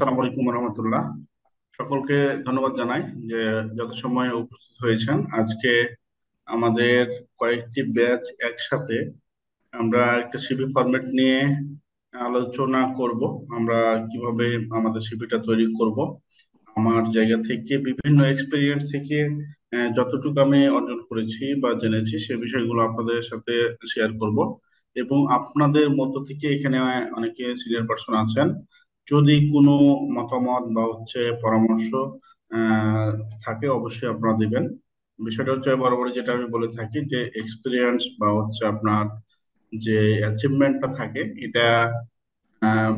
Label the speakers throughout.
Speaker 1: আসসালামু আলাইকুম রহমতুল্লাহ। সকলকে ধন্যবাদ জানাই যে যত সময় উপস্থিত হয়েছেন। আজকে আমাদের কয়েকটি ব্যাচ একসাথে আমরা একটা সিভি ফরম্যাট নিয়ে আলোচনা করব। আমরা কিভাবে আমাদের সিভিটা তৈরি করব, আমার জায়গা থেকে বিভিন্ন এক্সপিরিয়েন্স থেকে যতটুকু আমি অর্জন করেছি বা জেনেছি সে বিষয়গুলো আপনাদের সাথে শেয়ার করব। এবং আপনাদের মধ্য থেকে এখানে অনেকে সিনিয়র পার্সন আছেন, যদি কোনো মতামত বা পরামর্শ আহ, থাকে অবশ্যই আপনারা দিবেন। বিষয়টা হচ্ছে বরাবরই যেটা আমি বলে থাকি যে এক্সপিরিয়েন্স বা আপনার যে অ্যাচিভমেন্টটা থাকে এটা আহ,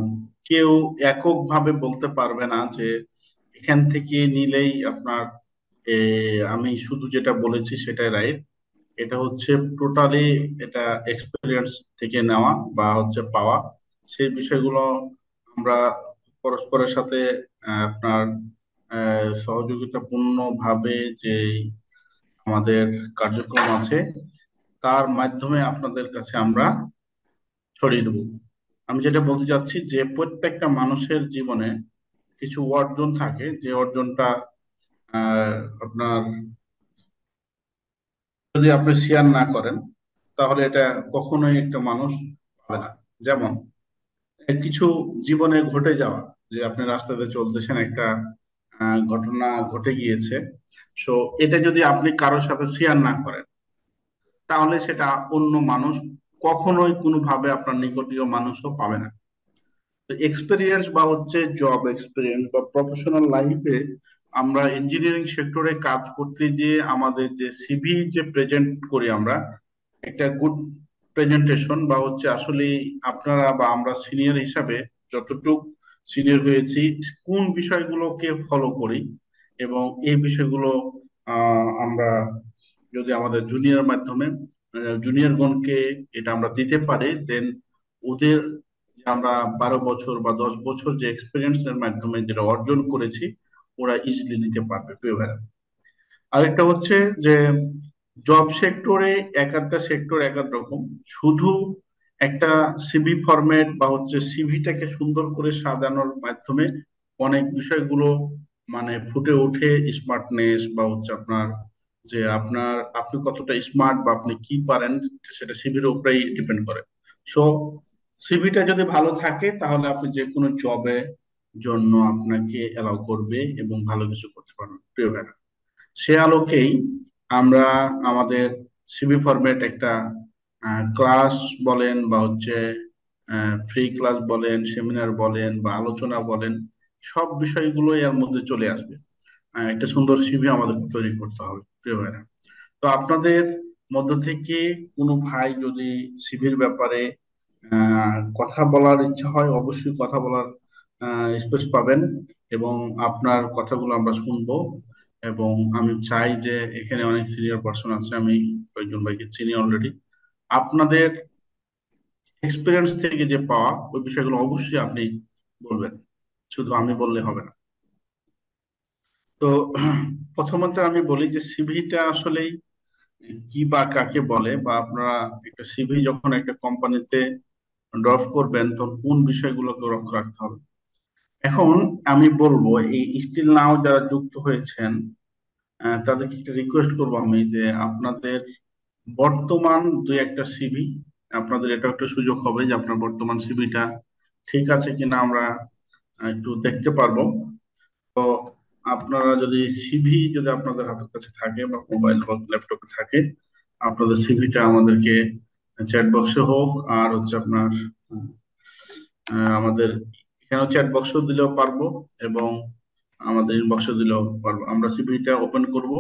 Speaker 1: কেউ এককভাবে বলতে পারবে না যে এখান থেকে নিলেই আপনার আমি শুধু যেটা বলেছি সেটাই রাইট। এটা হচ্ছে টোটালি এটা এক্সপিরিয়েন্স থেকে নেওয়া বা পাওয়া। সেই বিষয়গুলো আমরা পরস্পরের সাথে আপনার সহযোগিতাপূর্ণ ভাবে যে আমাদের কার্যক্রম আছে তার মাধ্যমে আপনাদের কাছে আমরা ছড়িয়ে দেবো। আমি যেটা বলতে চাচ্ছি যে প্রত্যেকটা মানুষের জীবনে কিছু অর্জন থাকে, যে অর্জনটা আহ, আপনার যদি আপনি শেয়ার না করেন তাহলে এটা কখনোই একটা মানুষ পাবে না। যেমন কিছু জীবনে ঘটে যাওয়া, যে আপনি রাস্তাতে চলতেছেন, একটা ঘটনা ঘটে গিয়েছে। সো এটা যদি আপনি কারোর সাথে শেয়ার না করেন তাহলে সেটা অন্য মানুষ কখনোই কোনোভাবে আপনার নিকটীয় মানুষও পাবে না। এক্সপিরিয়েন্স বা জব এক্সপিরিয়েন্স বা প্রফেশনাল লাইফে আমরা ইঞ্জিনিয়ারিং সেক্টরে কাজ করতে যে আমাদের যে সিভি যে প্রেজেন্ট করি আমরা, একটা গুড প্রেজেন্টেশন বা আসলে আপনারা বা আমরা সিনিয়র হিসাবে যতটুক সিনিয়র হয়েছি কোন বিষয়গুলোকে ফলো করি এবং এই বিষয়গুলো আমরা যদি আমাদের জুনিয়র মাধ্যমে জুনিয়রগণকে এটা আমরা দিতে পারি, দেন ওদের যে আমরা 12 বছর বা 10 বছর যে এক্সপিরিয়েন্স এর মাধ্যমে যেটা অর্জন করেছি ওরা ইজিলি নিতে পারবে। প্রিয় ভাইরা, আরেকটা হচ্ছে যে জব সেক্টরে এক একটা সেক্টর এক এক রকম। শুধু একটা সিভি ফরম্যাট বা সিভিটাকে সুন্দর করে সাজানোর মাধ্যমে অনেক বিষয়গুলো মানে ফুটে ওঠে। স্মার্টনেস বা আপনার যে আপনি কতটা স্মার্ট বা আপনি কি পারেন সেটা সিভির উপরেই ডিপেন্ড করে। সো সিভিটা যদি ভালো থাকে তাহলে আপনি যে কোনো জবে জন্য আপনাকে অ্যালাউ করবে এবং ভালো কিছু করতে পারবেন। প্রিয় ভাইরা, সে আলোকেই আমরা আমাদের সিভি ফরম্যাট একটা ক্লাস বলেন বা ফ্রি ক্লাস বলেন, সেমিনার বলেন বা আলোচনা বলেন, সব বিষয়গুলো এর মধ্যে চলে আসবে। একটা সুন্দর সিভি আমাদের তৈরি করতে হবে। প্রিয় ভাইরা, তো আপনাদের মধ্য থেকে কোনো ভাই যদি সিভির ব্যাপারে কথা বলার ইচ্ছা হয় অবশ্যই কথা বলার স্পেস পাবেন এবং আপনার কথাগুলো আমরা শুনবো। এবং আমি চাই যে এখানে অনেক সিনিয়র পার্সন আছে, আমি কয়েকজন ভাইকে চিনি অলরেডি। আপনাদের এক্সপিরিয়েন্স থেকে যে পাওয়া ওই বিষয়গুলো অবশ্যই আপনি বলবেন, শুধু আমি বললে হবে না। তো প্রথমত আমি বলি যে সিভিটা আসলেই কি বা কাকে বলে, বা আপনারা একটা সিভি যখন একটা কোম্পানিতে ড্রপ করবেন তখন কোন বিষয়গুলোকে লক্ষ্য রাখতে হবে। এখন আমি বলবো এই স্টিল নাও যারা যুক্ত হয়েছেন তাদেরকে একটা রিকোয়েস্ট করবো আমি যে আপনাদের বর্তমান দুই একটা সিভি, আপনাদের এটা একটা সুযোগ হবে যে আপনার বর্তমান সিভিটা ঠিক আছে কিনা আমরা একটু দেখতে পারবো। তো আপনারা যদি সিভি যদি আপনাদের হাতের কাছে থাকে বা মোবাইল বা ল্যাপটপে থাকে, আপনাদের সিভিটা আমাদেরকে চ্যাট বক্সে হোক আর আপনার আমাদের এখানেও চ্যাট বক্সও দিলেও পারবো এবং আমাদের ইনবক্সে দিলেও পারবো। আমরা সিভিটা ওপেন করব,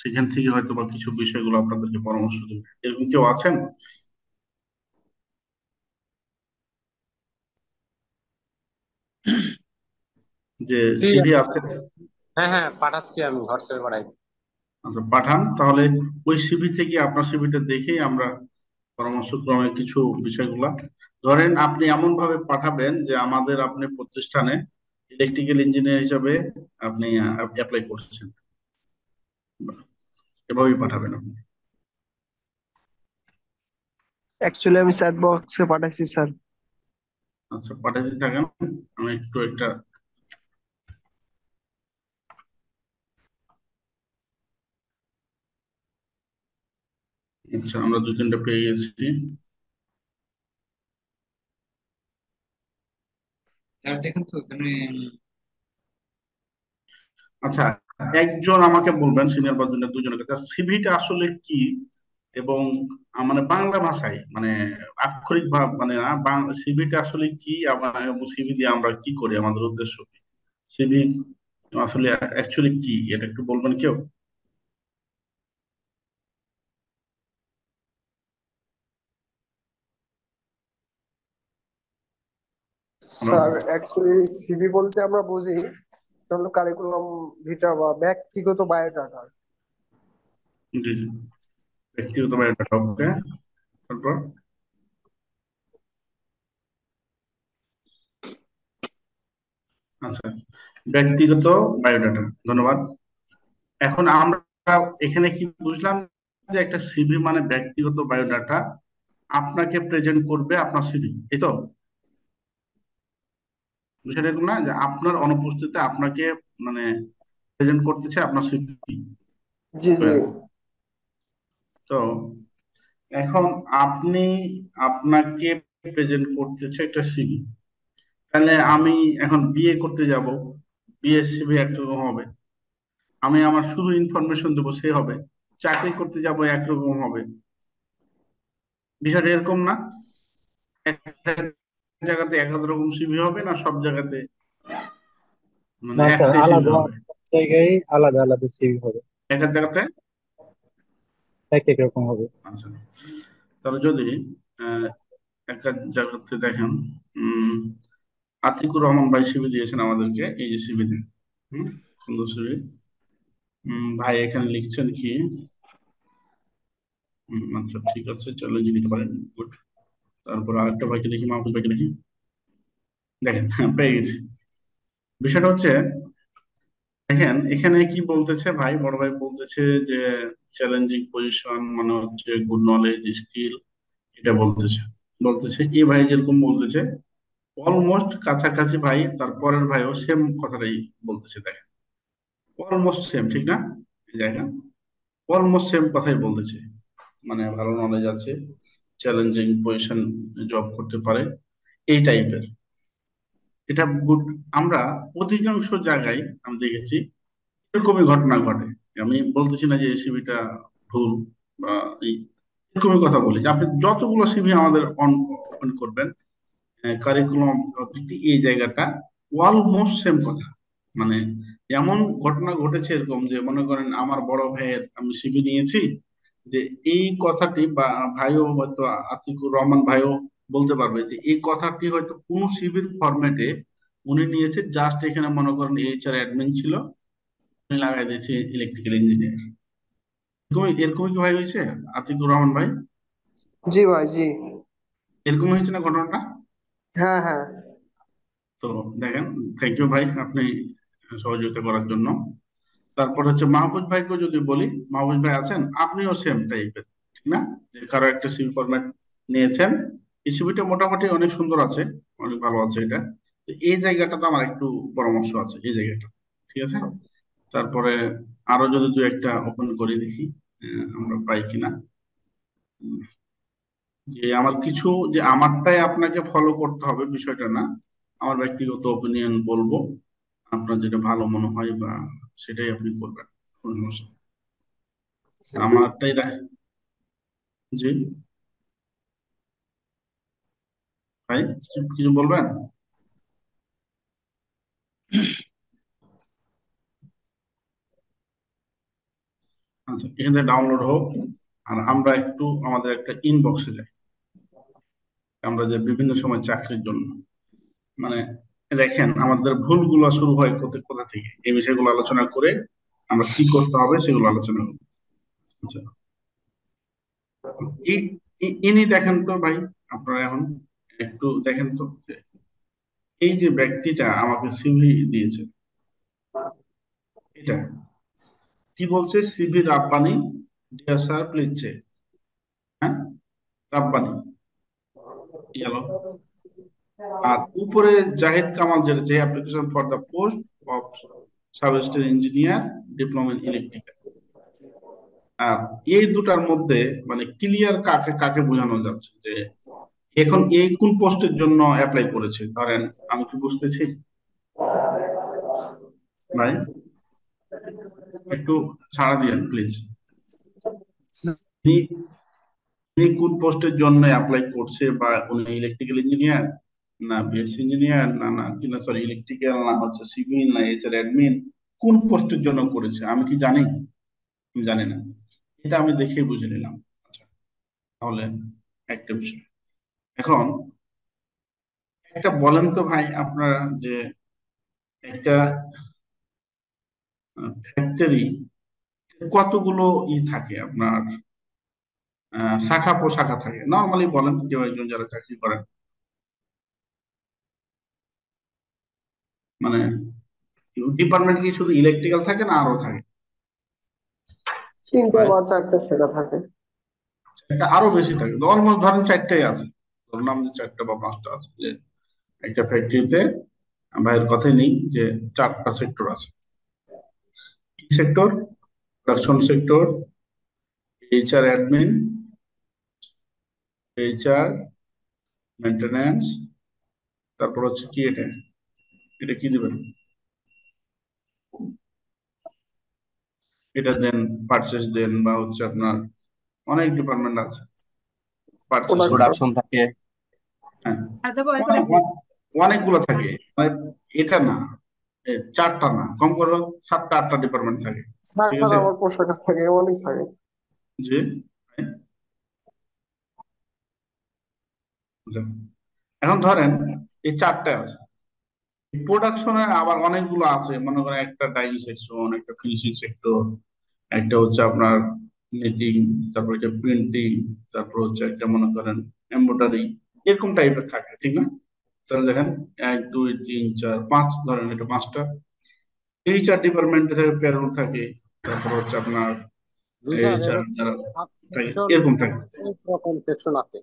Speaker 1: সেখান থেকে হয়তো বা কিছু বিষয়গুলো আপনাদেরকে পরামর্শ দেবো। এরকম কেউ আছেন যে
Speaker 2: জি।
Speaker 1: সিভি আছে?
Speaker 2: হ্যাঁ হ্যাঁ, পাঠাচ্ছি, আমি হোয়াটসঅ্যাপে পাঠাই।
Speaker 1: আচ্ছা, পাঠান তাহলে। ওই সিভি থেকে আপনার সিভিটা দেখেই আমরা পরামর্শক্রমে কিছু বিষয়গুলা, ধরেন আপনি এমন ভাবে পাঠাবেন যে আমাদের আপনি প্রতিষ্ঠানে ইলেকট্রিক্যাল ইঞ্জিনিয়ার হিসাবে আপনি অ্যাপ্লাই করছেন, এভাবেই পাঠাবেন আপনি।
Speaker 3: অ্যাকচুয়ালি আমি চ্যাট বক্সে পাঠাইছি স্যার।
Speaker 1: আচ্ছা, পাঠাতে থাকেন। আমি একটু একটা আচ্ছা, আমরা দুই তিনটা পেয়ে গেছি।
Speaker 4: স্যার দেখুন তো এখানে
Speaker 1: আচ্ছা, একজন আমাকে বলবেন, সিনিয়র বা জুনিয়র দুজনকে, তার সিভিটা আসলে কি, এবং মানে বাংলা ভাষায়, মানে আক্ষরিক ভাব, মানে সিভিটা আসলে কি, সিভি দিয়ে আমরা কি করি, আমাদের উদ্দেশ্য কি, সিভি আসলে অ্যাকচুয়ালি কি, এটা একটু বলবেন কেউ? হ্যালো।
Speaker 5: স্যার অ্যাকচুয়ালি সিভি বলতে আমরা বুঝি এটা হলো কারিকুলাম ভিটা বা ব্যক্তিগত বায়োডাটা।
Speaker 1: জি জি, ব্যক্তিগত বায়োডাটা, ওকে। তারপর? আচ্ছা, ব্যক্তিগত বায়োডাটা, ধন্যবাদ। এখন আমরা এখানে কি বুঝলাম, যে একটা সিভি মানে ব্যক্তিগত বায়োডাটা, আপনাকে প্রেজেন্ট করবে আপনার সিভি, এই তো? বিষয়টা এরকম না যে আপনার অনুপস্থিতিতে আপনাকে মানে প্রেজেন্ট করতেছে আপনার সিভি।
Speaker 5: জি জি।
Speaker 1: তো এখন আপনি, আপনাকে প্রেজেন্ট করতেছে একটা সিভি, তাহলে আমি এখন বিয়ে করতে যাব, বিয়ে সিভি একরকম হবে। আমি আমার শুধু ইনফরমেশন দেবো, সে হবে। চাকরি করতে যাব, একরকম হবে। বিষয়টা এরকম না? একটা জায়গাতে এক এক রকম সিভি হবে, না সব জায়গাতে মানে
Speaker 6: না স্যার,
Speaker 1: একটাই সিভি
Speaker 6: আলাদা
Speaker 1: হবে?
Speaker 6: জায়গায় আলাদা আলাদা সিভি হবে,
Speaker 1: এক এক জায়গাতে।
Speaker 6: এক এক রকম হবে।
Speaker 1: আচ্ছা, তাহলে যদি আহ, এক এক জায়গাতে দেখেন, উম আতিকুর রহমান ভাই সিভি দিয়েছেন আমাদেরকে, এই যে সিভি দেন, হম, সুন্দর সিভি। ভাই এখানে লিখছেন কি, আচ্ছা ঠিক আছে, চলো যে নিতে পারেন, গুড। তারপর আরেকটা ভাইকে দেখি, মাহমুদ ভাইকে দেখি, দেখেন হ্যাঁ, পেয়ে গেছি। বিষয়টা হচ্ছে, দেখেন এখানে কি বলতেছে ভাই, বড় ভাই বলতেছে যে চ্যালেঞ্জিং পজিশন মানে হচ্ছে গুড নলেজ স্কিল, এটা বলতেছে। বলতেছে এই ভাই যেরকম বলতেছে, অলমোস্ট কাছাকাছি ভাই তার পরের ভাইও সেম কথাটাই বলতেছে, দেখেন অলমোস্ট সেম, ঠিক না? এই জায়গা অলমোস্ট সেম কথাই বলতেছে, মানে ভালো নলেজ আছে, চ্যালেঞ্জিং পজিশন জব করতে পারে, এই টাইপের। এটা গুড। আমরা অধিকাংশ জায়গায় আমি দেখেছি এরকমই ঘটনা ঘটে। আমি বলতেছি না যে সিভিটা ভুল বা এই, এরকমই কথা বলি যে আপনি যতগুলো সিভি আমাদের ওপেন করবেন, কারিকুলাম, এই জায়গাটা অলমোস্ট সেম কথা। মানে এমন ঘটনা ঘটেছে এরকম, যে মনে করেন আমার বড় ভাইয়ের আমি সিভি নিয়েছি, যে এই কথাটি, বা ভাইও হয়তো, আতিকুর রহমান ভাইও বলতে পারবে যে এই কথাটি হয়তো কোন সিভির ফরম্যাটে উনি নিয়েছে, জাস্ট এখানে মনে করেন এইচআর অ্যাডমিন ছিল, উনি লাগাই দিয়েছে ইলেকট্রিক্যাল ইঞ্জিনিয়ার। এরকমই কি ভাই হয়েছে, আতিকুর রহমান ভাই?
Speaker 5: জি ভাই জি।
Speaker 1: এরকম হয়েছে না ঘটনাটা?
Speaker 5: হ্যাঁ হ্যাঁ।
Speaker 1: তো দেখেন, থ্যাংক ইউ ভাই, আপনি সহযোগিতা করার জন্য। তারপর হচ্ছে মাহবুব ভাইকে যদি বলি, মাহবুব ভাই আছেন, আপনিও সেম টাইপের, ঠিক না? যে কারো একটা সিভি ফরম্যাট নিয়েছেন, এই সিভিটা মোটামুটি অনেক সুন্দর আছে, অনেক ভালো আছে এটা। তো এই জায়গাটাতে আমার একটু পরামর্শ আছে, এই জায়গাটা, ঠিক আছে? তারপরে আরো যদি দু একটা ওপেন করে দেখি, আমরা পাই কিনা। যে আমার কিছু, যে আমারটাই আপনাকে ফলো করতে হবে বিষয়টা না, আমার ব্যক্তিগত ওপিনিয়ন বলবো, আপনার যেটা ভালো মনে হয় বা সেটাই আপনি করবেন, কোনো সমস্যা নেই। আমারটাই জি ভাই, কিছু কিছু বলবেন? আচ্ছা, এখান থেকে ডাউনলোড হোক, আর আমরা একটু আমাদের একটা ইনবক্সে যাই, আমরা যে বিভিন্ন সময় চাকরির জন্য, মানে দেখেন আমাদের ভুলগুলো শুরু হয় কোথা কোথা থেকে, এই বিষয়গুলো আলোচনা করে আমরা কি করতে হবে সেগুলো আলোচনা করবো। আচ্ছা, ইনি দেখেন তো ভাই, আপনারা এখন একটু দেখেন তো, যে এই যে ব্যক্তিটা আমাকে সিভি দিয়েছে, এটা কি বলছে, CV Rabbani, dear sir please check. হ্যাঁ, রাব্বানি গেল। আর উপরে জাহিদ কামাল, যেটা, যে application for the post of sub engineer, diploma in electrical, আর এই দুটার মধ্যে মানে ক্লিয়ার কাকে কাকে বোঝানো যাচ্ছে যে এখন এই কোন পোস্টের জন্য অ্যাপ্লাই করেছে, ধরেন আমি কি বুঝতেছি ভাই? একটু ছাড়া দিয়েন প্লিজ। উনি উনি কোন পোস্টের জন্য অ্যাপ্লাই করছে, বা উনি ইলেকট্রিক্যাল ইঞ্জিনিয়ার না বিএসসি ইঞ্জিনিয়ার না না কিনা সরি ইলেকট্রিক্যাল না হচ্ছে সিভিল না এইচআর অ্যাডমিন, কোন পোস্টের জন্য করেছে আমি কি জানি? আমি জানি না। এটা আমি দেখে বুঝে নিলাম। আচ্ছা, তাহলে একটা বিষয়। এখন একটা বলেন তো ভাই আপনারা যে একটা ফ্যাক্টরি কতগুলো থাকে আপনার, শাখা প্রশাখা থাকে নর্মালি বলেন, কেউ একজন যারা চাকরি করেন, মানে ডিপার্টমেন্ট কি শুধু ইলেকট্রিক্যাল থাকে না আরো থাকে?
Speaker 5: তিনটা
Speaker 1: ভাই
Speaker 5: বা চারটা সেটা থাকে।
Speaker 1: এটা আরো বেশি থাকে, অলমোস্ট ধরেন চারটাই আছে, ধরলাম যে চারটা বা পাঁচটা আছে, যে একটা ফ্যাক্টরিতে ভাইয়ের কথাই নেই যে চারটা সেক্টর আছে। Sector, production sector, HR admin, HR, maintenance, তারপর হচ্ছে কি এটা, এটা কি দিবেন, এটা দেন, পারচেস দেন, বা হচ্ছে আপনার অনেক ডিপার্টমেন্ট আছে, পারচেস,
Speaker 5: প্রোডাকশন।
Speaker 2: প্রোডাকশন থাকে।
Speaker 1: হ্যাঁ অনেকগুলো থাকে, মানে এটা না, চারটা না, কম করে 7টা 8টা ডিপার্টমেন্ট থাকে। ঠিক
Speaker 5: শাখার
Speaker 1: আছে,
Speaker 5: আবার পোশাক থাকে, অনেক থাকে।
Speaker 1: জি। আচ্ছা, এখন ধরেন এই চারটা আছে, প্রোডাকশনের আবার অনেকগুলো আছে, মনে করেন একটা ডাইং সেকশন, একটা ফিনিশিং সেক্টর, একটা হচ্ছে আপনার নিটিং, তারপর একটা প্রিন্টিং, তারপর হচ্ছে একটা মনে করেন এমব্রয়ডারি, এরকম টাইপের থাকে, ঠিক না? তাহলে দেখেন 1 2 3 4 5, ধরেন এটা 5টা। এইচআর ডিপার্টমেন্টে থাকে, প্যারোল থাকে, তারপর হচ্ছে আপনার
Speaker 2: দুইটার
Speaker 1: এইচআর
Speaker 2: এরকম
Speaker 1: যারা থাকে
Speaker 2: সেকশন,
Speaker 1: এরকম থাকে।
Speaker 2: অনেক রকম সেকশন আছে।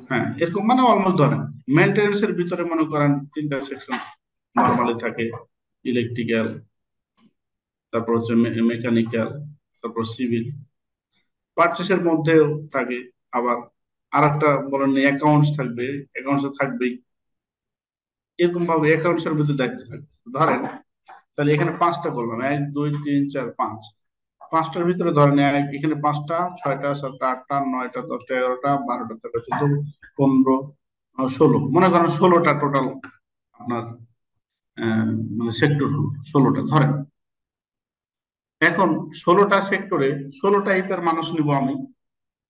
Speaker 1: হ্যাঁ এরকম মানে অলমোস্ট ধরেন মেনটেন্স এর ভিতরে মনে করেন 3টা সেকশন নর্মালি থাকে, ইলেকট্রিক্যাল, তারপর হচ্ছে মেকানিক্যাল, তারপর সিভিল। পারচেসের মধ্যেও থাকে আবার আরেকটা বলেন অ্যাকাউন্টস থাকবে, অ্যাকাউন্টস থাকবেই, এরকম ভাবে অ্যাকাউন্টস এর ভিতরে দায়িত্ব থাকবে। ধরেন তাহলে এখানে 5টা করলাম, 1 2 3 4 5, 5টার ভিতরে ধরেন এখানে 5টা 6টা 7টা 8টা 9টা 10টা 11টা 12টা 13টা 14 15 16, মনে করেন 16টা টোটাল আপনার মানে সেক্টর হলো 16টা ধরেন। এখন 16টা সেক্টরে 16 টাইপের মানুষ নিব আমি।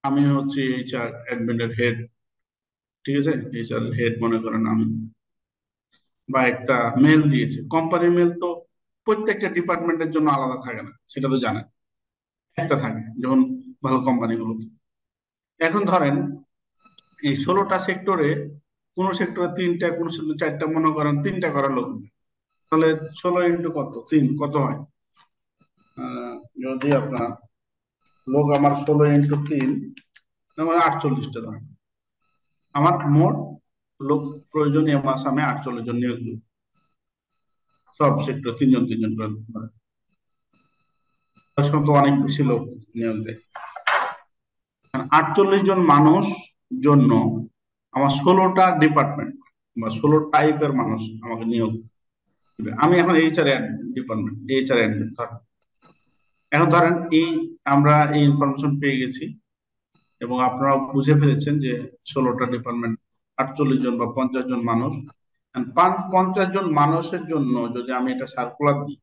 Speaker 1: আমি হচ্ছে এইচআর অ্যাডমিনের হেড, ঠিক আছে, এইচআর হেড মনে করেন আমি, বা একটা মেল দিয়েছে কোম্পানির মেল, তো প্রত্যেকটা ডিপার্টমেন্টের জন্য আলাদা থাকে না, সেটা তো জানেন, একটা থাকে যখন ভালো কোম্পানিগুলো। এখন ধরেন এই 16টা সেক্টরে, কোন সেক্টরে 3টা, কোন সেক্টরে 4টা, মনে করেন 3টা করার লোক, তাহলে 16 ইন্টু কত 3 কত হয়? যদি আপনার লোক আমার 16 ইন্টু 3 মানে 48টা ধরেন, আমার মোট লোক প্রয়োজনীয় মাস আমি 48 জন নিয়োগ দিব, সব সেক্টর 3 জন 3 জন করে ধরেন। তো অনেক বেশি লোক নিয়োগ দেয়, 48 জন মানুষ জন্য আমার 16টা ডিপার্টমেন্ট বা 16 টাইপের মানুষ আমাকে নিয়োগ দিবে। আমি এখন এইচআর ডিপার্টমেন্ট, এইচআর ধরেন, এখন ধরেন এই আমরা এই ইনফরমেশন পেয়ে গেছি এবং আপনারা বুঝে ফেলেছেন যে 16টা ডিপার্টমেন্ট, 48 জন বা 50 জন মানুষ। 50 জন মানুষের জন্য যদি আমি এটা সার্কুলার দিই,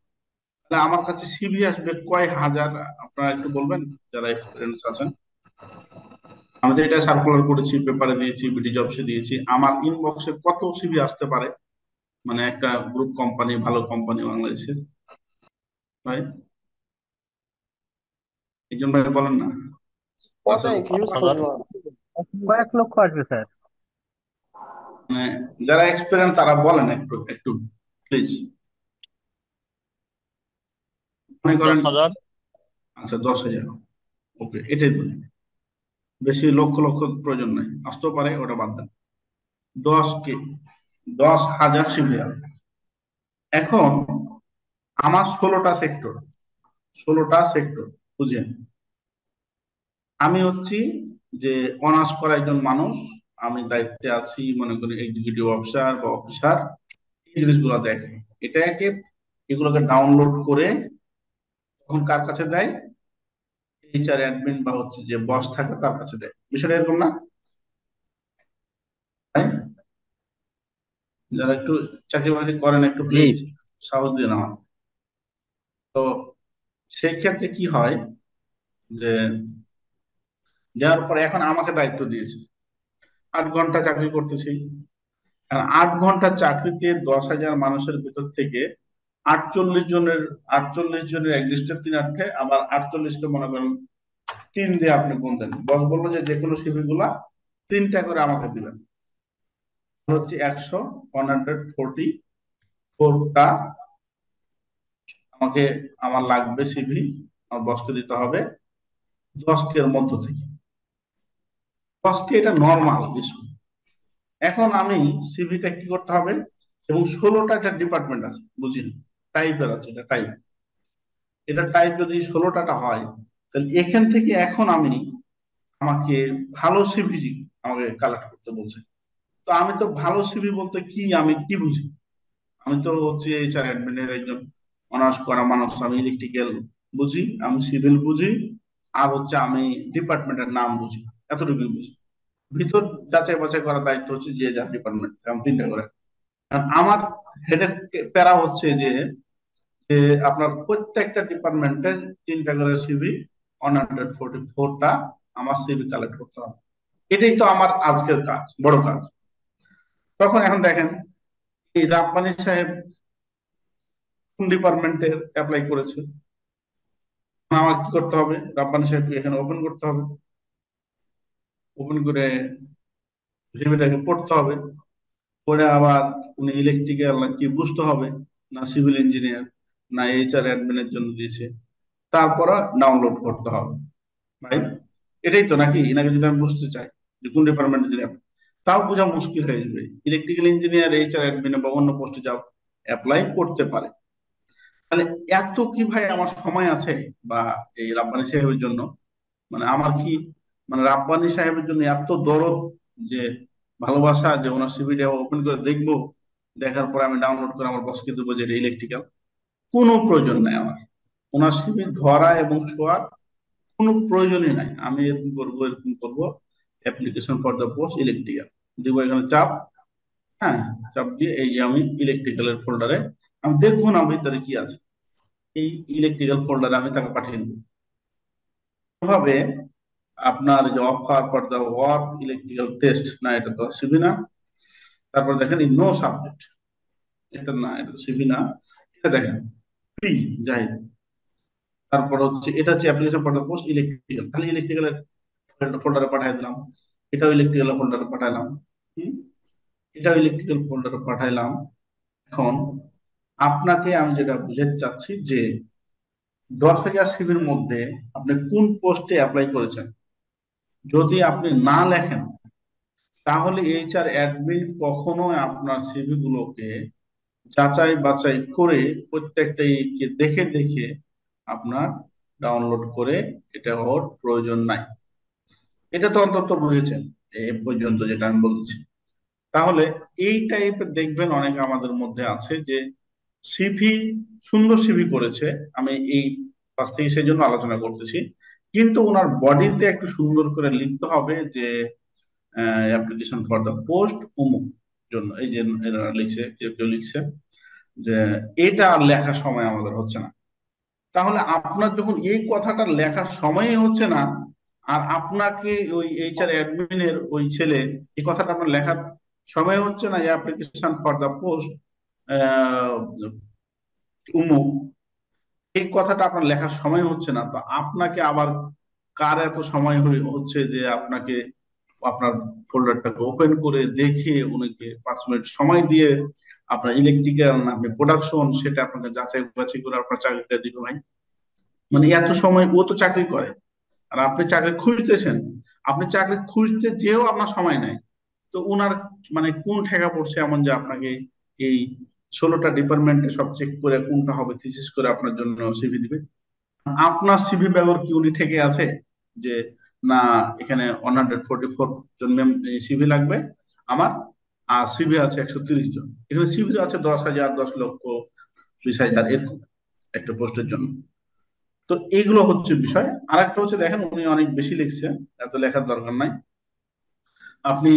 Speaker 1: তাহলে আমার কাছে সিভি আসবে কয় হাজার, আপনারা একটু বলবেন যারা এক্সপিরিয়েন্স আছেন। আমি তো এটা সার্কুলার করেছি, পেপারে দিয়েছি, বিডি জবসে দিয়েছি, আমার ইনবক্সে কত সিভি আসতে পারে, মানে একটা গ্রুপ কোম্পানি, ভালো কোম্পানি বাংলাদেশের, ভাই একজন ভাই বলেন না। আসলে
Speaker 5: অনেক হিউজ
Speaker 2: 5,000।
Speaker 5: পরিমাণ।
Speaker 6: কয়েক লক্ষ আসবে স্যার।
Speaker 1: মানে যারা এক্সপিরিয়েন্স তারা বলেন একটু একটু প্লিজ, মনে করেন।
Speaker 2: 10,000।
Speaker 1: আচ্ছা 10,000, ওকে এটাই ধরি, বেশি লক্ষ লক্ষ প্রয়োজন নাই, আসতেও পারে, ওটা বাদ দেন। 10 কে 10,000 সিভি। এখন আমার 16টা সেক্টর, 16টা সেক্টর বুঝেন, আমি হচ্ছি যে অনার্স করা একজন মানুষ, আমি দায়িত্বে আছি, মনে করি এক্সিকিউটিভ অফিসার বা অফিসার, এই জিনিসগুলো দেখে। এটাকে এগুলোকে ডাউনলোড করে তখন কার কাছে দেয়? এইচআর অ্যাডমিন বা হচ্ছে যে বস থাকে তার কাছে দেয়। বিষয়টা এরকম না? তাই যারা একটু চাকরি বাকরি করেন একটু
Speaker 6: জি।
Speaker 1: প্লিজ সাহস দিয়ে আমার। তো সেই ক্ষেত্রে কি হয় যে দেওয়ার পরে এখন আমাকে দায়িত্ব দিয়েছে, 8 ঘন্টা চাকরি করতেছি। আর 8 ঘন্টা চাকরিতে 10,000 মানুষের ভিতর থেকে 48 জনের এক্সিস্টেড 3 8 আবার 48কে মনে করেন 3 দিয়ে আপনি গুণ দেন। বস বললো যে যে কোনো সিভি গুলা 3টা করে আমাকে দিবেন, হচ্ছে 144টা আমাকে আমার লাগবে সিভি, আমার বসকে দিতে হবে 10 এর মধ্য থেকে। 10 এটা নর্মাল ইস্যু। এখন আমি সিভিটা কি করতে হবে, এবং 16টা একটা ডিপার্টমেন্ট আছে বুঝিনি, টাইপের আছে, এটা টাইপ। এটা টাইপ যদি 16টা হয়, তাহলে এখান থেকে এখন আমি আমাকে ভালো সিভি আমাকে কালেক্ট করতে বলছে। তো আমি তো ভালো সিভি বলতে কি, আমি কি বুঝি? আমি তো হচ্ছে এইচআর অ্যাডমিনের একজন অনার্স করা মানুষ, আমি ইলেকট্রিক্যাল বুঝি, আমি সিভিল বুঝি, আর হচ্ছে আমি ডিপার্টমেন্টের নাম বুঝি, এতটুকুই বুঝি। ভিতর যাচাই বাছাই করার দায়িত্ব হচ্ছে যে যার ডিপার্টমেন্ট, আমি 3টা করে। আর আমার হেডের প্যারা হচ্ছে যে যে আপনার প্রত্যেকটা ডিপার্টমেন্টের 3টা করে সিভি, 144টা আমার সিভি কালেক্ট করতে হবে। এটাই তো আমার আজকের কাজ, বড় কাজ। তখন এখন দেখেন এই রাব্বানী সাহেব কোন ডিপার্টমেন্টে অ্যাপ্লাই করেছে, আমার কি করতে হবে? রাব্বানী সাহেবকে এখানে ওপেন করতে হবে, ওপেন করে সিভিটাকে পড়তে হবে, পড়ে আবার উনি ইলেকট্রিক্যাল না কি বুঝতে হবে, না সিভিল ইঞ্জিনিয়ার, না এইচআর অ্যাডমিনের জন্য দিয়েছে, তারপর ডাউনলোড করতে হবে। ভাই এটাই তো নাকি? এনাকে যদি আমি বুঝতে চাই যে কোন ডিপার্টমেন্টে যদি তাও বোঝা মুশকিল হয়ে যাবে। ইলেকট্রিক্যাল ইঞ্জিনিয়ার, এইচআর অ্যাডমিন বা অন্য পোস্টে যাও অ্যাপ্লাই করতে পারে। তাহলে এত কি ভাই আমার সময় আছে? বা এই রাব্বানী সাহেবের জন্য, মানে আমার কি, মানে রাব্বানী সাহেবের জন্য এত দরদ, যে ভালোবাসা, যে ওনার সিভিটা ওপেন করে দেখবো, দেখার পরে আমি ডাউনলোড করে আমার বসকে দেবো যে এটা ইলেকট্রিক্যাল? কোনো প্রয়োজন নাই আমার। ওনার সিভি ধরা এবং ছোঁয়ার কোনো প্রয়োজনই নাই। আমি এরকম করবো, এরকম করবো, application for the post electrical দিব, এখানে চাপ, হ্যাঁ, চাপ দিয়ে এই যে আমি ইলেকট্রিক্যালের ফোল্ডারে আমি দেখবো না ভিতরে কি আছে, এই ইলেকট্রিক্যাল ফোল্ডারে আমি তাকে পাঠিয়ে দেবো। এভাবে আপনার যে offer for the work electrical test, না এটা তো সিভি না। তারপর দেখেন এই নো সাবজেক্ট, এটা না, এটা সিভি না। এটা দেখেন ফ্রি যাই। তারপর হচ্ছে এটা হচ্ছে application for the post electrical, খালি ইলেকট্রিক্যালের ফোল্ডারে পাঠিয়ে দিলাম। এটাও ইলেকট্রিক্যাল ফোল্ডারে পাঠাইলাম। হুম, এটাও ইলেকট্রিক্যাল ফোল্ডারে পাঠাইলাম। এখন আপনাকে আমি যেটা বুঝাতে চাচ্ছি যে 10,000 সিভির মধ্যে আপনি কোন পোস্টে অ্যাপ্লাই করেছেন যদি আপনি না লেখেন, তাহলে এইচআর অ্যাডমিন কখনো আপনার সিভি গুলোকে যাচাই বাছাই করে প্রত্যেকটাকে দেখে দেখে আপনার ডাউনলোড করে এটা ওর প্রয়োজন নাই। এটা তো অন্তত বুঝেছেন এ পর্যন্ত যেটা আমি বলছি। তাহলে এই টাইপের দেখবেন অনেকে আমাদের মধ্যে আছে যে সিভি, সুন্দর সিভি করেছে, আমি এই পাশ থেকে সেই জন্য আলোচনা করতেছি, কিন্তু ওনার বডিতে একটু সুন্দর করে লিখতে হবে যে অ্যাপ্লিকেশন ফর দ্য পোস্ট অমুক জন্য, এই যে এরা লিখছে, কেউ কেউ লিখছে যে এটা আর লেখার সময় আমাদের হচ্ছে না। তাহলে আপনার যখন এই কথাটা লেখার সময়ই হচ্ছে না, আর আপনাকে ওই এইচআর অ্যাডমিনের ওই ছেলে এই কথাটা আপনার লেখার সময় হচ্ছে না, অ্যাপ্লিকেশন ফর দ্য পোস্ট উমুক, এই কথাটা আপনার লেখার সময় হচ্ছে না, তো আপনাকে আবার কার এত সময় হচ্ছে যে আপনাকে আপনার ফোল্ডারটাকে ওপেন করে দেখে উনাকে 5 মিনিট সময় দিয়ে আপনার ইলেকট্রিক্যাল না আপনি প্রোডাকশন সেটা আপনাকে যাচাই বাছাই করে আপনার চাকরিটা দিবে ভাই? মানে এত সময় ও তো চাকরি করে, আর আপনি চাকরি খুঁজতেছেন, আপনি চাকরি খুঁজতে যেও আপনার সময় নাই। তো উনার মানে কোন ঠেকা পড়ছে এমন যে আপনাকে এই 16টা ডিপার্টমেন্টে সব চেক করে কোনটা হবে থিসিস করে আপনার জন্য সিভি দিবে? আপনার সিভি ব্যবহার কি উনি ঠেকে আছে যে না এখানে 144 জন সিভি লাগবে আমার, আর সিভি আছে 130 জন। এখানে সিভি আছে 10,000, 10 লক্ষ, 20,000 এরকম একটা পোস্টের জন্য। তো এইগুলো হচ্ছে বিষয়। আর একটা হচ্ছে দেখেন উনি অনেক বেশি লিখছে, এত লেখার দরকার নাই। আপনি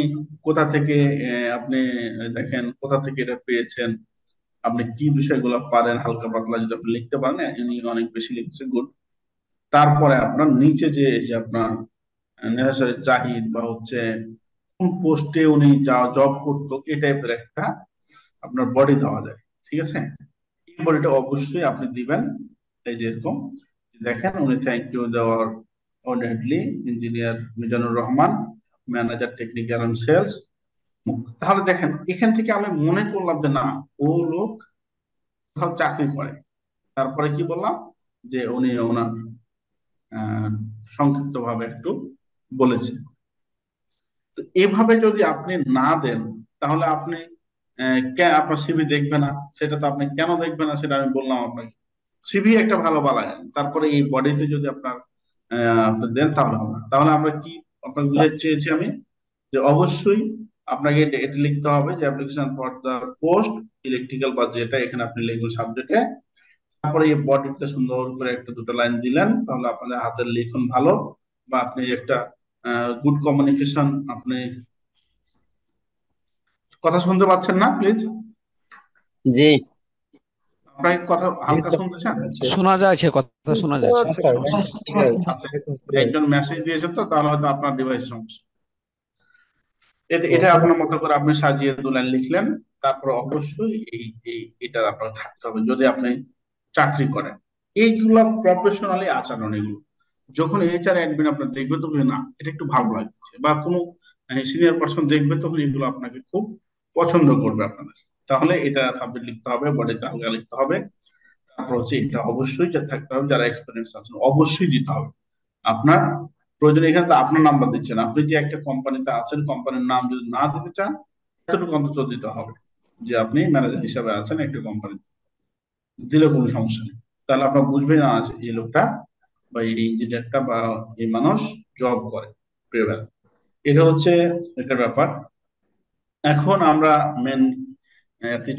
Speaker 1: কোথা থেকে আপনি দেখেন কোথা থেকে এটা পেয়েছেন, আপনি কি বিষয়গুলো পারেন, হালকা পাতলা যদি আপনি লিখতে পারেন, উনি অনেক বেশি লিখছে, গুড। তারপরে আপনার নিচে যে এই যে আপনার নেসেসারি জাহিদ বা হচ্ছে কোন পোস্টে উনি যা জব করতো এই টাইপের একটা আপনার বডি দেওয়া যায়, ঠিক আছে? এই বডিটা অবশ্যই আপনি দিবেন। এই যে এরকম দেখেন উনি থ্যাংক ইউ দেওয়ার অর্ডিনেটলি engineer Mizanur Rahman, manager technical and sales. তাহলে দেখেন এখান থেকে আমি মনে করলাম যে না, ও লোক কোথাও চাকরি করে। তারপরে কি বললাম যে উনি ওনার সংক্ষিপ্ত ভাবে একটু বলেছে। তো এভাবে যদি আপনি না দেন তাহলে আপনি আপনার সিভি দেখবে না। সেটা তো আপনি কেন দেখবে না সেটা আমি বললাম আপনাকে। সিভি একটা ভালো বানায়, তারপরে এই বডিতে যদি আপনি দেন তাহলে হবে না। তাহলে আমরা কি আপনাকে বুঝাতে চেয়েছি আমি, যে অবশ্যই আপনাকে এটা লিখতে হবে যে application for the post electrical বা যেটা এখানে আপনি লিখবেন সাবজেক্টে। তারপরে এই বডিতে সুন্দর করে একটা দুটো লাইন দিলেন, তাহলে আপনাদের হাতের লিখন ভালো, বা আপনি একটা গুড কমিউনিকেশন। আপনি কথা শুনতে পাচ্ছেন না প্লিজ?
Speaker 6: জি।
Speaker 1: আপনাকে কথা
Speaker 2: জি
Speaker 1: হালকা
Speaker 2: স্যার,
Speaker 1: শুনতেছেন?
Speaker 7: শোনা যাচ্ছে, কথা শোনা যাচ্ছে।
Speaker 2: হ্যাঁ স্যার, একদম clear,
Speaker 1: আচ্ছা,
Speaker 2: একদম clear।
Speaker 1: একজন মেসেজ দিয়েছে, তো তাহলে হয়তো আপনার ডিভাইস সমস্যা। এটা
Speaker 2: ও,
Speaker 1: এটা আপনার মতো করে আপনি সাজিয়ে দু লাইন লিখলেন। তারপর অবশ্যই এটা আপনার থাকতে হবে যদি আপনি চাকরি করেন। এইগুলো প্রফেশনালি আচরণ এগুলো। যখন এইচআর অ্যাডমিন আপনার দেখবে তখন না এটা একটু ভালো লাগছে, বা কোনো সিনিয়র পার্সন দেখবে তখন এগুলো আপনাকে খুব পছন্দ করবে আপনাদের। তাহলে এটা সাবজেক্ট লিখতে হবে, বডিতে হালকা লিখতে হবে। তারপর হচ্ছে এটা অবশ্যই যা থাকতে হবে, যারা এক্সপিরিয়েন্স আছেন অবশ্যই দিতে হবে। আপনার প্রয়োজন এখানে তো আপনার নাম্বার দিচ্ছেন, আপনি যে একটা কোম্পানিতে আছেন কোম্পানির নাম যদি না দিতে চান এতটুকু অন্তত দিতে হবে যে আপনি ম্যানেজার হিসাবে আছেন একটা কোম্পানিতে। দিলে কোনো সমস্যা নেই। তাহলে আপনার বুঝবে না যে এই লোকটা বা এই ইঞ্জিনিয়ারটা বা এই মানুষ জব করে। প্রিয় ভাই, এটা হচ্ছে একটা ব্যাপার। এখন আমরা মেন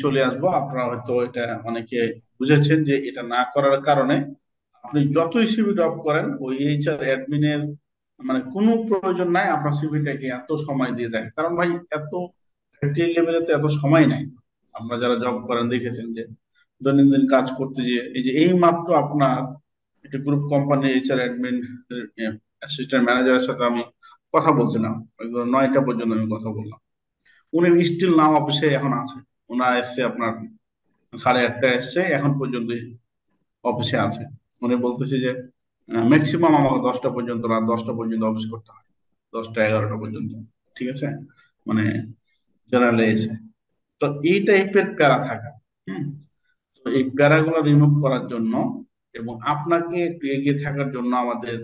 Speaker 1: চলে আসবো। আপনারা হয়তো এটা অনেকে বুঝেছেন যে এটা না করার কারণে আপনি যতই সিভি ড্রপ করেন ওই এইচআর অ্যাডমিনের মানে কোনো প্রয়োজন নাই আপনার সিভিটাকে এত সময় দিয়ে দেয়। কারণ ভাই এত লেভেলে তো এত সময় নাই। আমরা যারা জব করেন দেখেছেন যে দৈনন্দিন কাজ করতে যে এই যে এই মাত্র আপনার একটা group company HR admin assistant ম্যানেজারের সাথে আমি কথা বলছিলাম, ওইগুলো 9টা পর্যন্ত আমি কথা বললাম। উনি স্টিল নাও অফিসে এখন আছে। ওনার এসছে আপনার 8:30 এসছে, এখন পর্যন্ত অফিসে আছে। উনি বলতেছে যে ম্যাক্সিমাম আমাকে 10টা পর্যন্ত, রাত 10টা পর্যন্ত অফিস করতে হয়, 10টা 11টা পর্যন্ত, ঠিক আছে? মানে জেনারেল এসে তো এই টাইপের প্যারা থাকা। হুম। তো এই প্যারাগুলো রিমুভ করার জন্য এবং আপনাকে একটু এগিয়ে থাকার জন্য আমাদের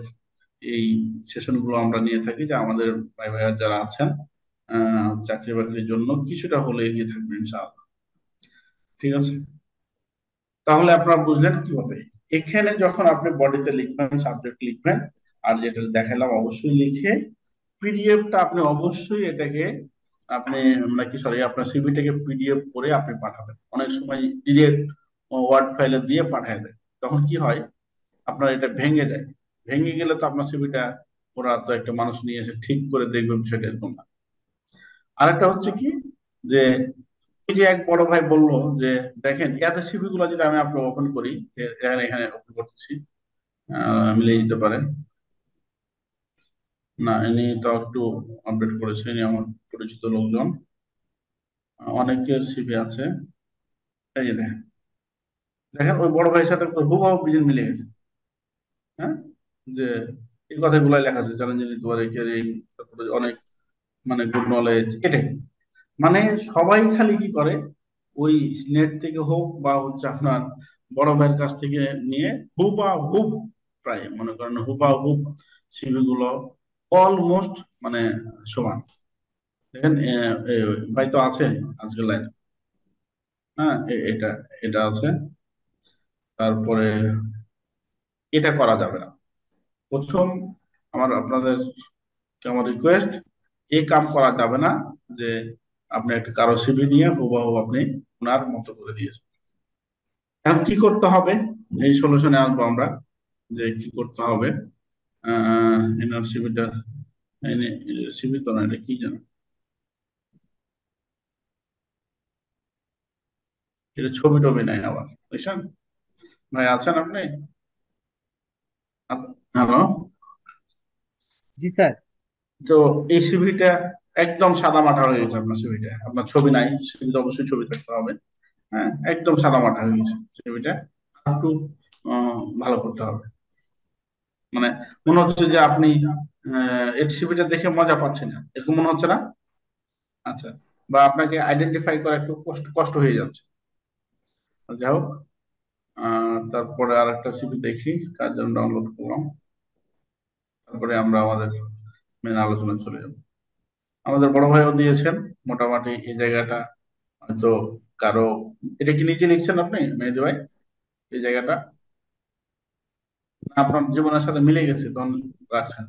Speaker 1: এই সেশনগুলো আমরা নিয়ে থাকি, যে আমাদের ভাই ভাইয়ার যারা আছেন চাকরি বাকরির জন্য কিছুটা হলে এগিয়ে থাকবেন ইনশাআল্লাহ, ঠিক আছে? তাহলে আপনারা বুঝলেন কিভাবে এখানে যখন আপনি বডিতে লিখবেন, সাবজেক্ট লিখবেন, আর যেটা দেখালাম অবশ্যই লিখে পিডিএফটা আপনি অবশ্যই এটাকে আপনি নাকি সরি আপনার সিভিটাকে পিডিএফ করে আপনি পাঠাবেন। অনেক সময় ডিরেক্ট ওয়ার্ড ফাইলে দিয়ে পাঠিয়ে দেয়, তখন কি হয় আপনার এটা ভেঙে যায়। ভেঙে গেলে তো আপনার সিভিটা ওরা তো একটা মানুষ নিয়ে এসে ঠিক করে দেখবে, বিষয়টা এরকম না। আরেকটা হচ্ছে কি যে এই যে এক বড় ভাই বললো যে দেখেন এত সিভি গুলো যদি আমি আপনি ওপেন করি, এখানে এখানে ওপেন করতেছি, মিলিয়ে দিতে পারেন। না ইনি তো একটু আপডেট করেছেন, ইনি আমার পরিচিত লোকজন, অনেকের সিভি আছে। এই যে দেখেন, দেখেন ওই বড় ভাইয়ের সাথে হুবহু বিজন মিলে গেছে। হ্যাঁ, যে এই কথাগুলো লেখা আছে, চ্যালেঞ্জিং তোমার এই তারপরে অনেক মানে গুড নলেজ এটাই। মানে সবাই খালি কি করে ওই নেট থেকে হোক বা হচ্ছে আপনার বড় ভাইয়ের কাছ থেকে নিয়ে হুব প্রায় মনে করেন হুব সিভি গুলো অলমোস্ট মানে সমান। দেখেন ভাই তো আছে আজকের লাইনে। হ্যাঁ, এটা এটা আছে। তারপরে এটা করা যাবে না। প্রথম আপনাদের আমার রিকোয়েস্ট, এই কাম করা যাবে না যে আপনি একটা কারো সিভি নিয়ে হুবহু আপনি ওনার মতো করে দিয়েছেন। এখন কি করতে হবে, এই সলিউশনে আসবো আমরা, যে কি করতে হবে। এনার সিভিটা, সিভি তো না, এটা কি জানো, এটা ছবি টবি নাই আবার, বুঝছেন? ভাই আছেন আপনি? হ্যালো।
Speaker 2: জি স্যার।
Speaker 1: তো এই সিভিটা একদম সাদা মাটা হয়ে গেছে, আপনার সিভিটা, আপনার ছবি নাই, সিভিতে অবশ্যই ছবি থাকতে হবে। হ্যাঁ, একদম সাদা মাটা হয়ে গেছে সিভিটা, একটু ভালো করতে হবে। মানে মনে হচ্ছে যে আপনি এই সিভিটা দেখে মজা পাচ্ছেন না, এরকম মনে হচ্ছে না? আচ্ছা, বা আপনাকে আইডেন্টিফাই করা একটু কষ্ট কষ্ট হয়ে যাচ্ছে। যাই হোক, তারপরে আর একটা সিভি দেখি কার জন্য ডাউনলোড করলাম, তারপরে আমরা আমাদের মেন আলোচনা চলে যাব। আমাদের বড় ভাইও দিয়েছেন মোটামুটি এই জায়গাটা, হয়তো কারো, এটা কি নিজে লিখছেন আপনি মেহেদি ভাই এই জায়গাটা, না আপনার জীবনের সাথে মিলে গেছে তখন রাখছেন?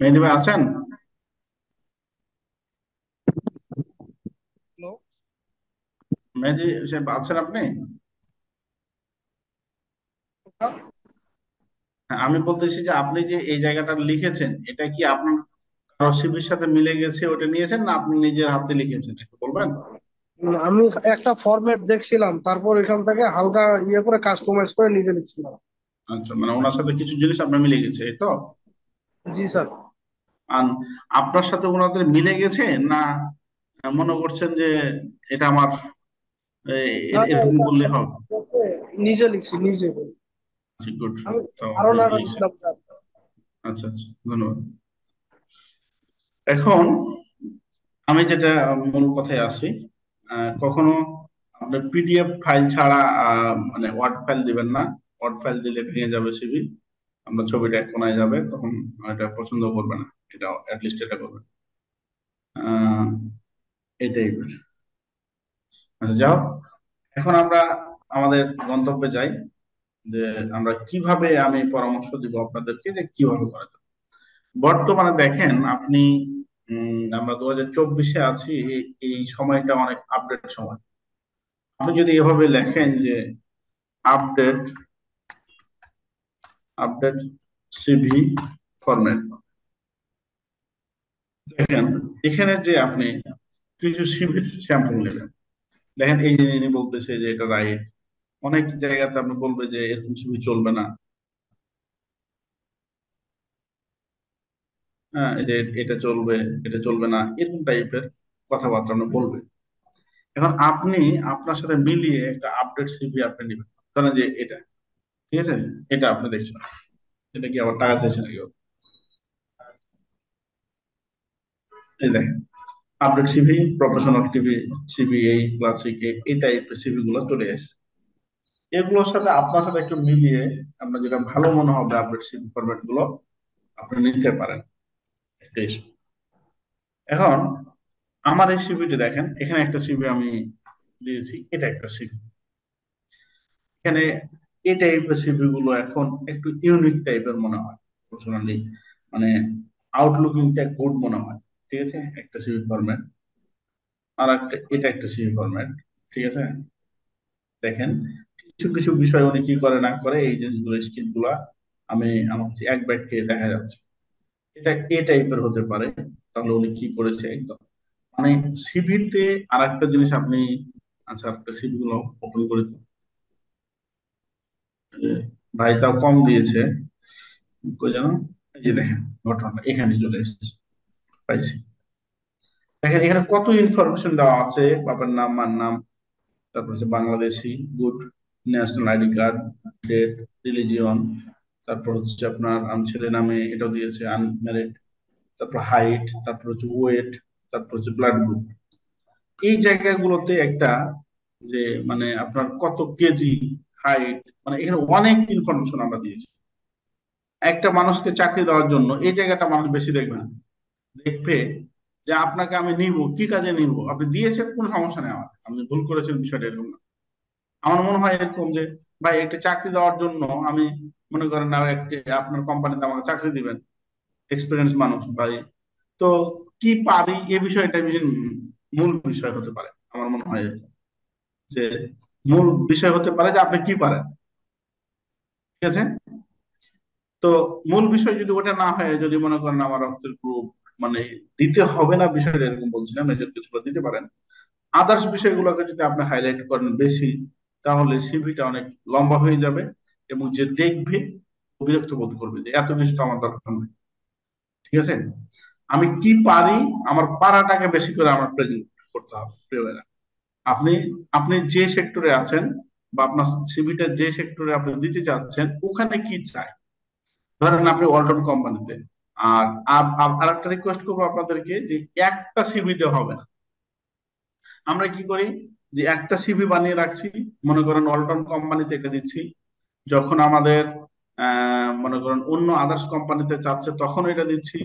Speaker 1: মেহেদি ভাই আছেন?
Speaker 5: হ্যালো।
Speaker 1: মেহেদি সাহেব আছেন আপনি? হ্যাঁ, আমি বলতেছি যে আপনি যে এই জায়গাটা লিখেছেন, এটা কি আপনার কারো সিভির সাথে মিলে গেছে ওটা নিয়েছেন, না আপনি নিজের হাতে লিখেছেন, একটু বলবেন?
Speaker 5: আমি একটা ফরম্যাট দেখছিলাম, তারপর এখান থেকে হালকা ইয়ে করে কাস্টমাইজ করে নিজে লিখছিলাম।
Speaker 1: আচ্ছা, মানে ওনার সাথে কিছু জিনিস আপনার মিলে গেছে, এই তো?
Speaker 5: জি স্যার।
Speaker 1: আর আপনার সাথে ওনাদের মিলে গেছে না, মনে করছেন যে এটা আমার
Speaker 5: না না,
Speaker 1: এরকম
Speaker 5: এটা
Speaker 1: করলে
Speaker 5: আমি
Speaker 1: হবে?
Speaker 5: নিজে লিখছি, নিজে।
Speaker 1: গুড।
Speaker 5: আমি
Speaker 1: তো
Speaker 5: ধারণাটা
Speaker 1: লিখছেন।
Speaker 5: দিলাম স্যার।
Speaker 1: আচ্ছা আচ্ছা, ধন্যবাদ। এখন আমি যেটা মূল কথায় আসি, কখনো আপনার পিডিএফ ফাইল ছাড়া মানে ওয়ার্ড ফাইল দিবেন না। ওয়ার্ড ফাইল দিলে ভেঙে যাবে সিভি, আমরা ছবিটা এক কোনায় যাবে, তখন এটা পছন্দ করবে না, এটা অ্যাটলিস্ট এটা করবে। আহ এই টাইপের। আচ্ছা, যাও, এখন আমরা আমাদের গন্তব্যে যাই, যে আমরা কিভাবে, আমি পরামর্শ দিব আপনাদেরকে যে কিভাবে করা যায়। বর্তমানে দেখেন আপনি, আমরা 2024-এ আছি, এই সময়টা অনেক আপডেট সময়। আপনি যদি এভাবে লেখেন যে আপডেট, আপডেট সিভি ফরম্যাট, দেখেন এখানে যে আপনি কিছু সিভির স্যাম্পল নেবেন, দেখেন এই যে ইনি বলতেছে যে এটা রাইট, অনেক জায়গাতে আপনি বলবে যে এরকম সিভি চলবে না। হ্যাঁ, এই যে এটা চলবে, এটা চলবে না, এরকম টাইপের কথাবার্তা আপনি বলবেন। এখন আপনি আপনার সাথে মিলিয়ে একটা আপডেট সিভি আপনি নেবেন, ধরেন যে এটা, ঠিক আছে, এটা আপনি দেখছেন, এটা কি আবার টাকা চাইছে নাকি ও? এই দেখেন update CV, professional TV CV, এই ক্লাসিক, এই টাইপের সিভি গুলো চলে আসে। এগুলোর সাথে আপনার সাথে একটু মিলিয়ে আপনার যেটা ভালো মনে হবে আপডেট সিভি ফরম্যাট গুলো আপনি নিতে পারেন একটা issue। এখন আমার এই সিভিটি দেখেন, এখানে একটা সিভি আমি দিয়েছি, এটা একটা সিভি। এখানে এই টাইপের সিভি গুলো এখন একটু ইউনিক টাইপের মনে হয় পার্সোনালি, মানে আউটলুকিংটা গুড মনে হয়, ঠিক আছে, একটা সিভি ফরম্যাট। আর একটা, এটা একটা সিভি ফরম্যাট, ঠিক আছে। দেখেন কিছু কিছু বিষয় উনি কি করে না করে, এই জিনিসগুলো স্কিল গুলা আমি আমার কাছে এক বাক্যে দেখা যাচ্ছে, এটা এ টাইপের হতে পারে। তাহলে উনি কি করেছে একদম, মানে সিভিতে আর একটা জিনিস আপনি, আচ্ছা একটা সিভি গুলো ওপেন করে দিন। ভাই তাও কম দিয়েছে, কই জানো, এই যে দেখেন ঘটনাটা এখানে চলে এসেছে, পাইছি। দেখেন এখানে কত ইনফরমেশন দেওয়া আছে, বাবার নাম, মার নাম, তারপর হচ্ছে Bangladeshi, good, national ID card, date, religion, তারপর হচ্ছে আপনার ছেলে নামে এটাও দিয়েছে আনম্যারিড, তারপর হাইট, তারপর হচ্ছে ওয়েট, তারপর হচ্ছে ব্লাড গ্রুপ। এই জায়গাগুলোতে একটা, যে মানে আপনার কত কেজি, হাইট, মানে এখানে অনেক ইনফরমেশন আমরা দিয়েছি। একটা মানুষকে চাকরি দেওয়ার জন্য এই জায়গাটা মানুষ বেশি দেখবে না, দেখবে যে আপনাকে আমি নিব, কি কাজে নিব, আপনি দিয়েছেন কোনো সমস্যা নেই, আমার আপনি ভুল করেছেন বিষয়টা এরকম না। আমার মনে হয় এরকম যে ভাই একটা চাকরি দেওয়ার জন্য আমি মনে করেন না একটি আপনার কোম্পানিতে আমাকে চাকরি দিবেন, এক্সপিরিয়েন্স মানুষ ভাই, তো কি পারি এ বিষয়টা মূল বিষয় হতে পারে আমার মনে হয় এরকম। যে মূল বিষয় হতে পারে যে আপনি কি পারেন, ঠিক আছে। তো মূল বিষয় যদি ওটা না হয়, যদি মনে করেন আমার রক্তের গ্রুপ মানে দিতে হবে না বিষয়টা এরকম বলছি না, মেজর কিছুগুলো দিতে পারেন, আদার্স বিষয়গুলোকে যদি আপনি হাইলাইট করেন বেশি, তাহলে সিভিটা অনেক লম্বা হয়ে যাবে এবং যে দেখবে ও বিরক্ত বোধ করবে যে এত কিছু তো আমার দরকার নেই, ঠিক আছে। আমি কি পারি, আমার পারাটাকে বেশি করে আমার প্রেজেন্ট করতে হবে প্রিয় ভাইরা। আপনি আপনি যে সেক্টরে আছেন বা আপনার সিভিটা যে সেক্টরে আপনি দিতে চাচ্ছেন ওখানে কি চাই, ধরেন আপনি ওয়ালটন কোম্পানিতে। আর আরেকটা রিকোয়েস্ট করবো আপনাদেরকে যে একটা সিভিতে হবে না। আমরা কি করি যে একটা সিভি বানিয়ে রাখছি, মনে করেন ওয়ালটন কোম্পানিতে এটা দিচ্ছি, যখন আমাদের মনে করেন অন্য আদার্স কোম্পানিতে চাচ্ছে তখন এটা দিচ্ছি,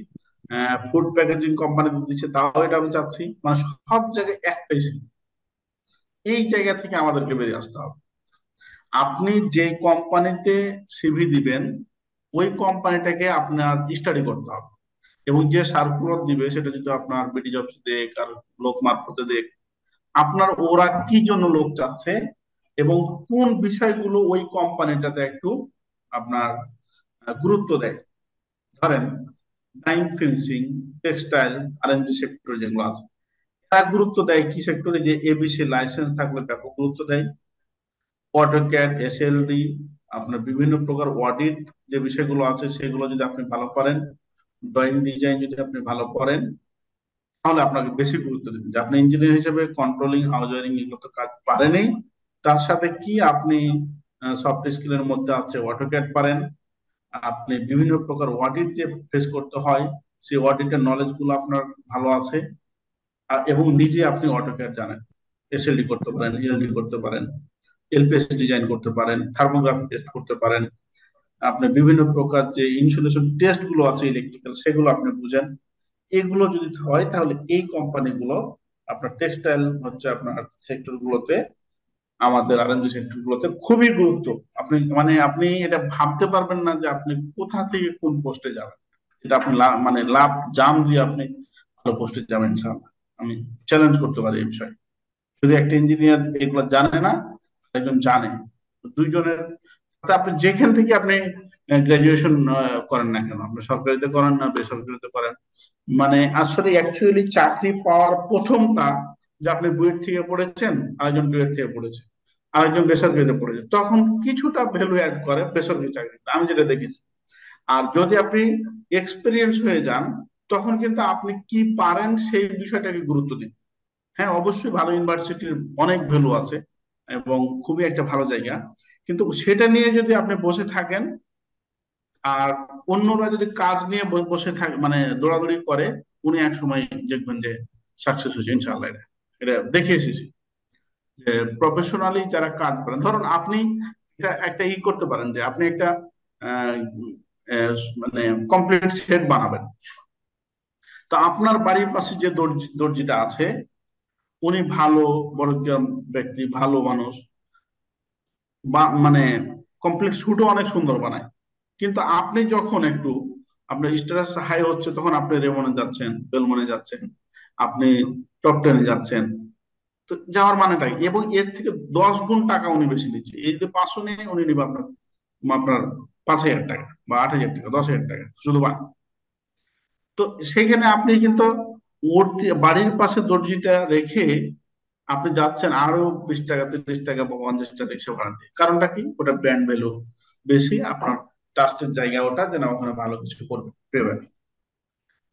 Speaker 1: ফুড প্যাকেজিং কোম্পানিতে দিচ্ছে তাও এটা আমি চাচ্ছি, মানে সব জায়গায় একটাই সিভি। এই জায়গা থেকে আমাদেরকে বেরিয়ে আসতে হবে। আপনি যে কোম্পানিতে সিভি দিবেন ওই কোম্পানিটাকে আপনার স্টাডি করতে হবে, এবং যে সার্কুলার দিবে সেটা যদি আপনার বিডি জবস দেখ আর লোক মারফতে দেখ, আপনার ওরা কি জন্য লোক চাচ্ছে এবং কোন বিষয়গুলো ওই কোম্পানিটাতে একটু আপনার গুরুত্ব দেয়। ধরেন dyeing, finishing, textile, RNG sector যেগুলো আছে, তারা গুরুত্ব দেয় কি সেক্টরে, যে এবিসি লাইসেন্স থাকলে ব্যাপক গুরুত্ব দেয়। অটোক্যাড, এসএলডি, আপনার বিভিন্ন প্রকার অডিট যে বিষয়গুলো আছে সেগুলো যদি আপনি ভালো পারেন, ড্রয়িং ডিজাইন যদি আপনি ভালো করেন, তাহলে আপনাকে বেশি গুরুত্ব দিবেন। যে আপনি ইঞ্জিনিয়ার হিসেবে কন্ট্রোলিং, হাউস ওয়ারিং এগুলো তো কাজ পারেনই, তার সাথে কি আপনি সফট স্কিলের মধ্যে আছে অটোক্যাড পারেন, আপনি বিভিন্ন প্রকার অডিট যে ফেস করতে হয় সেই অডিটের নলেজ গুলো আপনার ভালো আছে, এবং নিজে আপনি অটোক্যাড জানেন, এসএলডি করতে পারেন, ইএলডি করতে পারেন, এলপিএস ডিজাইন করতে পারেন, থার্মোগ্রাফি টেস্ট করতে পারেন, আপনি বিভিন্ন প্রকার যে ইনসুলেশন টেস্ট গুলো আছে ইলেকট্রিক্যাল সেগুলো আপনি বুঝেন। এগুলো যদি হয় তাহলে এই কোম্পানিগুলো আপনার টেক্সটাইল হচ্ছে আপনার সেক্টর গুলোতে, আমাদের আরএনজি সেক্টর গুলোতে খুবই গুরুত্ব। আপনি মানে আপনি এটা ভাবতে পারবেন না যে আপনি কোথা থেকে কোন পোস্টে যাবেন, এটা আপনি মানে লাভ জাম দিয়ে আপনি ভালো পোস্টে যাবেন ইনশাআল্লাহ। আমি চ্যালেঞ্জ করতে পারি এই বিষয়ে। যদি একটা ইঞ্জিনিয়ার এগুলো জানে না, একজন জানে, দুইজনের তা আপনি যেখান থেকে আপনি গ্রাজুয়েশন করেন না কেন, আপনি সরকারিতে করেন না বেসরকারিতে করেন, মানে আসলে অ্যাকচুয়ালি চাকরি পাওয়ার প্রথমটা যে আপনি বুয়েট থেকে পড়েছেন, আরেকজন ডুয়েট থেকে পড়েছে, আরেকজন বেসরকারিতে পড়েছে, তখন কিছুটা ভ্যালু অ্যাড করে বেসরকারি চাকরি, আমি যেটা দেখেছি। আর যদি আপনি এক্সপিরিয়েন্স হয়ে যান তখন কিন্তু আপনি কি পারেন সেই বিষয়টাকে গুরুত্ব দিন। হ্যাঁ অবশ্যই ভালো ইউনিভার্সিটির অনেক ভ্যালু আছে এবং খুবই একটা ভালো জায়গা, কিন্তু সেটা নিয়ে যদি আপনি বসে থাকেন আর অন্যরা যদি কাজ নিয়ে বসে থাকে মানে দৌড়াদৌড়ি করে, উনি এক সময় দেখবেন যে সাকসেস হয়েছে ইনশাআল্লাহ। এটা এটা দেখে এসেছি যে প্রফেশনালি যারা কাজ করেন, ধরুন আপনি এটা একটা করতে পারেন যে আপনি একটা আহ, মানে কমপ্লিট সেট বানাবেন। তো আপনার বাড়ির পাশে যে দর্জিটা আছে উনি ভালো বড় একজন ব্যক্তি, ভালো মানুষ, বা মানে কমপ্লিট স্যুটও অনেক সুন্দর বানায়, কিন্তু আপনি যখন একটু আপনার স্ট্যাটাস হাই হচ্ছে তখন আপনি রেমনে যাচ্ছেন, বেলমনে যাচ্ছেন, আপনি টপ টেনে যাচ্ছেন। তো যাওয়ার মানেটা কি? এবং এর থেকে 10 গুণ টাকা উনি বেশি নিচ্ছে, এই যে 500 নিয়ে উনি নিবে আপনার আপনার 5,000 টাকা বা 8,000 টাকা, 10,000 টাকা শুধু তো সেখানে আপনি কিন্তু ওর বাড়ির পাশে দর্জিটা রেখে আপনি যাচ্ছেন আরো 20 টাকা, 30 টাকা বা 50 টাকা রিক্সা ভাড়া দিয়ে। কারণটা কি? ওটা ব্র্যান্ড ভ্যালু বেশি, আপনার ট্রাস্টের জায়গা ওটা, যেন ওখানে ভালো কিছু করবে প্রেমের।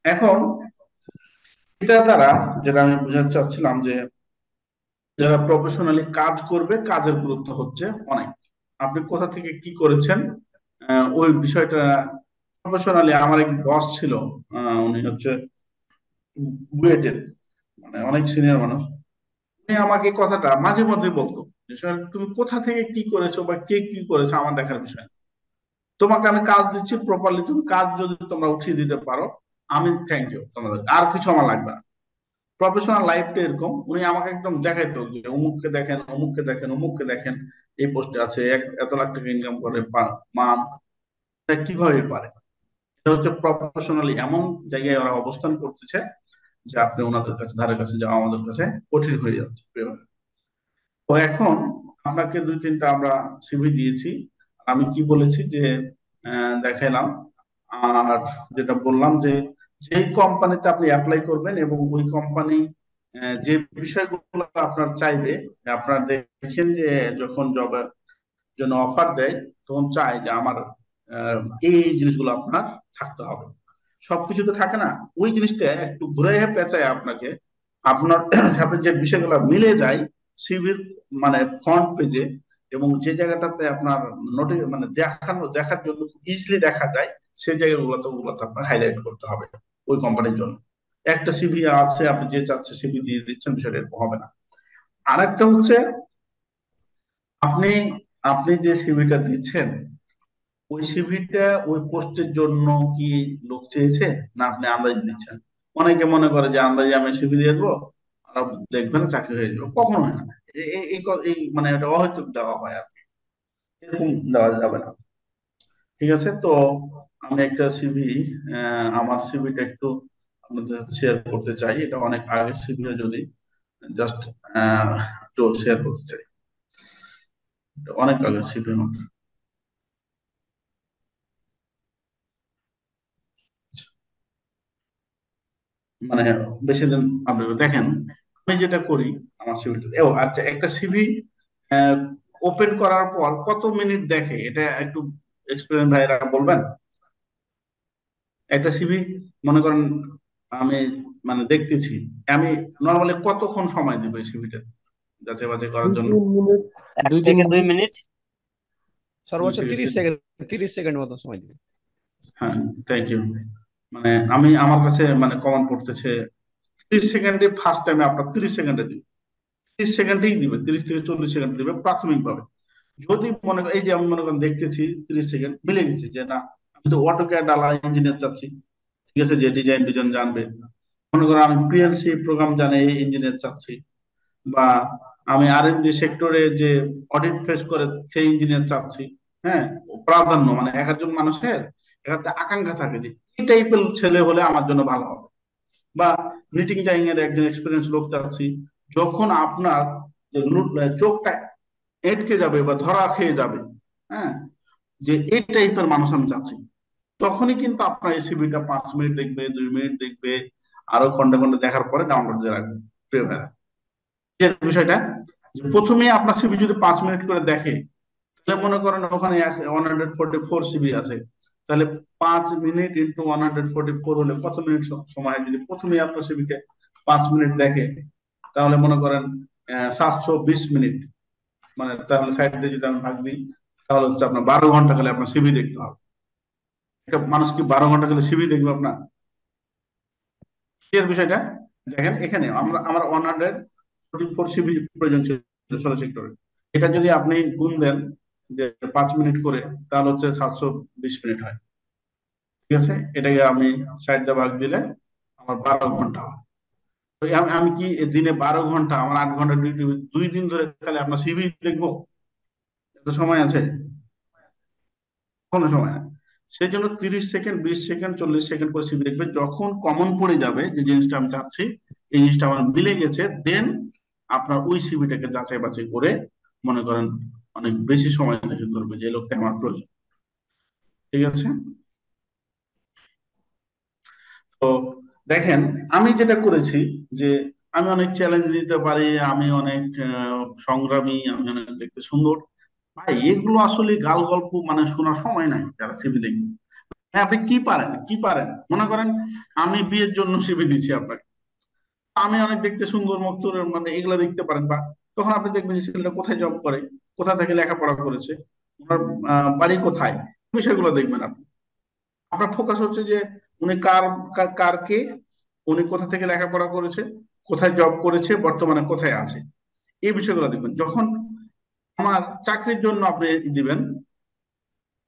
Speaker 1: এখন এটা দ্বারা যেটা আমি বোঝাতে চাচ্ছিলাম যে যারা প্রফেশনালি কাজ করবে কাজের গুরুত্ব হচ্ছে অনেক, আপনি কোথা থেকে কি করেছেন ওই বিষয়টা। প্রফেশনালি আমার এক বস ছিল, উনি হচ্ছে বুয়েটের মানে অনেক সিনিয়র মানুষ, উনি আমাকে কথাটা মাঝে মধ্যে বলতো যে সোহেল, তুমি কোথা থেকে কি করেছো বা কে কি করেছো আমার দেখার বিষয় না। তোমাকে আমি কাজ দিচ্ছি প্রপারলি, তুমি কাজ যদি তোমরা উঠিয়ে দিতে পারো আমি থ্যাংক ইউ, তোমাদের আর কিছু আমার লাগবে না। প্রফেশনাল লাইফটা এরকম, উনি আমাকে একদম দেখাইতো যে অমুককে দেখেন, অমুককে দেখেন, অমুককে দেখেন, এই পোস্টে আছে, এত লাখ টাকা ইনকাম করে মান্থ, কিভাবে পারে? এটা হচ্ছে প্রফেশনালি এমন জায়গায় ওরা অবস্থান করতেছে যে আপনি ওনাদের কাছে ধারে কাছে যাওয়া আমাদের কাছে কঠিন হয়ে যাচ্ছে। তো এখন আপনাকে দুই তিনটা আমরা সিভি দিয়েছি। আমি কি বলেছি যে দেখাইলাম, আর যেটা বললাম যে যেই কোম্পানিতে আপনি অ্যাপ্লাই করবেন এবং ওই কোম্পানি যে বিষয়গুলো আপনার চাইবে, আপনার দেখেন যে যখন জবের জন্য অফার দেয় তখন চায় যে আমার এই এই জিনিসগুলো আপনার থাকতে হবে। সবকিছু তো থাকে না, ওই জিনিসটা একটু ঘুরে পেঁচায় আপনাকে আপনার সাথে যে বিষয়গুলো মিলে যায় সিভির মানে ফ্রন্ট পেজে, এবং যে জায়গাটাতে আপনার দেখার জন্য ইজিলি দেখা যায় সেই জায়গাগুলোতে ওগুলোতে আপনার হাইলাইট করতে হবে ওই কোম্পানির জন্য। একটা সিভি আছে, আপনি যে চাচ্ছে সিভি দিয়ে দিচ্ছেন, বিষয়টা এরকম হবে না। আরেকটা হচ্ছে আপনি আপনি যে সিভিটা দিচ্ছেন ওই সিভিটা ওই পোস্টের জন্য কি লোক চেয়েছে, না আপনি আন্দাজ দিচ্ছেন? অনেকে মনে করে যে আন্দাজে আমি সিভি দিয়ে দেবো আর দেখবেন চাকরি হয়ে যাবে, কখনো হয় না। এই মানে এটা অহেতুক দেওয়া হয় আর কি, এরকম দেওয়া যাবে না। ঠিক আছে, তো আমি একটা সিভি, আমার সিভিটা একটু আপনাদের সাথে শেয়ার করতে চাই। এটা অনেক আগের সিভি, যদি জাস্ট একটু শেয়ার করতে চাই। এটা অনেক আগের সিভি, মানে বেশি দিন। আপনি দেখেন আমি যেটা করি আমার সিভিটা, ও আচ্ছা, একটা সিভি ওপেন করার পর কত মিনিট দেখে এটা একটু এক্সপিরিয়েন্স ভাইরা বলবেন? একটা সিভি মনে করেন আমি মানে দেখতেছি, আমি নর্মালি কতক্ষণ সময় দিব এই সিভিটা যাচাই বাছাই করার
Speaker 5: দুই
Speaker 1: জন্য?
Speaker 5: তিন মিনিট।
Speaker 6: এক
Speaker 7: দুই তিন
Speaker 6: থেকে 2 মিনিট।
Speaker 1: দুই
Speaker 7: সর্বোচ্চ
Speaker 1: থেকে
Speaker 7: 30 সেকেন্ড, 30 সেকেন্ড মতো সময় দিবে।
Speaker 1: হ্যাঁ, থ্যাংক ইউ। মানে আমি আমার কাছে মানে কমন পড়তেছে 30 সেকেন্ডে, ফার্স্ট টাইমে আপনার 30 সেকেন্ডে দিবে, 30 সেকেন্ডেই দিবে, 30 থেকে 40 সেকেন্ড দিবে প্রাথমিকভাবে। যদি মনে করেন এই যে আমি মনে করেন দেখতেছি 30 সেকেন্ড মিলে গেছে, যে না আমি তো অটোক্যাড ডালা ইঞ্জিনিয়ার চাচ্ছি, ঠিক আছে, যে ডিজাইন জানবে, মনে করেন আমি পিএলসি প্রোগ্রাম জানে এই ইঞ্জিনিয়ার চাচ্ছি, বা আমি আর&ডি সেক্টরে যে অডিট ফেস করে সেই ইঞ্জিনিয়ার চাচ্ছি। হ্যাঁ, প্রাধান্য মানে এক একজন মানুষের একটা আকাঙ্ক্ষা থাকে যে এই টাইপের ছেলে হলে আমার জন্য ভালো হবে, বা মিটিং টাইম এর একজন এক্সপিরিয়েন্স লোক চাচ্ছি। যখন আপনার যে চোখটা এটকে যাবে বা ধরা খেয়ে যাবে, হ্যাঁ, যে এই টাইপের মানুষ আমি চাচ্ছি, তখনই কিন্তু আপনার এই সিভিটা 5 মিনিট দেখবে, 2 মিনিট দেখবে, আরো ঘন্টা ঘন্টা দেখার পরে ডাউনলোড দিয়ে রাখবে। প্রিয় ভাইরা, যে বিষয়টা যে প্রথমে আপনার সিভি যদি 5 মিনিট করে দেখে, তাহলে মনে করেন ওখানে 144 সিভি আছে, তাহলে 5 মিনিট ইন্টু 144 হলে কত মিনিট সময়? যদি প্রথমে আপনার সিভিকে 5 মিনিট দেখে, তাহলে মনে করেন 720 মিনিট, মানে তাহলে সাইড দিয়ে যদি আমি ভাগ দিই, তাহলে হচ্ছে আপনার 12 ঘন্টা খালি আপনার সিভি দেখতে হবে। একটা মানুষ কি 12 ঘন্টা খালি সিভি দেখবে আপনার? এর বিষয়টা দেখেন, এখানে আমার 144 সিভি প্রয়োজন ছিল ষোলো সেক্টরে, এটা যদি আপনি গুণ দেন যে 5 মিনিট করে, তাহলে হচ্ছে 720 মিনিট হয়। ঠিক আছে, এটাকে আমি 60 ভাগ দিলে আমার 12 ঘন্টা হয়। তো আমি কি দিনে 12 ঘন্টা, আমার 8 ঘন্টা ডিউটি, 2 দিন ধরে খালি আপনার সিভি দেখবো? এত সময় আছে? কোনো সময় না। সেই জন্য 30 সেকেন্ড, 20 সেকেন্ড, 40 সেকেন্ড করে সিভি দেখবে। যখন কমন পড়ে যাবে যে জিনিসটা আমি চাচ্ছি, এই জিনিসটা আমার মিলে গেছে, দেন আপনার ওই সিভিটাকে যাচাই বাছাই করে মনে করেন অনেক বেশি সময় দেখে ধরবে যে এই লোকটা আমার প্রয়োজন। ঠিক আছে, তো দেখেন আমি যেটা করেছি যে আমি অনেক চ্যালেঞ্জ নিতে পারি, আমি অনেক সংগ্রামী, আমি অনেক দেখতে সুন্দর। ভাই এগুলো আসলে গাল গল্প মানে শোনার সময় নাই যারা সিভি দেখবে। হ্যাঁ, আপনি কি পারেন, কি পারেন, মনে করেন আমি বিয়ের জন্য সিভি দিচ্ছি আপনাকে, আমি অনেক দেখতে সুন্দর মতো, মানে এগুলা দেখতে পারেন, বা তখন আপনি দেখবেন যে ছেলেটা কোথায় জব করে, কোথা থেকে লেখাপড়া করেছে, ওনার বাড়ি কোথায়, বিষয়গুলো দেখবেন আপনি। আপনার ফোকাস হচ্ছে যে উনি কার কে, উনি কোথা থেকে লেখাপড়া করেছে, কোথায় জব করেছে, বর্তমানে কোথায় আছে, এই বিষয়গুলো দেখবেন। যখন আমার চাকরির জন্য আপনি দিবেন,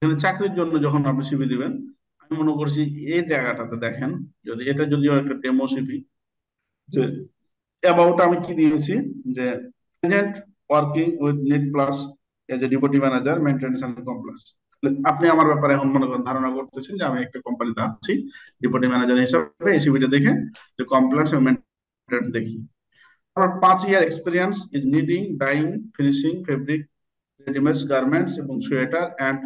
Speaker 1: এখানে চাকরির জন্য যখন আপনি সিভি দিবেন, আমি মনে করছি এই জায়গাটাতে দেখেন, যদি এটা যদিও একটা ডেমো সিভি, যে অ্যাবাউট আমি কি দিয়েছি, যে present working with Net Plus as a deputy manager maintenance and compliance. আপনি আমার ব্যাপারে এখন মনে করেন ধারণা করতেছেন যে আমি একটা কোম্পানিতে আছি ডিপুটি ম্যানেজার হিসাবে, এসিবিটা দেখে যে কমপ্লায়েন্স এবং মেইনটেনেন্স দেখি। আমার 5 year experience is knitting, dyeing, finishing, fabric, readymade garments এবং sweater and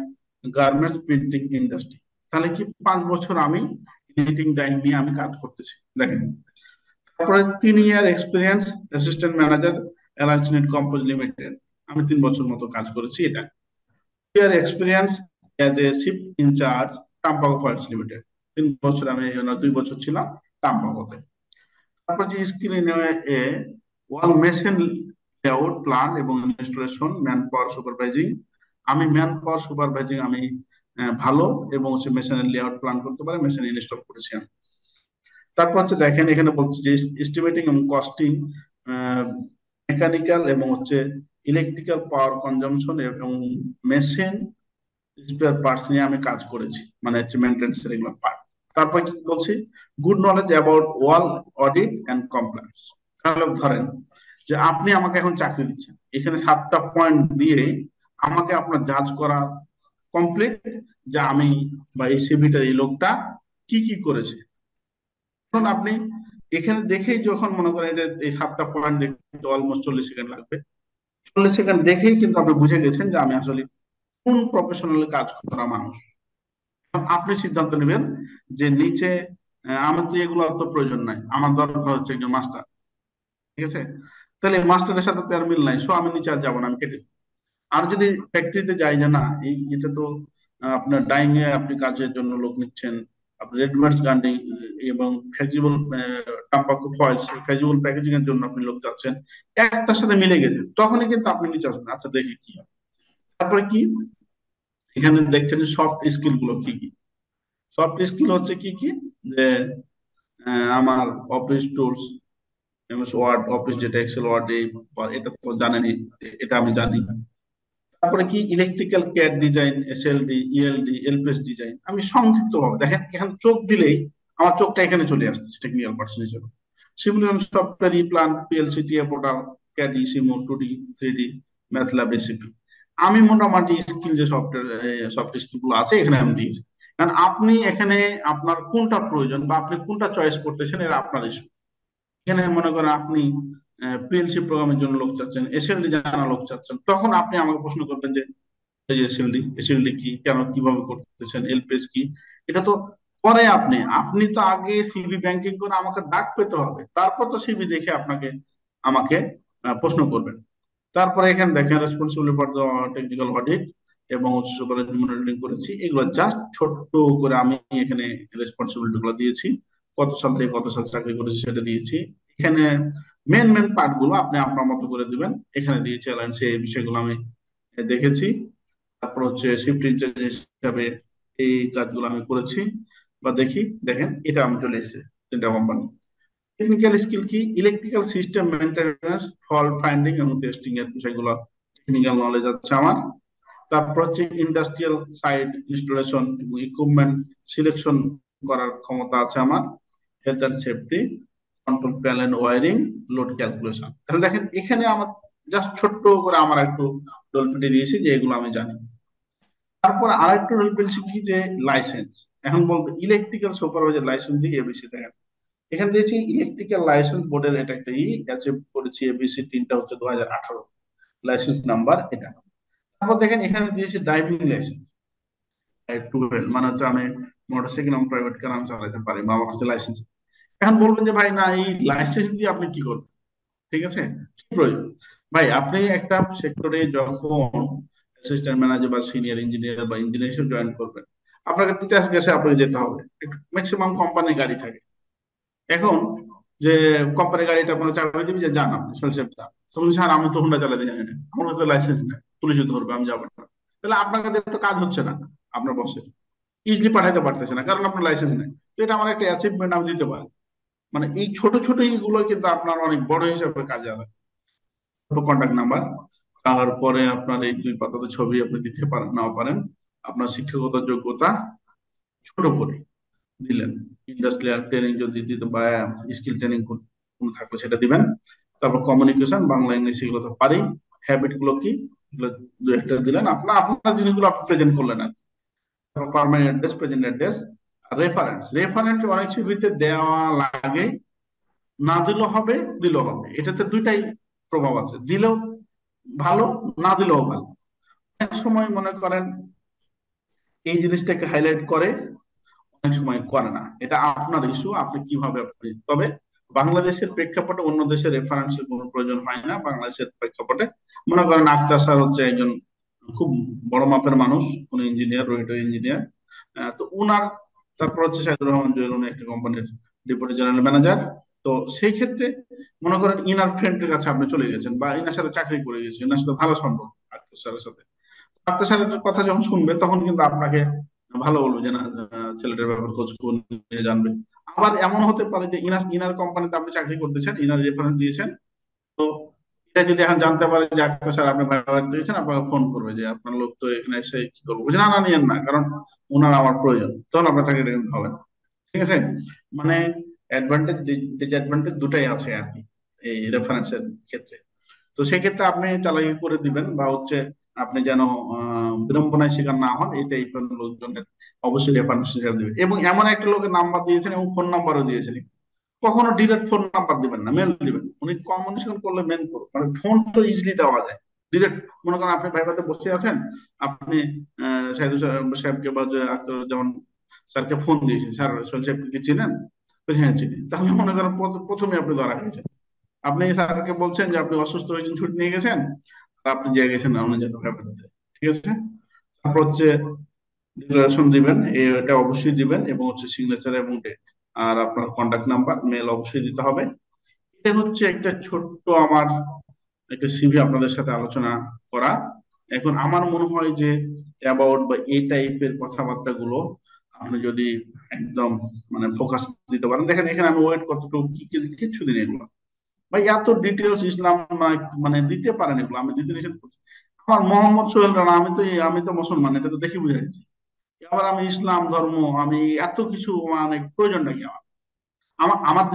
Speaker 1: garments printing industry. তাহলে কি 5 বছর আমি নিটিং ডাইং নিয়ে আমি কাজ করতেছি, দেখেন। তারপরে 3 year experience assistant manager Alliance Knit Composite limited, আমি 3 বছর মতো কাজ করেছি এটা। 2 year experience as a shift incharge Tampaco foils limited, 3 বছর আমি 2 বছর ছিলাম টাম্পাকোতে। তারপর যে skill a wall machine layout plan এবং ইনস্টলেশন, ম্যান পাওয়ার সুপারভাইজিং, আমি ম্যান পাওয়ার সুপারভাইজিং আমি ভালো, এবং হচ্ছে মেশিনের লেআউট প্ল্যান করতে পারে, মেশিন ইনস্টল করেছি আমি। তারপর হচ্ছে দেখেন এখানে বলছে যে এস্টিমেটিং এবং কস্টিং, মেকানিক্যাল এবং হচ্ছে ইলেকট্রিক্যাল পাওয়ার কনজাম্পশন এবং মেশিন স্পেয়ার পার্টস নিয়ে আমি কাজ করেছি, মানে হচ্ছে মেইনটেনেন্স এর এগুলো পার্ট। তারপর কি বলছি, good knowledge about wall audit and compliance. তাহলে ধরেন যে আপনি আমাকে এখন চাকরি দিচ্ছেন, এখানে 7টা পয়েন্ট দিয়ে আমাকে আপনার জাজ করা কমপ্লিট, যে আমি বা এই সিভিটার এই লোকটা কি কি করেছে। এখন আপনি এখানে দেখেই যখন মনে করেন এটা এই 7টা পয়েন্ট দেখতে অলমোস্ট 40 সেকেন্ড লাগবে, 40 সেকেন্ড দেখেই কিন্তু আপনি বুঝে গেছেন যে আমি আসলে কোন প্রফেশনাল কাজ করা মানুষ। এখন আপনি সিদ্ধান্ত নেবেন যে নিচে আমার তো এগুলো তো প্রয়োজন নাই, আমার দরকার হচ্ছে একজন মাস্টার, ঠিক আছে। তাহলে মাস্টারের সাথে তো আর মিল নাই, সো আমি নিচে আর যাবো না, আমি কেটে দিই। আর যদি ফ্যাক্টরিতে যাই যে না এই এটা তো আপনার ডাইং এ আপনি কাজের জন্য লোক নিচ্ছেন, আপনি রেডিমেড গার্মেন্টিং এবং flexible Tampaco foils flexible packaging এর জন্য আপনি লোক চাচ্ছেন, একটার সাথে মিলে গেছে, তখনই কিন্তু আপনি নিচে আসবেন, আচ্ছা দেখি কি হয়। তারপরে কি এখানে দেখছেন সফট স্কিল গুলো কি কি। সফট স্কিল হচ্ছে কি কি, যে আমার office tools, MS Word, office যেটা এক্সেল ওয়ার্ড, এটা তো জানেনই, এটা আমি জানি। তারপরে কি electrical CAD design, SLD, ELD, LPS design, আমি সংক্ষিপ্ত ভাবে দেখেন এখানে চোখ দিলেই আমার চোখটা এখানে চলে আসছে টেকনিক্যাল পার্সন হিসেবে। Simulation software, E plan, PLC, TA portal, CAD, সিমো, 2D, 3D, ম্যাথল্যাব, এসিপি, আমি মোটামুটি স্কিল যে সফট স্কিল গুলো আছে এখানে আমি দিয়েছি। কারণ আপনি এখানে আপনার কোনটা প্রয়োজন বা আপনি কোনটা চয়েস করতেছেন এটা আপনার ইস্যু। এখানে মনে করেন আপনি পিএলসি প্রোগ্রামের জন্য লোক চাচ্ছেন, এসএলডি জানা লোক চাচ্ছেন, তখন আপনি আমাকে প্রশ্ন করবেন যে এসএলডি কি, কেন, কিভাবে করতেছেন, এলপিএস কি। এটা তো পরে আপনি আপনি তো আগে সিভি ব্যাংকিং করে আমাকে ডাক পেতে হবে, তারপর তো সিভি দেখে আমাকে প্রশ্ন করবেন। তারপরে এখানে দেখেন responsibility for the technical audit এবং সুপারভাইজার মনিটরিং করেছি, এগুলো জাস্ট ছোট্ট করে আমি এখানে রেসপন্সিবিলিটি গুলো দিয়েছি, কত সাল থেকে কত সাল চাকরি করেছি সেটা দিয়েছি। এখানে মেন মেন পার্ট গুলো আপনি আপনার মতো করে দিবেন, এখানে দিয়েছি অ্যালায়েন্স, এই বিষয়গুলো আমি দেখেছি। তারপর হচ্ছে শিফট ইনচার্জ হিসাবে এই কাজগুলো আমি করেছি বা দেখি, দেখেন এটা আমি চলে এসেছি 3টা কোম্পানি। টেকনিক্যাল স্কিল কি, electrical system maintenance, fault finding এবং টেস্টিং এর বিষয়গুলো টেকনিক্যাল নলেজ আছে আমার। তারপর হচ্ছে ইন্ডাস্ট্রিয়াল সাইড ইনস্টলেশন এবং ইকুইপমেন্ট সিলেকশন করার ক্ষমতা আছে আমার। Health and safety, control panel wiring, load calculation. তাহলে দেখেন এখানে আমার জাস্ট ছোট্ট করে আমার একটু ডলপিটি দিয়েছি যে এগুলো আমি জানি। তারপর আরেকটু ডলপিটি কি, যে লাইসেন্স। এখন বলবো ইলেকট্রিক্যাল সুপারভাইজার লাইসেন্স দিয়ে এবিসি, দেখেন এখানে দিয়েছি ইলেকট্রিক্যাল লাইসেন্স বোর্ডের এটা একটা অ্যাচিভ করেছি, এবিসি 3টা হচ্ছে 2018 লাইসেন্স নাম্বার এটা। তারপর দেখেন এখানে দিয়েছি ড্রাইভিং লাইসেন্স, টুয়েলভ, মানে হচ্ছে আমি মোটরসাইকেল এবং প্রাইভেট কার আমি চালাতে পারি বা আমার কাছে লাইসেন্স। এখন বলবেন যে ভাই না এই লাইসেন্স দিয়ে আপনি কি করবেন, ঠিক আছে, কি প্রয়োজন। ভাই আপনি একটা সেক্টরে যখন অ্যাসিস্ট্যান্ট ম্যানেজার বা সিনিয়র ইঞ্জিনিয়ার বা ইঞ্জিনিয়ার হিসেবে জয়েন করবেন, আপনাকে তিতাস গ্যাসে আপনাকে যেতে হবে, ম্যাক্সিমাম কোম্পানি গাড়ি থাকে। এখন যে কোম্পানি গাড়িটা আপনার চাবি দিবি যে যান আপনি সরষেপ যান, তখন স্যার আমি তো হুন্ডা চালাতে জানি না, আমার কাছে লাইসেন্স নেই, পুলিশে ধরবে, আমি যাবো না। তাহলে আপনার কাছে তো কাজ হচ্ছে না, আপনার বসে ইজিলি পাঠাতে পারতেছে না, কারণ আপনার লাইসেন্স নেই। তো এটা আমার একটা অ্যাচিভমেন্ট, আমি দিতে পারি। মানে এই ছোট ছোট এইগুলো কিন্তু আপনার অনেক বড় হিসাবে কাজে আসে। কন্ট্যাক্ট নাম্বার, তারপরে আপনার এই 2 পাতাতে ছবি আপনি দিতে পারেন নাও পারেন, আপনার শিক্ষাগত যোগ্যতা ছোট করে দিলেন, ইন্ডাস্ট্রিয়াল ট্রেনিং যদি দিতে বা স্কিল ট্রেনিং গুরুত্বপূর্ণ থাকলে সেটা দিবেন। তারপর কমিউনিকেশন, বাংলা ইংলিশ এগুলো তো পারি। হ্যাবিট গুলো কি, এগুলো দু একটা দিলেন। আপনার আপনার জিনিসগুলো আপনি প্রেজেন্ট করলেন আর permanent address, present address, reference. Reference অনেক ছবিতে দেওয়া লাগে, না দিলেও হবে, দিলেও হবে। এটাতে দুইটাই প্রভাব আছে, দিলেও ভালো, না দিলেও ভালো। অনেক সময় মনে করেন এই জিনিসটাকে হাইলাইট করে, অনেক সময় করে না। এটা আপনার ইস্যু, আপনি কিভাবে তবে বাংলাদেশের প্রেক্ষাপটে অন্য দেশের রেফারেন্সের কোনো প্রয়োজন হয় না। বাংলাদেশের প্রেক্ষাপটে মনে করেন আক্তার স্যার হচ্ছে একজন খুব বড় মাপের মানুষ, উনি ইঞ্জিনিয়ার, রোহিত ইঞ্জিনিয়ার। তো উনার, তারপর হচ্ছে সাইদুর রহমান জুয়েল, উনি একটা কোম্পানির ডেপুটি জেনারেল ম্যানেজার। তো সেই ক্ষেত্রে মনে করেন ইনার ফ্রেন্ডের কাছে আপনি চলে গেছেন, বা ইনার সাথে চাকরি করে গেছেন, ইনার সাথে ভালো সম্পর্ক আক্তার স্যারের সাথে। আক্তার স্যারের কথা যখন শুনবে তখন কিন্তু আপনাকে ভালো বলবে যে না, ছেলেটার ব্যাপারে খোঁজ খবর নিয়ে জানবে। আবার এমন হতে পারে যে ইনার ইনার কোম্পানিতে আপনি চাকরি করতেছেন, ইনার রেফারেন্স দিয়েছেন। তো এটা যদি এখন জানতে পারে যে আক্তার স্যার আপনি ভাইবার দিয়েছেন, আপনাকে ফোন করবে যে আপনার লোক তো এখানে এসে কি করবো, বলছে না না নিয়েন না, কারণ ওনার আমার প্রয়োজন, তখন আপনার চাকরিটা কিন্তু হবে না। ঠিক আছে? মানে অ্যাডভান্টেজ ডিসঅ্যাডভান্টেজ দুটাই আছে আর কি এই রেফারেন্সের ক্ষেত্রে। তো সেক্ষেত্রে আপনি চালাকি করে দিবেন, বা হচ্ছে আপনি যেন বিড়ম্বনায় শিকার না হন, এই টাইপের লোকজনের অবশ্যই রেফারেন্স দিবেন। এবং এমন একটা লোকের নাম্বার দিয়েছেন এবং ফোন নাম্বারও দিয়েছেন, কখনো ডিরেক্ট ফোন নাম্বার দিবেন না, মেল দিবেন। উনি কমিউনিকেশন করলে মেল করুন, মানে ফোন তো ইজিলি দেওয়া যায়। ডিরেক্ট মনে করেন আপনি ভাইভাতে বসে আছেন, আপনি সাইদুল সাহেবকে বা যে আখতারুজ্জামান স্যারকে ফোন দিয়েছেন, স্যার সোহেল সাহেবকে কি চিনেন? বলছে, হ্যাঁ চিনি। তাহলে মনে করেন প্রথমে আপনি ধরা গেছেন। আপনি স্যারকে বলছেন যে আপনি অসুস্থ হয়েছেন, ছুটি নিয়ে গেছেন, আর আপনি যে গেছেন না, উনি যেন ভাইভাতে। ঠিক আছে? তারপর হচ্ছে ডিক্লারেশন দিবেন, এটা অবশ্যই দিবেন, এবং হচ্ছে সিগনেচার এবং ডেট, আর আপনার কন্টাক্ট নাম্বার, মেল অবশ্যই দিতে হবে। এটা হচ্ছে একটা ছোট্ট আমার একটা সিভি আপনাদের সাথে আলোচনা করা। এখন আমার মনে হয় যে অ্যাবাউট বা এই টাইপের কথাবার্তা গুলো আপনি যদি একদম মানে ফোকাস দিতে পারেন, দেখেন এখানে আমি ওয়েট কতটুকু কিচ্ছু দিন এগুলো ভাই, এত ডিটেলস ইসলাম মানে দিতে পারেন এগুলো, আমি দিতে নিষেধ করছি। আমার মোহাম্মদ সোহেল রানা, আমি তো মুসলমান, এটা তো দেখে বুঝে গেছি। আবার আমি ইসলাম ধর্ম, আমি এত কিছু মানে প্রয়োজন নাকি আমার? আমার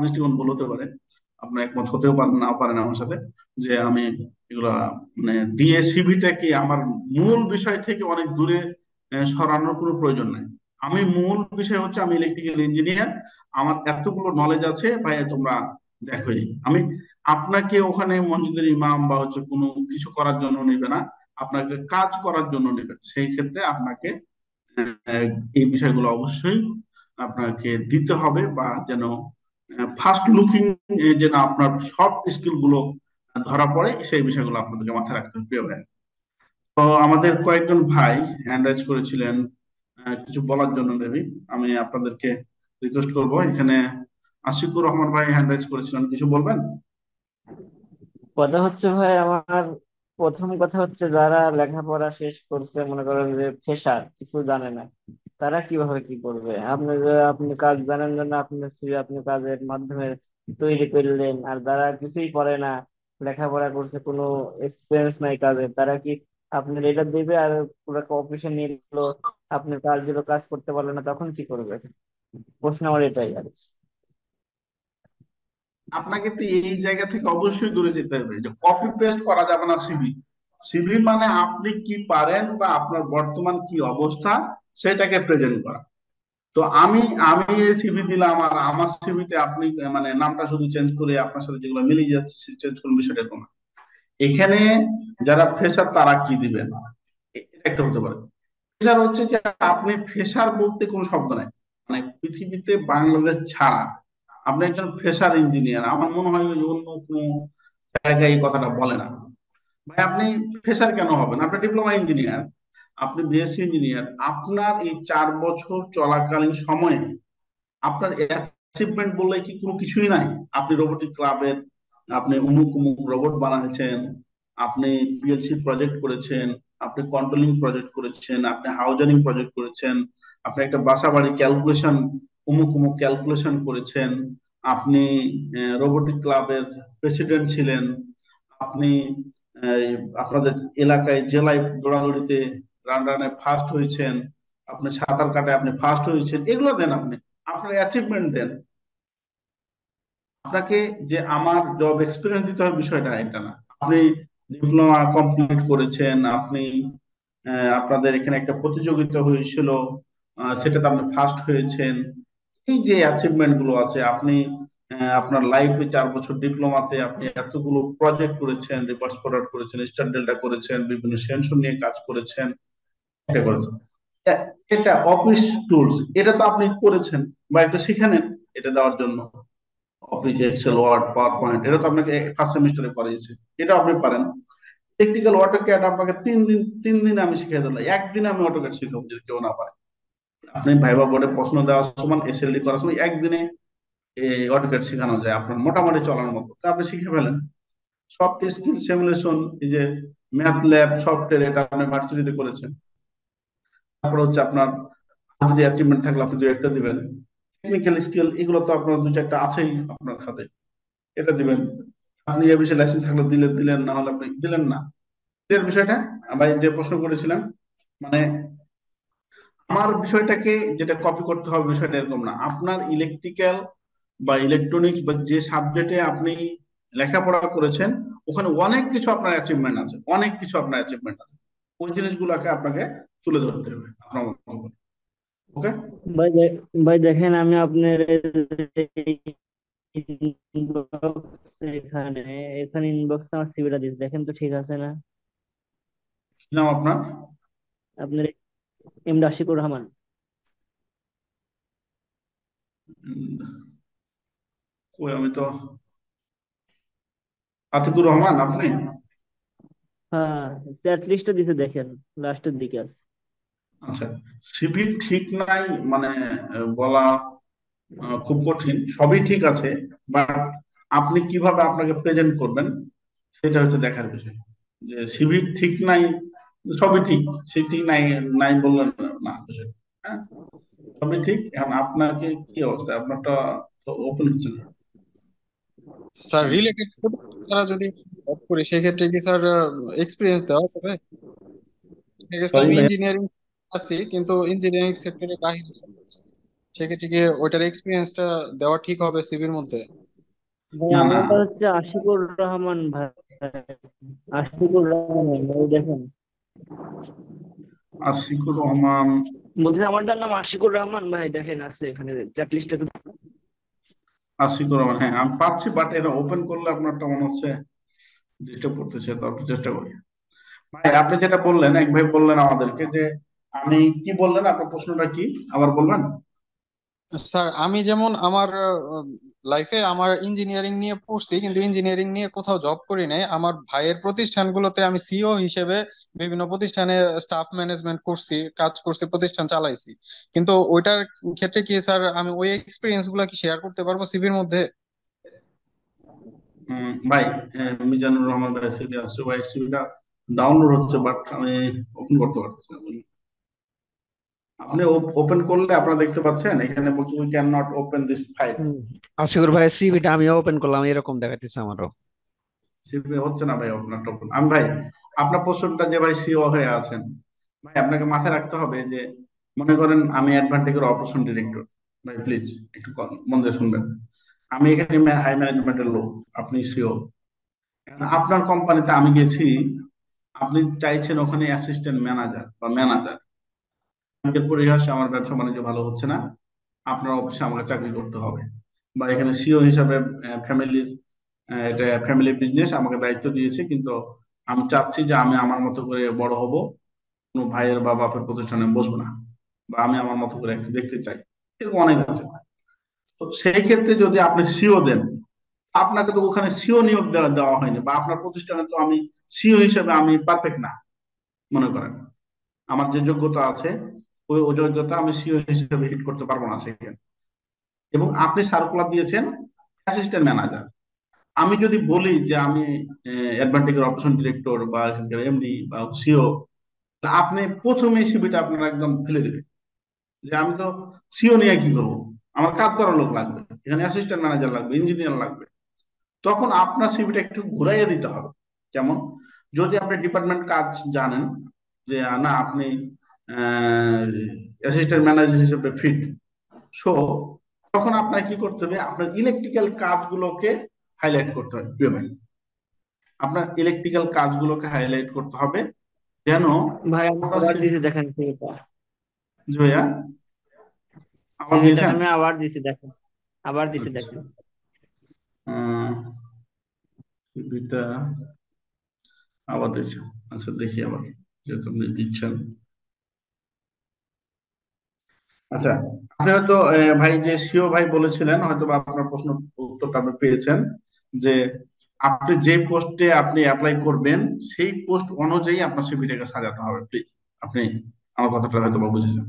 Speaker 1: দৃষ্টিকোণ ভুল হতে পারে, আপনার একমত হতেও পারেন, নাও পারেন আমার সাথে, যে আমি এগুলা মানে দিয়ে সিভিটাকে আমার মূল বিষয় থেকে অনেক দূরে সরানোর কোনো প্রয়োজন নাই। আমি মূল বিষয় হচ্ছে আমি ইলেকট্রিক্যাল ইঞ্জিনিয়ার, আমার এতগুলো নলেজ আছে ভাই, তোমরা দেখোই। আমি আপনাকে ওখানে মসজিদের ইমাম বা হচ্ছে কোনো কিছু করার জন্য নেবে না, আপনাকে কাজ করার জন্য নেবেন। সেই ক্ষেত্রে আপনাকে আহ, এই বিষয়গুলো অবশ্যই আপনাকে দিতে হবে, বা যেন ফার্স্ট লুকিং যেন আপনার সফট স্কিল গুলো ধরা পড়ে, সেই বিষয়গুলো আপনাদেরকে মাথায় রাখতে হবে প্রিয় ভাই। তো আমাদের কয়েকজন ভাই হ্যান্ড রাইজ করেছিলেন কিছু বলার জন্য, দেবী আমি আপনাদেরকে রিকোয়েস্ট করব। এখানে আশিকুর রহমান ভাই হ্যান্ড রাইজ করেছিলেন, কিছু বলবেন?
Speaker 6: কথা হচ্ছে ভাই, আমার প্রথম কথা হচ্ছে যারা লেখাপড়া শেষ করছে, মনে করেন যে ফ্রেশার, কিছু জানে না, তারা কিভাবে কি করবে? আপনি যে আপনি কাজ জানেন না, আপনি হচ্ছে যে আপনি কাজের মাধ্যমে তৈরি করলেন, আর যারা কিছুই করে না, লেখাপড়া করছে, কোনো এক্সপিরিয়েন্স নাই কাজের, তারা কি আপনার এটা দেবে? আর পুরো অফিসে নিয়ে গেলো, আপনার কাজ দিল, কাজ করতে পারলো না, তখন কি করবে? প্রশ্ন আমার এটাই আর কি।
Speaker 1: আপনাকে তো এই জায়গা থেকে অবশ্যই দূরে যেতে হবে, যে কপি পেস্ট করা যাবে না সিভি। সিভি মানে আপনি কি পারেন বা আপনার বর্তমান কি অবস্থা, সেটাকে প্রেজেন্ট করা। তো আমি আমি এই সিভি দিলাম, আর আমার সিভিতে আপনি মানে নামটা শুধু চেঞ্জ করে আপনার সাথে যেগুলো মিলিয়ে যাচ্ছে চেঞ্জ করুন, বিষয়টা এরকম না। এখানে যারা ফ্রেশার তারা কি দিবেন, এটা একটা হতে পারে। ফ্রেশার হচ্ছে যে আপনি ফ্রেশার বলতে কোনো শব্দ নাই, মানে পৃথিবীতে বাংলাদেশ ছাড়া আপনি একজন ফ্রেশার ইঞ্জিনিয়ার, আমার মনে হয় যে অন্য কোনো জায়গায় এই কথাটা বলে না। ভাই আপনি ফ্রেশার কেন হবেন? আপনি ডিপ্লোমা ইঞ্জিনিয়ার, আপনি বিএসসি ইঞ্জিনিয়ার, আপনার এই 4 বছর চলাকালীন সময়ে আপনার অ্যাচিভমেন্ট বললে কি কোনো কিছুই নাই? আপনি রোবোটিক ক্লাবের, আপনি অমুক অমুক রোবট বানিয়েছেন, আপনি পিএলসি প্রজেক্ট করেছেন, আপনি কন্ট্রোলিং প্রজেক্ট করেছেন, আপনি হাউজারিং প্রজেক্ট করেছেন, আপনি একটা বাসা বাড়ি ক্যালকুলেশন, অমুক অমুক ক্যালকুলেশন করেছেন, আপনি রোবোটিক ক্লাবের প্রেসিডেন্ট ছিলেন, আপনি আপনাদের এলাকায় জেলায় দৌড়াদৌড়িতে রান রানে ফার্স্ট হয়েছেন, আপনি সাঁতার কাটে আপনি ফার্স্ট হয়েছেন, এগুলো দেন। আপনি আপনার অ্যাচিভমেন্ট দেন। আপনাকে যে আমার জব এক্সপিরিয়েন্স দিতে হবে বিষয়টা এটা না। আপনি ডিপ্লোমা কমপ্লিট করেছেন, আপনি আপনাদের এখানে একটা প্রতিযোগিতা হয়েছিল, সেটাতে আপনি ফার্স্ট হয়েছেন, এই যে অ্যাচিভমেন্ট গুলো আছে, আপনি আপনার লাইফে 4 বছর ডিপ্লোমাতে আপনি এতগুলো প্রজেক্ট করেছেন, রিভার্স ফরওয়ার্ড করেছেন, স্টার ডেল্টা করেছেন, বিভিন্ন সেন্সর নিয়ে কাজ করেছেন, এটা করেছেন। এটা অফিস টুলস, এটা তো আপনি করেছেন বা একটু শিখে নেন এটা দেওয়ার জন্য। Office Excel Word PowerPoint এটা তো আপনাকে ফার্স্ট সেমিস্টারে করিয়েছে, এটা আপনি পারেন। টেকনিক্যাল অটোক্যাড আপনাকে 3 দিন আমি শিখিয়ে দিলাম, একদিন আমি অটোক্যাড শিখাবো যদি কেউ না পারে। আপনি ভাইবা বোর্ডে প্রশ্ন দেওয়ার সময়, এসএলডি করার সময় একদিনে এই অটোক্যাড শেখানো যায় আপনার মোটামুটি চলার মতো, তা আপনি শিখে ফেলেন। সফট স্কিল সিমুলেশন, এই যে ম্যাথ ল্যাব সফটওয়্যার, এটা আপনি ভার্সিটিতে করেছেন। তারপর হচ্ছে আপনার যদি অ্যাচিভমেন্ট থাকলে আপনি 2-1টা দিবেন। টেকনিক্যাল স্কিল এগুলো তো আপনার 2-4টা আছেই আপনার সাথে, এটা দিবেন। আপনি এ বিষয়ে লাইসেন্স থাকলে দিলেন, দিলেন না হলে আপনি দিলেন না। এর বিষয়টা ভাই যে প্রশ্ন করেছিলাম, মানে আমার বিষয়টাকে যেটা কপি করতে হবে বিষয়টা এরকম না। আপনার ইলেকট্রিক্যাল বা ইলেকট্রনিক্স বা যে সাবজেক্টে আপনি লেখাপড়া করেছেন, ওখানে অনেক কিছু আপনার অ্যাচিভমেন্ট আছে, অনেক কিছু আপনার অ্যাচিভমেন্ট আছে। ওই জিনিসগুলোকে আপনাকে তুলে ধরতে হবে আপনার মতো করে। ওকে।
Speaker 6: ভাই দেখেন, আমি আপনার ইনবক্স এখানে এখানে ইনবক্সে আমার সিভিটা দিচ্ছি, দেখেন তো ঠিক আছে না?
Speaker 1: কি নাম আপনার?
Speaker 6: আপনার এম রাশিকুর রহমান।
Speaker 1: কই, আমি তো আতিকুর রহমান আপনি?
Speaker 6: হ্যাঁ, চ্যাট লিস্টে দিছে, দেখেন লাস্টের দিকে আছে।
Speaker 1: আচ্ছা, সিভি ঠিক নাই মানে বলা খুব কঠিন। সবই ঠিক আছে, বাট আপনি কিভাবে আপনাকে প্রেজেন্ট করবেন সেটা হচ্ছে দেখার বিষয়। যে সিভি ঠিক নাই, সবই ঠিক, সে ঠিক নাই নাই বললেন না বিষয়। হ্যাঁ, সবই ঠিক। এখন আপনাকে কি অবস্থা, আপনারটা তো ওপেন হচ্ছে না।
Speaker 8: স্যার রিলেটেড ছাড়া যদি জব করি সেক্ষেত্রে কি স্যার এক্সপিরিয়েন্স দেওয়া যাবে? ঠিক আছে,
Speaker 1: সরি
Speaker 8: আমি
Speaker 1: ভাইয়া।
Speaker 8: ইঞ্জিনিয়ারিং আছি কিন্তু ইঞ্জিনিয়ারিং সেক্টরের বাইরে job করছি। সেক্ষেত্রে কি ওইটার এক্সপিরিয়েন্সটা দেওয়া ঠিক হবে সিভির মধ্যে?
Speaker 6: ভাই
Speaker 1: না না,
Speaker 6: আমারটা হচ্ছে আশিকুর রহমান ভাই, আশিকুর রহমান ভাই দেখেন।
Speaker 1: আশিকুর রহমান।
Speaker 6: বলছি আমারটার নাম আশিকুর রহমান ভাই, দেখেন আছে এখানে চ্যাট লিস্টে।
Speaker 1: আশিকুর রহমান, হ্যাঁ আমি পাচ্ছি, বাট এটা ওপেন করলে আপনারটা মনে হচ্ছে ডিস্টার্ব করতেছে, তো আপনি চেষ্টা করি। ভাই আপনি যেটা বললেন, এক ভাই বললেন আমাদেরকে যে, আমি কি বললেন, আপনার প্রশ্নটা কি আবার বলবেন?
Speaker 8: স্যার আমি যেমন আমার লাইফে আমার ইঞ্জিনিয়ারিং নিয়ে পড়ছি কিন্তু ইঞ্জিনিয়ারিং নিয়ে কোথাও জব করি নাই। আমার ভাইয়ের প্রতিষ্ঠানগুলোতে আমি সিইও হিসেবে বিভিন্ন প্রতিষ্ঠানে স্টাফ ম্যানেজমেন্ট করছি, কাজ করছি, প্রতিষ্ঠান চালাইছি। কিন্তু ওইটার ক্ষেত্রে কি স্যার আমি ওই এক্সপিরিয়েন্স গুলা কি শেয়ার করতে পারবো সিভির মধ্যে?
Speaker 1: ভাই, মিজানুর রহমান ভাই সিভি আসছে ভাই, সিভিটা ডাউনলোড হচ্ছে বাট আমি ওপেন করতে পারতেছি না। আপনি ওপেন করলে আপনারা দেখতে পাচ্ছেন এখানে বলছে we can not open this file.
Speaker 7: হুম। আশিকুর ভাইয়ের সিভিটা আমি ওপেন করলাম, এরকম দেখাইতেছে আমারও।
Speaker 1: সিভি হচ্ছে না ভাই আপনারটা ওপেন। আমি ভাই আপনার প্রশ্নটা যে ভাই সিও হয়ে আছেন, ভাই আপনাকে মাথায় রাখতে হবে যে, মনে করেন আমি অ্যাডভান্টেজের অপারেশন ডিরেক্টর, ভাই প্লিজ একটু মন দিয়ে শুনবেন। আমি এখানে হাই ম্যানেজমেন্টের লোক, আপনি সিও। আপনার কোম্পানিতে আমি গেছি, আপনি চাইছেন ওখানে অ্যাসিস্ট্যান্ট ম্যানেজার বা ম্যানেজার। আমাদের পরিহাস, আমার ব্যবসা বাণিজ্য ভালো হচ্ছে না, আপনার অফিসে আমাকে চাকরি করতে হবে, বা এখানে সিও হিসাবে ফ্যামিলির, এটা ফ্যামিলি বিজনেস আমাকে দায়িত্ব দিয়েছে, কিন্তু আমি চাচ্ছি যে আমি আমার মতো করে বড় হব, কোনো ভাইয়ের বা বাপের প্রতিষ্ঠানে বসবো না, বা আমি আমার মতো করে একটু দেখতে চাই। এরকম অনেক আছে। তো সেই ক্ষেত্রে যদি আপনি সিও দেন, আপনাকে তো ওখানে সিও নিয়োগ দেওয়া দেওয়া হয়নি, বা আপনার প্রতিষ্ঠানে তো আমি সিও হিসেবে আমি পারফেক্ট না মনে করেন। আমার যে যোগ্যতা আছে, ওই যোগ্যতা আমি সিও হিসেবে হিট করতে পারবো না সেখানে। এবং আপনি সার্কুলার দিয়েছেন অ্যাসিস্ট্যান্ট ম্যানেজার। আমি যদি বলি যে আমি অ্যাডভান্টেজের অপারেশন ডিরেক্টর বা এখানকার এমডি বা সিও, আপনি প্রথমে সিভিটা আপনারা একদম ফেলে দেবেন যে আমি তো সিও নিয়ে কি করবো, আমার কাজ করার লোক লাগবে, এখানে অ্যাসিস্ট্যান্ট ম্যানেজার লাগবে, ইঞ্জিনিয়ার লাগবে। তখন আপনার সিভিটা একটু ঘুরাইয়া দিতে হবে। যেমন, যদি আপনি ডিপার্টমেন্ট কাজ জানেন, যে না আপনি অ্যাসিস্ট্যান্ট ম্যানেজার হিসেবে ফিট, সো তখন আপনার কি করতে হবে, আপনার ইলেকট্রিক্যাল কাজগুলোকে হাইলাইট করতে হবে প্রিয় ভাই। আপনার ইলেকট্রিক্যাল কাজগুলোকে হাইলাইট করতে হবে যেন
Speaker 6: ভাই আমি
Speaker 1: আপনার
Speaker 6: আবার দিছি দেখেন সিভিটা।
Speaker 1: জি ভাইয়া, আবার
Speaker 6: সিভিটা
Speaker 1: দিয়েছেন।
Speaker 6: আমি আবার দিছি দেখেন, আবার দিছি
Speaker 1: আচ্ছা,
Speaker 6: দেখেন।
Speaker 1: এটা আবার দিয়েছেন। আচ্ছা দেখি আবার, যেহেতু আপনি দিচ্ছেন। আচ্ছা, আপনি হয়তো ভাই যে সিও ভাই বলেছিলেন, হয়তো বা আপনার প্রশ্ন উত্তরটা আপনি পেয়েছেন, যে আপনি যে পোস্টে আপনি অ্যাপ্লাই করবেন সেই পোস্ট অনুযায়ী আপনার সিভিটাকে সাজাতে হবে। প্লিজ আপনি আমার কথাটা হয়তো বা বুঝেছেন।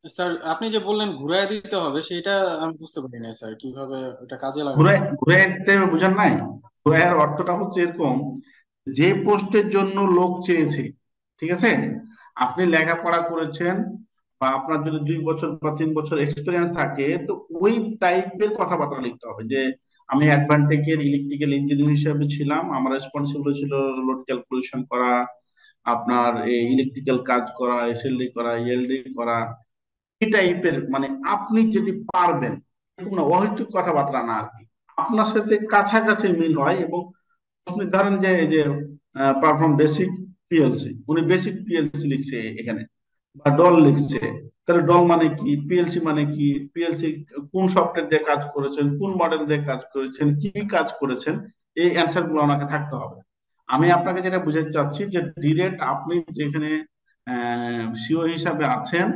Speaker 8: স্যার আপনি যে বললেন ঘুরায় দিতে হবে সেটা আমি বুঝতে পারি না স্যার, কিভাবে ওটা কাজে লাগাবো
Speaker 1: ঘুরে
Speaker 8: স্যার?
Speaker 1: ঘুরে দিতে হবে বুঝেন নাই? ঘুরাইয়ের অর্থটা হচ্ছে এরকম, যে পোস্টের জন্য লোক চেয়েছে, ঠিক আছে, আপনি লেখাপড়া করেছেন বা আপনার যদি 2 বছর বা 3 বছর এক্সপিরিয়েন্স থাকে, তো ওই টাইপের কথাবার্তা লিখতে হবে যে আমি অ্যাডভান্টেজের ইলেকট্রিক্যাল ইঞ্জিনিয়ার হিসেবে ছিলাম, আমার রেসপন্সিবল ছিল লোড ক্যালকুলেশন করা, আপনার ইলেকট্রিক্যাল কাজ করা, এসএলডি করা, ইএলডি করা, এই টাইপের, মানে আপনি যদি পারবেন, এরকম না অহেতুক কথাবার্তা না আর কি, আপনার সাথে কাছাকাছি মিল হয়। এবং আপনি ধরেন যে এই যে পারফর্ম বেসিক পিএলসি, উনি বেসিক পিএলসি লিখছে এখানে, বা ডল লিখছে, তাহলে ডল মানে কি, পিএলসি মানে কি, পিএলসি কোন সফটওয়্যার দিয়ে কাজ করেছেন, কোন মডেল দিয়ে কাজ করেছেন, কি কাজ করেছেন, এই অ্যান্সার গুলো আমাকে থাকতে হবে। আমি আপনাকে যেটা বুঝাতে চাচ্ছি যে ডিরেক্ট আপনি যেখানে সিও হিসাবে আছেন,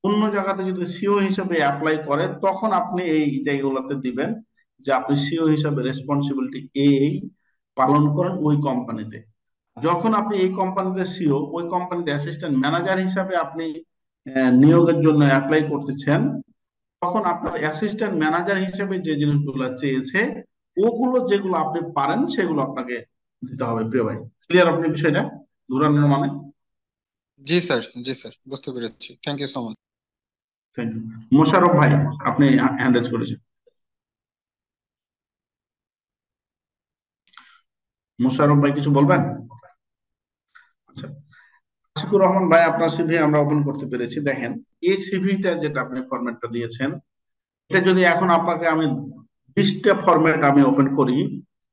Speaker 1: অন্য জায়গাতে যদি সিও হিসাবে অ্যাপ্লাই করেন, তখন আপনি এই জায়গাগুলোতে দিবেন যে আপনি সিও হিসাবে রেসপন্সিবিলিটি এই পালন করেন ওই কোম্পানিতে। যখন আপনি এই কোম্পানিতে সিও, ওই কোম্পানিতে অ্যাসিস্ট্যান্ট ম্যানেজার হিসাবে আপনি নিয়োগের জন্য অ্যাপ্লাই করতেছেন, তখন আপনার অ্যাসিস্ট্যান্ট ম্যানেজার হিসেবে যে জিনিসগুলো চেয়েছে, ওগুলো যেগুলো আপনি পারেন সেগুলো আপনাকে দিতে হবে প্রিয় ভাই। ক্লিয়ার আপনি বিষয়টা ঘুরানোর মানে?
Speaker 8: জি স্যার, জি স্যার, বুঝতে পেরেছি, thank you so much.
Speaker 1: Thank you. Mosharraf ভাই, আপনি হ্যান্ড রেজ করেছেন। মোশাররফ ভাই কিছু বলবেন? আচ্ছা, আশিকুর রহমান ভাই, আপনার সিভি আমরা ওপেন করতে পেরেছি। দেখেন, এই সিভিটা যেটা আপনি ফরম্যাটটা দিয়েছেন, এটা যদি এখন আপনাকে আমি 20টা ফরম্যাট আমি ওপেন করি,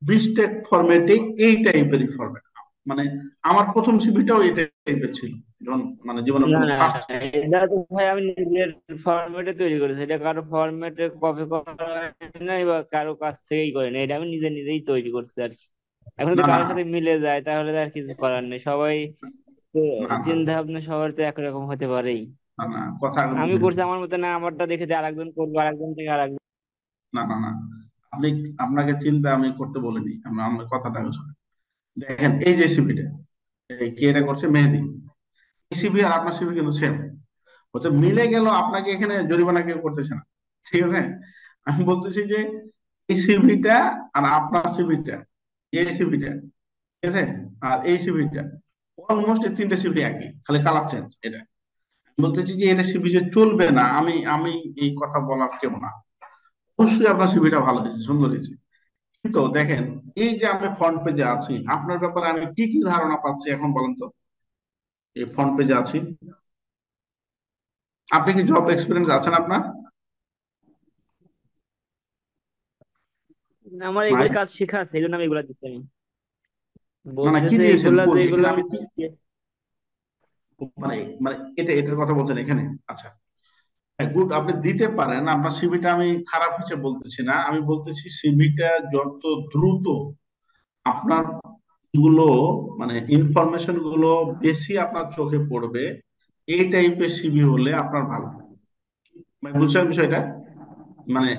Speaker 1: 20টা ফরম্যাটে এই টাইপেরই ফরম্যাট, মানে আমার প্রথম সিভিটাও এই টাইপের ছিল, যখন মানে জীবনে
Speaker 6: না
Speaker 1: কোনো
Speaker 6: না,
Speaker 1: ফার্স্ট।
Speaker 6: এটা তো ভাই আমি নিজের ফরম্যাটে তৈরি করেছি, এটা কারো ফরম্যাটে কপি করা নাই বা কারো কাছ থেকেই করে নাই, এটা আমি নিজে নিজেই তৈরি করছি আর কি। এখন
Speaker 1: না
Speaker 6: যদি
Speaker 1: না
Speaker 6: কারোর সাথে মিলে যায় তাহলে তো আর কিছু করার নেই, সবাই তো
Speaker 1: না না
Speaker 6: চিন্তা ভাবনা সবার তো একরকম হতে পারেই।
Speaker 1: না না, কথা
Speaker 6: আমি
Speaker 1: বুঝেন।
Speaker 6: করছি আমার মতো না, আমারটা দেখে যে আরেকজন করবো, আরেকজন থেকে আরেকজন।
Speaker 1: না না না, আপনি, আপনাকে চিন্তা আমি করতে বলিনি, আমার কথাটা শুনুন। দেখেন এই যে সিভিটা, কে এটা করছে, মেহেদি। এই সিভি আর আপনার সিভি কিন্তু সেম, হয়তো মিলে গেল, আপনাকে এখানে জরিমানা কেউ করতেছে না, ঠিক আছে। আমি বলতেছি যে এই সিভিটা আর আপনার সিভিটা, এই সিভিটা, ঠিক আছে, আর এই সিভিটা, অলমোস্ট এই 3টে সিভি একই, খালি কালার চেঞ্জ। এটা আমি বলতেছি যে এটা সিভি যে চলবে না, আমি আমি এই কথা বলার কেউ না। অবশ্যই আপনার সিভিটা ভালো হয়েছে, সুন্দর হয়েছে, কিন্তু দেখেন এই যে আমি ফ্রন্ট পেজে আছি, আপনার ব্যাপারে আমি কি কি ধারণা পাচ্ছি এখন বলেন তো? এই ফ্রন্ট পেজে আছি, আপনি কি জব এক্সপিরিয়েন্স আছেন আপনার?
Speaker 6: আমার
Speaker 1: নাই?
Speaker 6: এগুলি কাজ শেখা আছে, এই জন্য আমি এগুলা দিচ্ছি। আমি
Speaker 1: না না, কি
Speaker 6: বলতেছে
Speaker 1: দিয়েছেন,
Speaker 6: এগুলা
Speaker 1: কই
Speaker 6: যেগুলো
Speaker 1: এখানে
Speaker 6: আমি
Speaker 1: আমি কি, মানে মানে এটার কথা বলছেন এখানে? আচ্ছা, গুড, আপনি দিতে পারেন, আপনার সিভিটা আমি খারাপ হিসেবে বলতেছি না, আমি বলতেছি সিভিটা যত দ্রুত আপনার গুলো, মানে ইনফরমেশন গুলো বেশি আপনার চোখে পড়বে, এই টাইপের সিভি হলে আপনার ভালো। মানে বুঝছেন বিষয়টা? মানে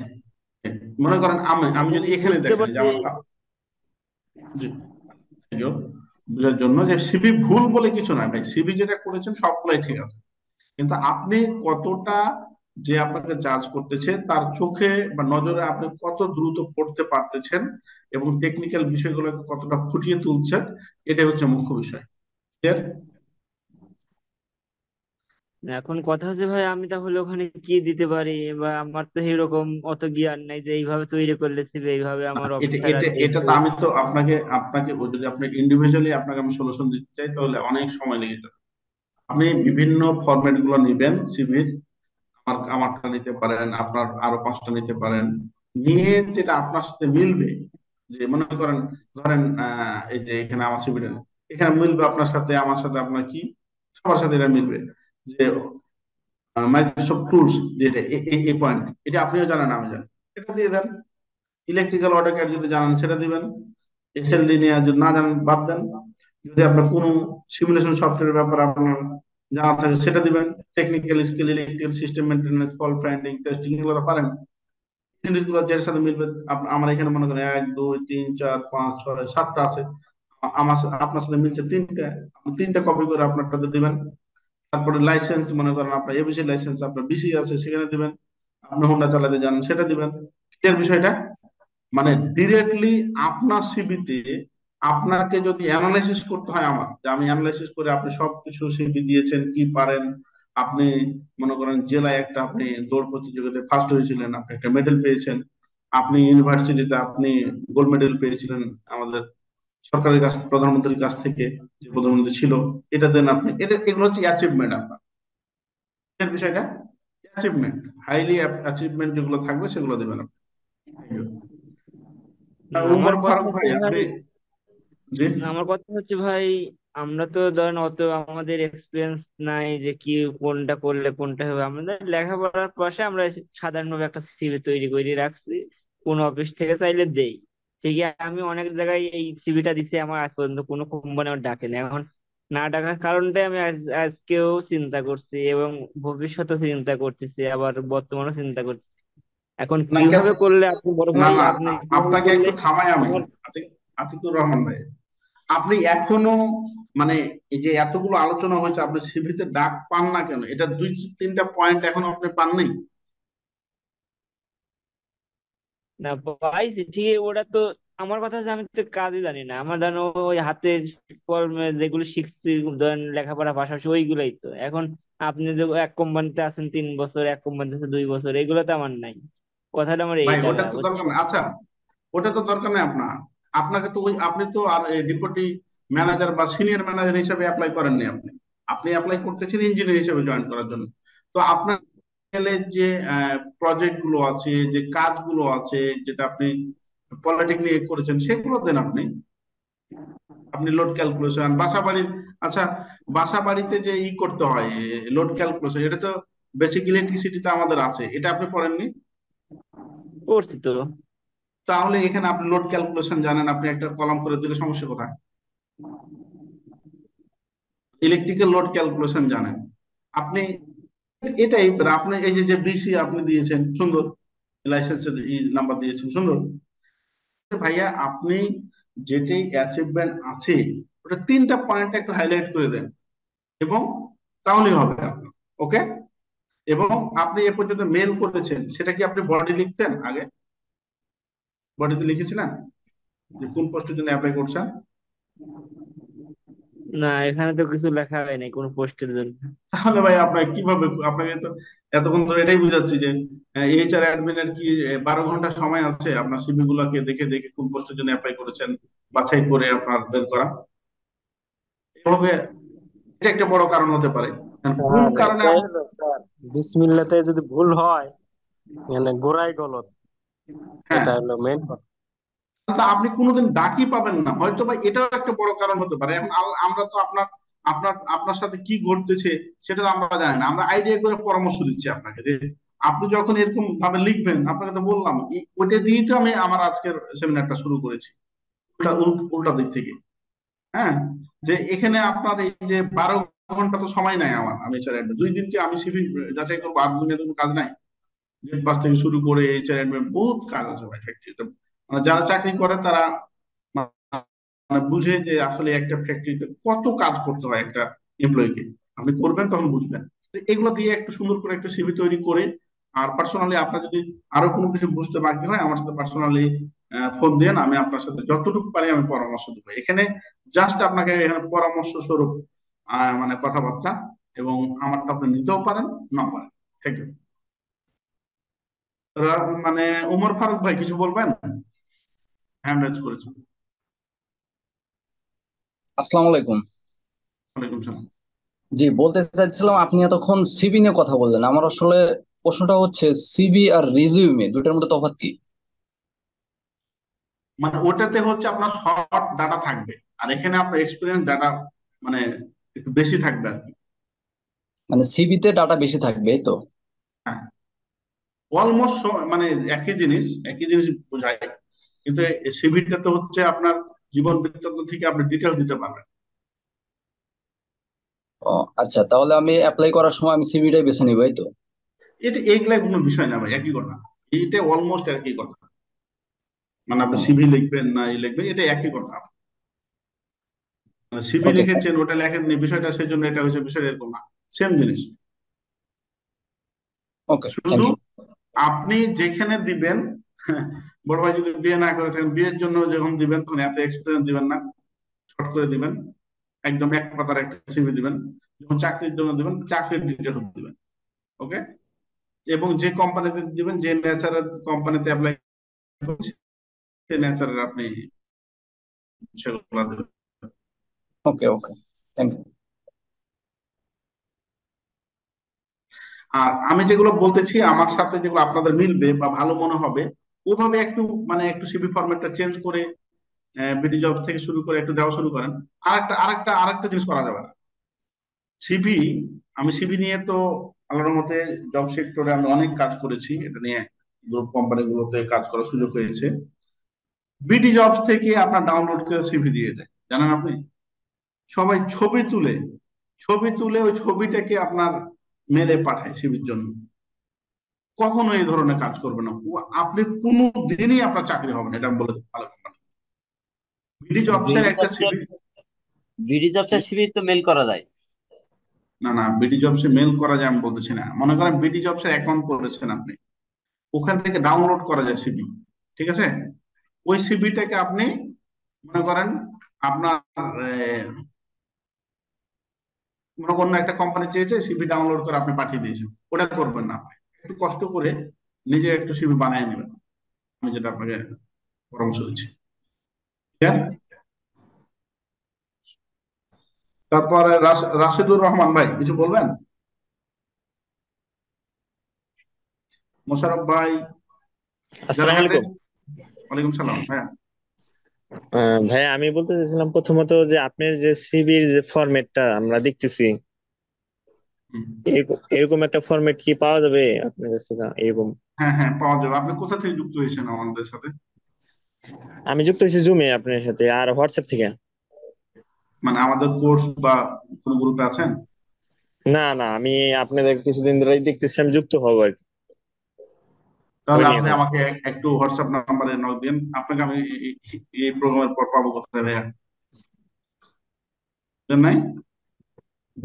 Speaker 1: মনে করেন আমি আমি যদি এখানে
Speaker 6: বুঝতে
Speaker 1: দেখাই যে
Speaker 6: পারছি।
Speaker 1: আমার জি, এই যে বুঝার জন্য যে সিভি ভুল বলে কিছু নাই ভাই, সিভি যেটা করেছেন সবগুলাই ঠিক আছে, কিন্তু আপনি কতটা, যে আপনাকে জাজ করতেছে তার চোখে বা নজরে আপনি কত দ্রুত পড়তে পারতেছেন এবং টেকনিক্যাল বিষয়গুলোকে কতটা ফুটিয়ে তুলছেন, এটাই হচ্ছে মুখ্য বিষয়। Clear?
Speaker 6: এখন কথা হচ্ছে ভাই আমি তাহলে ওখানে কি দিতে পারি, বা আমার তো এরকম অত জ্ঞান নাই যে এইভাবে তৈরি করলে CV এইভাবে
Speaker 1: না,
Speaker 6: আমার
Speaker 1: এটা
Speaker 6: অফিসাররা
Speaker 1: এটা এটা
Speaker 6: দেখবে।
Speaker 1: তো আমি তো আপনাকে আপনাকে ওই যদি আপনি ইন্ডিভিজুয়ালি আপনাকে আমি সলিউশন দিতে চাই তাহলে অনেক সময় লেগে যাবে। আপনি বিভিন্ন ফরম্যাট গুলো নিবেন সিভির, আমারটা নিতে পারেন, আপনার আরো 5টা নিতে পারেন, নিয়ে যেটা আপনার সাথে মিলবে। যে মনে করেন, ধরেন এই যে এখানে আমার সিভিটা এখানে মিলবে আপনার সাথে, আমার সাথে, আপনার কি সবার সাথে এটা মিলবে। যে মাইক্রোসফট টুলস, যেটা এই পয়েন্ট, এটা আপনিও জানেন আমি জানি, এটা দিয়ে দেন। ইলেকট্রিক্যাল অটোক্যাড যদি জানেন সেটা দিবেন। এসএলডি নিয়ে যদি না জানেন বাদ দেন। যদি আপনার কোনো সিমুলেশন সফটওয়্যারের ব্যাপারে আপনার জানা থাকে সেটা দিবেন। Technical skill, electrical system maintenance, fault finding, testing, এগুলো তো পারেন। জিনিসগুলো যার সাথে মিলবে। আমার এখানে মনে করেন 1 2 3 4 5 6 7টা আছে, আপনার সাথে মিলছে 3টা, আপনি 3টা কপি করে আপনারটাতে দিবেন। তারপরে লাইসেন্স, মনে করেন আপনার এবিসি লাইসেন্স, আপনার বিসি আছে সেখানে দিবেন। আপনি হোন্ডা চালাতে জানেন সেটা দিবেন। ক্লিয়ার বিষয়টা? মানে ডিরেক্টলি আপনার সিভিতে আপনাকে যদি অ্যানালাইসিস করতে হয়, আমার যে আমি অ্যানালাইসিস করে আপনি সবকিছু সিভি দিয়েছেন কি পারেন। আপনি মনে করেন জেলায় একটা আপনি দৌড় প্রতিযোগিতায় ফার্স্ট হয়েছিলেন, আপনি একটা মেডেল পেয়েছেন। আপনি ইউনিভার্সিটিতে আপনি গোল্ড মেডেল পেয়েছিলেন আমাদের সরকারের কাছ, প্রধানমন্ত্রীর কাছ থেকে, যে প্রধানমন্ত্রী ছিল। এটা দেন আপনি, এটা এগুলো হচ্ছে অ্যাচিভমেন্ট আপনার। এর বিষয়টা অ্যাচিভমেন্ট, হাইলি অ্যাচিভমেন্ট যেগুলো থাকবে সেগুলো দেবেন আপনি। Thank you.
Speaker 6: আমার
Speaker 1: উমর
Speaker 6: কথা
Speaker 1: ফারুক
Speaker 6: হচ্ছে
Speaker 1: ভাই,
Speaker 6: ভাই,
Speaker 1: আপনি জি।
Speaker 6: আমার কথা হচ্ছে ভাই, আমরা তো ধরেন অত আমাদের এক্সপিরিয়েন্স নাই যে কি কোনটা করলে কোনটা হবে। আমাদের লেখাপড়ার পাশে আমরা সাধারণভাবে একটা সিভি তৈরি করে রাখছি, কোন অফিস থেকে চাইলে দেই। ঠিক আছে, আমি অনেক জায়গায় এই সিভিটা দিচ্ছি, আমার আজ পর্যন্ত কোনো কোম্পানি আমার ডাকেনি। এখন না ডাকার কারণটাই আমি আজকেও চিন্তা করছি এবং ভবিষ্যতে চিন্তা করতেছি, আবার বর্তমানে চিন্তা করছি। এখন
Speaker 1: না
Speaker 6: কিভাবে করলে আপনি বড়
Speaker 1: না
Speaker 6: ভাই,
Speaker 1: না,
Speaker 6: আপনি কিভাবে
Speaker 1: আপনাকে
Speaker 6: করলে
Speaker 1: একটু থামাই আমি।
Speaker 6: আমার।
Speaker 1: আতিকুর রহমান ভাই, আপনি এখনো মানে এই যে এতগুলো আলোচনা হয়েছে, আপনি সিভিতে ডাক পান না কেন? এটা 2 3টা পয়েন্ট এখনো আপনি পাননি।
Speaker 6: না পাইছি ঠিক, ওটা তো আমার কথা হচ্ছে আমি তো কাজই জানি না। আমার ধরেন ওই হাতের কলমে যেগুলো শিখছি, ধরেন লেখাপড়া পাশাপাশি ওইগুলোই তো। এখন আপনি যে এক কোম্পানিতে আছেন 3 বছর, এক কোম্পানিতে আছে 2 বছর, এগুলো তো আমার নাই। কথাটা আমার
Speaker 1: ভাই
Speaker 6: এইটা
Speaker 1: ওটা
Speaker 6: ভাইয়া,
Speaker 1: তো দরকার
Speaker 6: বুঝছেন?
Speaker 1: নেই। আচ্ছা, ওটা তো দরকার নেই আপনার। আপনাকে তো ওই, আপনি তো আর ডেপুটি ম্যানেজার বা সিনিয়র ম্যানেজার হিসেবে অ্যাপ্লাই করেননি। আপনি আপনি অ্যাপ্লাই করতেছেন ইঞ্জিনিয়ার হিসেবে জয়েন করার জন্য। তো আপনার যে প্রজেক্ট গুলো আছে, যে কাজগুলো আছে, যেটা আপনি পলিটেক নিয়ে করেছেন, সেগুলো দেন আপনি। আপনি লোড ক্যালকুলেশন, বাসা বাড়ির, আচ্ছা, বাসা বাড়িতে যে করতে হয় লোড ক্যালকুলেশন, এটা তো বেসিক ইলেকট্রিসিটিতে আমাদের আছে, এটা আপনি পড়েননি?
Speaker 6: করছি তো।
Speaker 1: তাহলে এখানে আপনি লোড ক্যালকুলেশন জানেন, আপনি একটা কলাম করে দিলে সমস্যা কোথায়? ইলেকট্রিক্যাল লোড ক্যালকুলেশন জানেন আপনি। এটাই আপনি এই যে যে বিসি আপনি দিয়েছেন সুন্দর, লাইসেন্সের নাম্বার দিয়েছেন সুন্দর। ভাইয়া আপনি যেটাই অ্যাচিভমেন্ট আছে, ওটা 3টা পয়েন্ট একটু হাইলাইট করে দেন, এবং তাহলেই হবে আপনার। ওকে? এবং আপনি এ পর্যন্ত মেল করেছেন, সেটা কি আপনি বডি লিখতেন আগে? বডিতে লিখেছিলেন যে কোন পোস্টের জন্য অ্যাপ্লাই করছেন?
Speaker 6: না, এখানে তো কিছু লেখা হয় নাই কোনো পোস্টের জন্য।
Speaker 1: তাহলে ভাই আপনাকে কিভাবে, আপনাকে তো এতক্ষণ ধরে এটাই বুঝাচ্ছি যে এইচআর অ্যাডমিনের কি 12 ঘন্টা সময় আছে আপনার সিভি গুলাকে দেখে দেখে কোন পোস্টের জন্য অ্যাপ্লাই করেছেন বাছাই করে আপনার বের করা? এভাবে এটা একটা বড় কারণ হতে পারে। কারণ কোন
Speaker 9: স্যার
Speaker 1: কারণে
Speaker 9: এটাই হলো স্যার, বিসমিল্লাতে যদি ভুল হয় মানে গোড়াই গলত,
Speaker 1: হ্যাঁ,
Speaker 9: এটা হলো মেন কথা।
Speaker 1: তা আপনি কোনোদিন ডাকই পাবেন না, হয়তো বা এটাও একটা বড় কারণ হতে পারে। এখন আমরা তো আপনার আপনার আপনার সাথে কি ঘটতেছে সেটা তো আমরা জানি না, আমরা আইডিয়া করে পরামর্শ দিচ্ছি আপনাকে। যে আপনি যখন এরকম ভাবে লিখবেন, আপনাকে তো বললাম ওইটা দিয়েই তো আমি আমার আজকের সেমিনারটা শুরু করেছি, উল্টা উল্টা দিক থেকে। হ্যাঁ, যে এখানে আপনার এই যে 12 ঘন্টা তো সময় নাই আমার, আমি স্যার 2 দিনকে আমি সিভি যাচাই করবো, 8 দিনে কোনো কাজ নাই। গেট পাস থেকে শুরু করে এইচআর বহুত কাজ আছে ভাই ফ্যাক্টরিতে। মানে যারা চাকরি করে তারা মানে বুঝে যে আসলে একটা ফ্যাক্টরিতে কত কাজ করতে হয় একটা এমপ্লয়িকে। আপনি করবেন তখন বুঝবেন। তো এগুলো দিয়ে একটু সুন্দর করে একটা সিভি তৈরি করে, আর পার্সোনালি আপনার যদি আরো কোনো কিছু বুঝতে বাকি হয় আমার সাথে পার্সোনালি ফোন দেন, আমি আপনার সাথে যতটুকু পারি আমি পরামর্শ দেবো। এখানে জাস্ট আপনাকে এখানে পরামর্শ স্বরূপ মানে কথাবার্তা, এবং আমারটা আপনি নিতেও পারেন, না পারেন। Thank you. মানে উমর ফারুক ভাই কিছু বলবেন? হ্যান্ড রেজ করেছেন।
Speaker 10: আসসালামু আলাইকুম।
Speaker 1: ওয়ালাইকুম সালাম।
Speaker 10: জি, বলতে চাইছিলাম আপনি এতক্ষণ সিভি নিয়ে কথা বললেন, আমার আসলে প্রশ্নটা হচ্ছে সিভি আর রিজিউমে দুটার মধ্যে তফাৎ কি?
Speaker 1: মানে ওটাতে হচ্ছে আপনার শর্ট ডাটা থাকবে, আর এখানে আপনার এক্সপিরিয়েন্স ডাটা মানে একটু বেশি থাকবে আর কি।
Speaker 10: মানে সিভিতে ডাটা বেশি থাকবে, এই তো?
Speaker 1: হ্যাঁ, অলমোস্ট মানে একই জিনিস বোঝায়, কিন্তু সিভিটাতে হচ্ছে আপনার জীবন বৃত্তান্ত থেকে আপনি ডিটেলস দিতে পারবেন।
Speaker 10: ও আচ্ছা, তাহলে আমি অ্যাপ্লাই করার সময় আমি সিভিটাই বেছে নিবো, এই তো?
Speaker 1: এটা এইগুলা কোনো বিষয় না ভাই, একই কথা। এটা অলমোস্ট একই কথা, মানে আপনি
Speaker 10: ও,
Speaker 1: সিভি লিখবেন না লিখবেন এটা একই কথা। সিভি
Speaker 10: ওকে।
Speaker 1: লিখেছেন ওটা লেখেননি বিষয়টা সেই জন্য এটা হয়েছে, বিষয়টা এরকম না, সেম জিনিস।
Speaker 10: ওকে, থ্যাংক
Speaker 1: শুধু
Speaker 10: ইউ।
Speaker 1: আপনি যেখানে দিবেন, বড় ভাই যদি বিয়ে না করে থাকেন, বিয়ের জন্য যখন দিবেন তখন এত এক্সপিরিয়েন্স দিবেন না, শর্ট করে দিবেন, একদম এক পাতার একটা সিভি দিবেন। যখন চাকরির জন্য দিবেন চাকরির ডিটেল দিবেন, ওকে। এবং যে কোম্পানিতে দিবেন, যে নেচারের কোম্পানিতে অ্যাপ্লাই করছেন সেই নেচারের আপনি সেগুলো দিবেন।
Speaker 10: ওকে ওকে, থ্যাংক ইউ।
Speaker 1: আর আমি যেগুলো বলতেছি আমার সাথে যেগুলো আপনাদের মিলবে বা ভালো মনে হবে, ওভাবে একটু মানে একটু সিভি ফরম্যাটটা চেঞ্জ করে বিডি জব থেকে শুরু করে একটু দেওয়া শুরু করেন। আরেকটা জিনিস করা যাবে না, সিভি, আমি সিভি নিয়ে তো আল্লাহর মতে জব সেক্টরে আমি অনেক কাজ করেছি, এটা নিয়ে গ্রুপ কোম্পানিগুলোতে কাজ করার সুযোগ হয়েছে। বিডি জবস থেকে আপনার ডাউনলোড করে সিভি দিয়ে দেয়, জানেন আপনি? সবাই ছবি তুলে ওই ছবিটাকে আপনার মেলে পাঠায় সিভির জন্য। কখনো এই ধরনের কাজ করবে না আপনি, কোনো দিনই আপনার চাকরি হবে না, এটা আমি বলে দিই ভালো কোম্পানি। বিডি জবসের
Speaker 11: বিডি
Speaker 1: একটা
Speaker 11: জবসের
Speaker 1: সিভি।
Speaker 11: বিডি জবসের সিভি তো মেল করা যায়।
Speaker 1: না না, বিডি জবসে মেল করা যায় আমি বলতেছি না, মনে করেন বিডি জবসে অ্যাকাউন্ট করেছেন আপনি, ওখান থেকে ডাউনলোড করা যায় সিভি, ঠিক আছে? ওই সিভিটাকে আপনি মনে করেন আপনার মনে করেন একটা কোম্পানি চেয়েছে সিভি ডাউনলোড করে আপনি পাঠিয়ে দিয়েছেন, ওটা করবেন না, আপনি একটু কষ্ট করে নিজে একটু সিভি বানিয়ে নেবেন, আমি যেটা আপনাকে পরামর্শ দিচ্ছি। Clear? তারপরে রাশিদুর রহমান ভাই কিছু বলবেন? মোশাররফ ভাই, যারা
Speaker 12: আসসালামু
Speaker 1: হ্যান্ড
Speaker 12: আলাইকুম।
Speaker 1: ওয়ালাইকুম সালাম ভাইয়া।
Speaker 12: ভাই আমি বলতে চাইছিলাম প্রথমত যে আপনার যে সিভির যে ফরম্যাটটা আমরা দেখতেছি,
Speaker 1: হুম।
Speaker 12: এরকম একটা ফরম্যাট কি পাওয়া যাবে আপনার কাছে? এরকম
Speaker 1: হ্যাঁ হ্যাঁ, পাওয়া যাবে। আপনি কোথা থেকে যুক্ত হয়েছেন আমাদের সাথে?
Speaker 12: আমি যুক্ত হয়েছি জুমে আপনার সাথে আর হোয়াটসঅ্যাপ থেকে।
Speaker 1: মানে আমাদের কোর্স বা কোন গ্রুপে আছেন?
Speaker 12: না না, আমি আপনাদের কিছুদিন ধরেই দেখতেছি, আমি যুক্ত হবো আর কি,
Speaker 1: তাহলে
Speaker 12: হয়নি
Speaker 1: আপনি
Speaker 12: এখন।
Speaker 1: আমাকে একটু হোয়াটসঅ্যাপ নাম্বারে নক দিন, আপনাকে আমি এই প্রোগ্রামের পর পাবো কোথায় ভাইয়া? বুঝলেন নাই?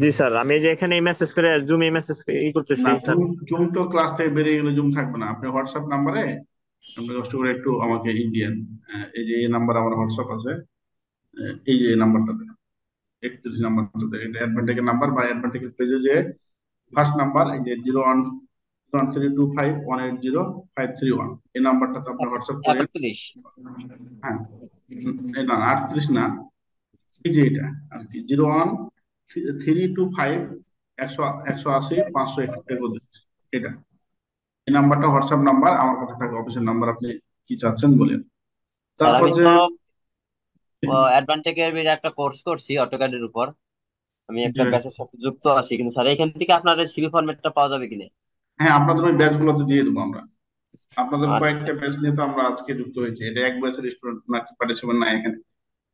Speaker 12: জি স্যার, আমি এই যে এখানে মেসেজ করে জুমে মেসেজ করতেছি
Speaker 1: না,
Speaker 12: স্যার।
Speaker 1: জুম তো ক্লাস থেকে বেরিয়ে গেলে জুম থাকবে না, আপনি হোয়াটসঅ্যাপ নাম্বারে আপনি কষ্ট করে একটু আমাকে দিয়েন। এই যে এই নাম্বার আমার হোয়াটসঅ্যাপ আছে, এই যে এই নাম্বারটাতে, 31 নাম্বারটাতে, এটা অ্যাডভান্টেজের নাম্বার বা অ্যাডভান্টেজের পেজে যে ফার্স্ট নাম্বার, এই যে 011325180531, এই নাম্বারটাতে আপনি হোয়াটসঅ্যাপ করেন।
Speaker 11: 31।
Speaker 1: হ্যাঁ, না 38 না, এই যে এটা আর কি, 01325180 531, এটা এই নাম্বারটা হোয়াটসঅ্যাপ নাম্বার, আমার কাছে থাকে অফিসের নাম্বার, আপনি কি চাচ্ছেন বলেন।
Speaker 11: স্যার
Speaker 1: তারপর
Speaker 11: আমি
Speaker 1: যে
Speaker 11: তো অ্যাডভান্টেজের একটা কোর্স করছি অটোক্যাডের উপর, আমি একটা
Speaker 1: যে
Speaker 11: ব্যাচের সাথে যুক্ত আছি, কিন্তু স্যার এখান থেকে আপনার সিভি ফরম্যাটটা পাওয়া যাবে কিনা?
Speaker 1: হ্যাঁ, আপনাদের ওই ব্যাচ গুলোতে দিয়ে দেবো আমরা। আপনাদের
Speaker 11: আচ্ছা।
Speaker 1: কয়েকটা ব্যাচ নিয়ে তো আমরা আজকে যুক্ত হয়েছি, এটা এক ব্যাচের স্টুডেন্ট না, পার্টিসিপেন্ট না এখানে,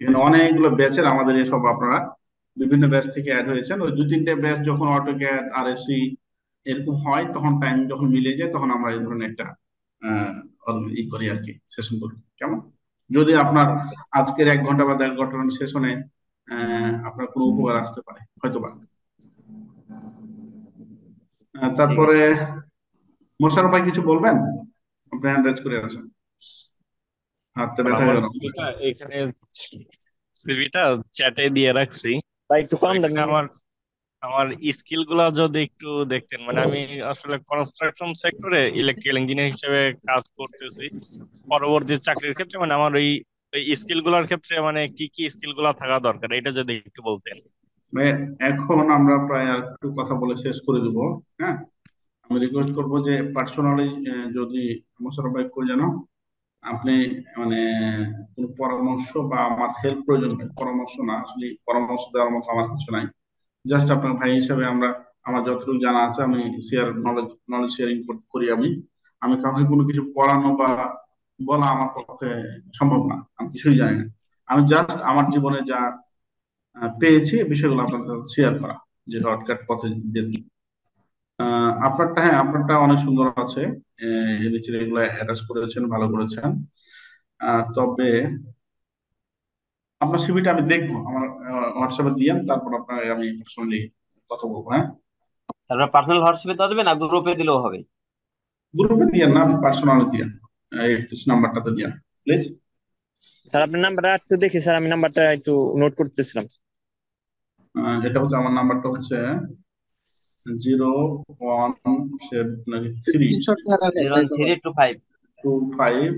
Speaker 1: এখানে অনেকগুলো ব্যাচের আমাদের সব আপনারা বিভিন্ন ব্যাচ থেকে অ্যাড হয়েছেন। ওই 2-3টে ব্যাচ যখন অটোক্যাড আরএসসি এরকম হয়, তখন টাইম যখন মিলে যায় তখন আমরা এই ধরনের একটা করি আর কি, সেশন করি, কেমন? যদি আপনার আজকের 1 ঘন্টা বা 1.5 ঘন্টার সেশনে আপনার কোনো উপকার আসতে পারে হয়তো বা।
Speaker 11: ঠিক
Speaker 1: তারপরে
Speaker 11: আছে।
Speaker 1: মোশাররফ ভাই কিছু বলবেন? আপনি হ্যান্ড রেজ করে আছেন, হাতটা ব্যথা
Speaker 13: আমার
Speaker 1: হয়ে গেল।
Speaker 13: সিভিটা এখানে, সিভিটা চ্যাটে দিয়ে রাখছি।
Speaker 12: ভাই একটু
Speaker 13: তো
Speaker 12: কম দেন।
Speaker 13: এখানে আমার আমার স্কিল গুলা যদি একটু দেখতেন, মানে আমি আসলে কনস্ট্রাকশন সেক্টরে ইলেকট্রিক্যাল ইঞ্জিনিয়ার হিসেবে কাজ করতেছি। পরবর্তী চাকরির ক্ষেত্রে মানে আমার ওই স্কিল গুলার ক্ষেত্রে মানে কি কি স্কিল গুলা থাকা দরকার, এটা যদি একটু বলতেন।
Speaker 1: এখন আমরা প্রায় আর একটু কথা বলে শেষ করে দেবো। হ্যাঁ, আমি রিকোয়েস্ট করবো যে পার্সোনালি যদি মোশাররফ ভাই করে যেন আপনি মানে কোনো পরামর্শ বা আমার হেল্প প্রয়োজন হয়, পরামর্শ না, আসলে পরামর্শ দেওয়ার মতো আমার কিছু নাই, জাস্ট আপনার ভাই হিসেবে আমরা আমার যতটুকু জানা আছে আমি নলেজ শেয়ারিং করি। আমি আমি কাউকে কোনো কিছু পড়ানো বা বলা আমার পক্ষে সম্ভব না, আমি কিছুই জানি না। আমি জাস্ট আমার জীবনে যা পেয়েছি এই বিষয়গুলো আপনাদের সাথে শেয়ার করা, যে শর্টকাট পথে দিয়ে দিই। আপনারটা, হ্যাঁ আপনারটা অনেক সুন্দর আছে, নিচে এগুলো অ্যাটাচ করেছেন, ভালো করেছেন। তবে আপনার সিভিটা আমি দেখবো, আমার হোয়াটসঅ্যাপে দিয়েন, তারপর আপনার আমি পার্সোনালি কথা বলবো। হ্যাঁ,
Speaker 11: তারপর পার্সোনাল হোয়াটসঅ্যাপে দেওয়া যাবে না, গ্রুপে দিলেও হবে?
Speaker 1: গ্রুপে দিয়েন না, আপনি পার্সোনালি দিয়েন, এই নাম্বারটাতে দিয়েন প্লিজ।
Speaker 12: স্যার আপনার নাম্বারটা একটু দেখি স্যার, আমি নাম্বারটা একটু নোট করতেছিলাম।
Speaker 1: এটা হচ্ছে আমার নাম্বারটা হচ্ছে 017
Speaker 11: 01325
Speaker 1: 25।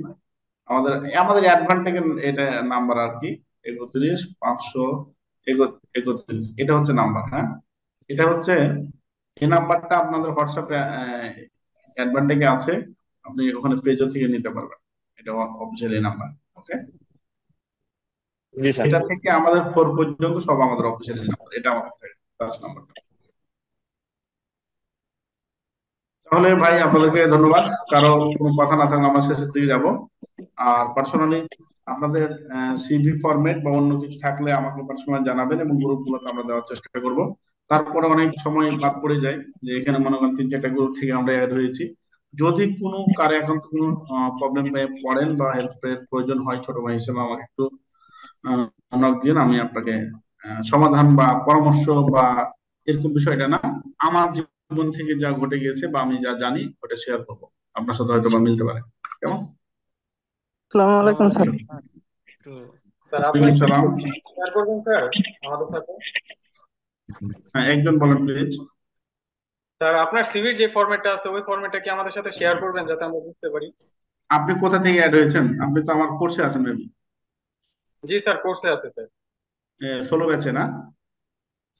Speaker 1: আমাদের আমাদের অ্যাডভান্টেজ এটা নাম্বার আর কি, 31 531। এটা হচ্ছে নাম্বার। হ্যাঁ, এটা হচ্ছে এই নাম্বারটা আপনাদের হোয়াটসঅ্যাপে অ্যাডভান্টেজে আছে, আপনি ওখানে পেজও থেকে নিতে পারবেন, এটা অফিসিয়ালি নাম্বার। ওকে,
Speaker 12: জি স্যার।
Speaker 1: এটা থেকে আমাদের 4 পর্যন্ত সব আমাদের অফিসিয়ালি নাম্বার, এটা আমার কাছে ফার্স্ট নাম্বারটা। তাহলে ভাই আপনাদেরকে ধন্যবাদ, কারো কোনো কথা না থাকলে আমরা শেষের দিকে যাব। আর পার্সোনালি আপনাদের সিভি ফরম্যাট বা অন্য কিছু থাকলে আমাকে পার্সোনালি জানাবেন, এবং গ্রুপগুলোতে আমরা দেওয়ার চেষ্টা করব। তারপরে অনেক সময় বাদ পড়ে যায়, যে এখানে মনে করেন 3-4টা গ্রুপ থেকে আমরা অ্যাড হয়েছি। যদি কোনো কারো এখন কোনো প্রবলেম পড়েন বা হেল্পের প্রয়োজন হয়, ছোট ভাই হিসেবে আমাকে একটু নক দিন, আমি আপনাকে সমাধান বা পরামর্শ বা এরকম বিষয়টা না, আমার জীবন থেকে যা ঘটে গিয়েছে বা আমি যা জানি ওটা শেয়ার করবো, আপনার সাথে হয়তো বা মিলতে পারে। কেমন?
Speaker 3: আসসালামু আলাইকুম স্যার।
Speaker 14: স্যার আপনি
Speaker 1: ওয়ালাইকুম সালাম।
Speaker 14: শেয়ার করবেন স্যার আমাদের সাথে?
Speaker 1: হ্যাঁ, একজন বলেন প্লিজ।
Speaker 14: স্যার আপনার সিভির যে ফরম্যাটটা আছে ওই ফরম্যাটটা কি আমাদের সাথে শেয়ার করবেন যাতে আমরা বুঝতে পারি?
Speaker 1: আপনি কোথা থেকে অ্যাড হয়েছেন? আপনি তো আমার কোর্সে আছেন মেবি।
Speaker 14: জি স্যার, কোর্সে আছে স্যার।
Speaker 1: 16 ব্যাচে না?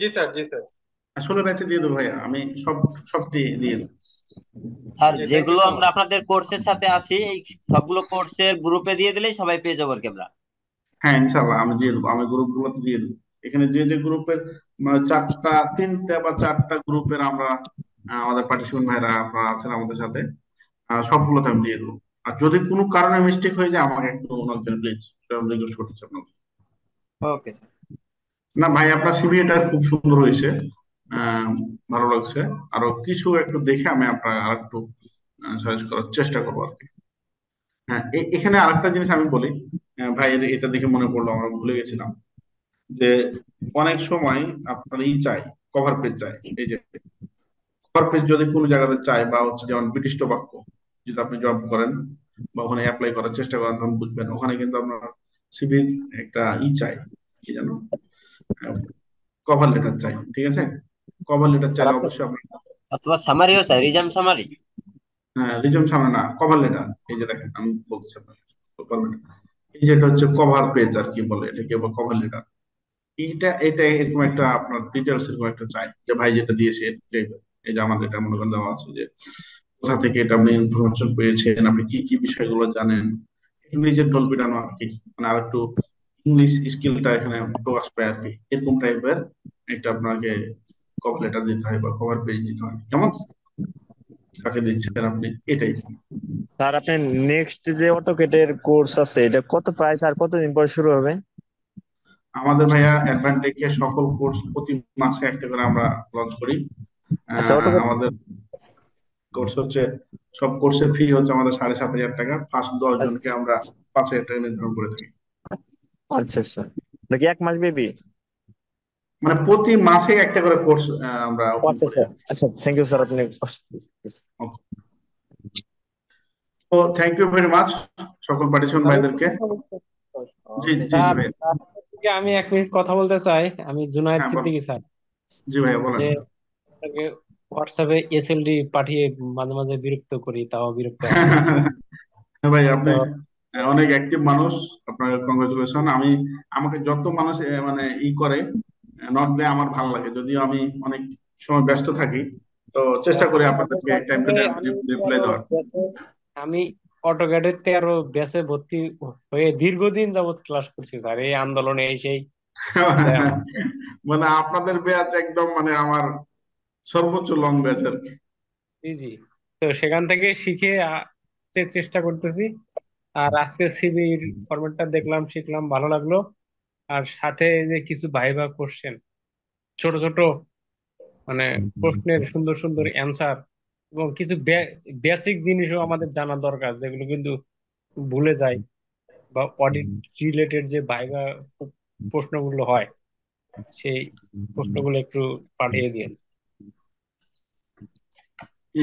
Speaker 14: জি স্যার, জি স্যার।
Speaker 1: 16 ব্যাচে দিয়ে দেবো ভাইয়া, আমি সবটি দিয়ে দেবো।
Speaker 11: আর
Speaker 14: জি, থ্যাংক
Speaker 11: যেগুলো
Speaker 14: ইউ সো
Speaker 11: আমরা
Speaker 14: মাচ।
Speaker 11: আপনাদের কোর্সের সাথে আছি এই সবগুলো কোর্সের গ্রুপে দিয়ে দিলেই সবাই পেয়ে যাবো আর কি আমরা।
Speaker 1: হ্যাঁ ইনশাল্লাহ আমি দিয়ে দেবো, আমি গ্রুপগুলোতে দিয়ে দেবো। এখানে যে যে গ্রুপের 3টা বা 4টা গ্রুপের আমরা আমাদের পার্টিসিপেন্ট ভাইরা আপনারা আছেন আমাদের সাথে, সবগুলোতে আমি দিয়ে দেবো। আর যদি কোনো কারণে মিস্টেক হয়ে যায় আমাকে একটু নক দেন প্লিজ, রিকোয়েস্ট করতেছি আপনাকে।
Speaker 11: Okay sir.
Speaker 1: না ভাই, আপনার সিভি এটা খুব সুন্দর হয়েছে, ভালো লাগছে। আরো কিছু একটু দেখে আমি আপনার আর একটু সাজেস্ট করার চেষ্টা করবো আর কি। হ্যাঁ, এখানে আরেকটা জিনিস আমি বলি, ভাই এটা দেখে মনে পড়লো, আমরা ভুলে গেছিলাম, যে অনেক সময় আপনার চাই, কভার পেজ চাই। এই যে কভার পেজ যদি কোনো জায়গাতে চাই, বা হচ্ছে যেমন বিশিষ্ট বাক্য, যদি আপনি জব করেন বা ওখানে অ্যাপ্লাই করার চেষ্টা করেন, তখন বুঝবেন ওখানে কিন্তু আপনার সিভির একটা চাই, কি জানো, কভার লেটার চাই। ঠিক আছে, কভার লেটার
Speaker 11: স্যার
Speaker 1: চাইলে
Speaker 11: আপনি
Speaker 1: অবশ্যই আপনার,
Speaker 11: অথবা সামারিও স্যার, রিজাম সামারি।
Speaker 1: হ্যাঁ রিজন সামনে না, কভার লেটার। এই যে দেখেন আমি বলছি আপনাকে, কভার লেটার, এই যেটা হচ্ছে কভার পেজ আর কি বলে এটাকে, কভার লেটার। এটা এরকম একটা আপনার ডিটেলস এরকম একটা চাই, যে ভাই যেটা দিয়েছে এই যে আমাদের এটা মনে করেন দেওয়া আছে, যে কোথা থেকে এটা আপনি ইনফরমেশন পেয়েছেন, আপনি কি কি বিষয়গুলো জানেন, ইংলিশের ডল পিটানো আর কি, মানে আর একটু ইংলিশ স্কিলটা এখানে প্রকাশ পায় আর কি, এরকম টাইপের একটা আপনাকে কভার লেটার দিতে হয় বা কভার পেজ দিতে হয়। কেমন, কাকে দিচ্ছেন আপনি, এটাই।
Speaker 12: স্যার আপনার নেক্সট যে অটোকেটের কোর্স আছে এটা কত প্রাইস আর কতদিন পর শুরু হবে?
Speaker 1: আমাদের ভাইয়া অ্যাডভান্টেজে সকল কোর্স প্রতি মাসে একটা করে আমরা লঞ্চ করি।
Speaker 12: আচ্ছা, অটোকেট।
Speaker 1: আমাদের কোর্স হচ্ছে, সব কোর্সের ফি হচ্ছে আমাদের 7,500 টাকা, ফার্স্ট 10 জনকে আমরা 5,000 টাকা নির্ধারণ করে থাকি।
Speaker 12: আচ্ছা আচ্ছা, নাকি এক মাস বেবি?
Speaker 1: মানে প্রতি মাসে একটা করে কোর্স আমরা open
Speaker 12: আচ্ছা
Speaker 1: করি।
Speaker 12: স্যার, আচ্ছা থ্যাংক ইউ স্যার, আপনি
Speaker 1: তো থ্যাংক ইউ ভেরি মাচ সকল পার্টিসিপেন্ট ভাইদেরকে। জি জি জি
Speaker 2: স্যার
Speaker 1: ভাই,
Speaker 2: আপনার থেকে আমি 1 মিনিট কথা বলতে চাই। আমি জুনায়েদ
Speaker 1: হ্যাঁ বলেন।
Speaker 2: সিদ্দিকী স্যার।
Speaker 1: জি ভাইয়া বলেন।
Speaker 2: যে আপনাকে হোয়াটসঅ্যাপে এসএলডি পাঠিয়ে মাঝে মাঝে বিরক্ত করি, তাও বিরক্ত হয় না।
Speaker 1: হ্যাঁ ভাই, আপনি
Speaker 2: তো
Speaker 1: অনেক অ্যাক্টিভ মানুষ, আপনাকে কংগ্রেচুলেশন। আমাকে যত মানুষ মানে করে নক দেয়, আমার ভালো লাগে, যদিও আমি অনেক সময় ব্যস্ত থাকি, তো চেষ্টা করি
Speaker 2: আমাদের
Speaker 1: আপনাদেরকে টাইম টু
Speaker 2: বর্তমানে
Speaker 1: টাইম
Speaker 2: আমি
Speaker 1: রিপ্লাই
Speaker 2: 13
Speaker 1: দেওয়ার।
Speaker 2: ব্যাচে আমি অটোক্যাডের 13 ব্যাচে ভর্তি হয়ে দীর্ঘদিন যাবত ক্লাস করছি স্যার, এই আন্দোলনে এই সেই দেয়া আমার।
Speaker 1: মানে আপনাদের ব্যাচ একদম মানে আমার সর্বোচ্চ লং ব্যাচ আর কি।
Speaker 2: জি জি। তো সেখান থেকে শিখে চেষ্টা করতেছি। আর আজকে সিভির ফরম্যাটটা দেখলাম, শিখলাম, ভালো লাগলো। আর সাথে এই যে কিছু ভাইবা কোশ্চেন, ছোট ছোট মানে প্রশ্নের সুন্দর সুন্দর অ্যান্সার, এবং কিছু বেসিক জিনিসও আমাদের জানা দরকার, যেগুলো কিন্তু ভুলে যায়। বা অডিট রিলেটেড যে ভাইবা প্রশ্নগুলো হয়, সেই প্রশ্নগুলো একটু পাঠিয়ে দিয়েন।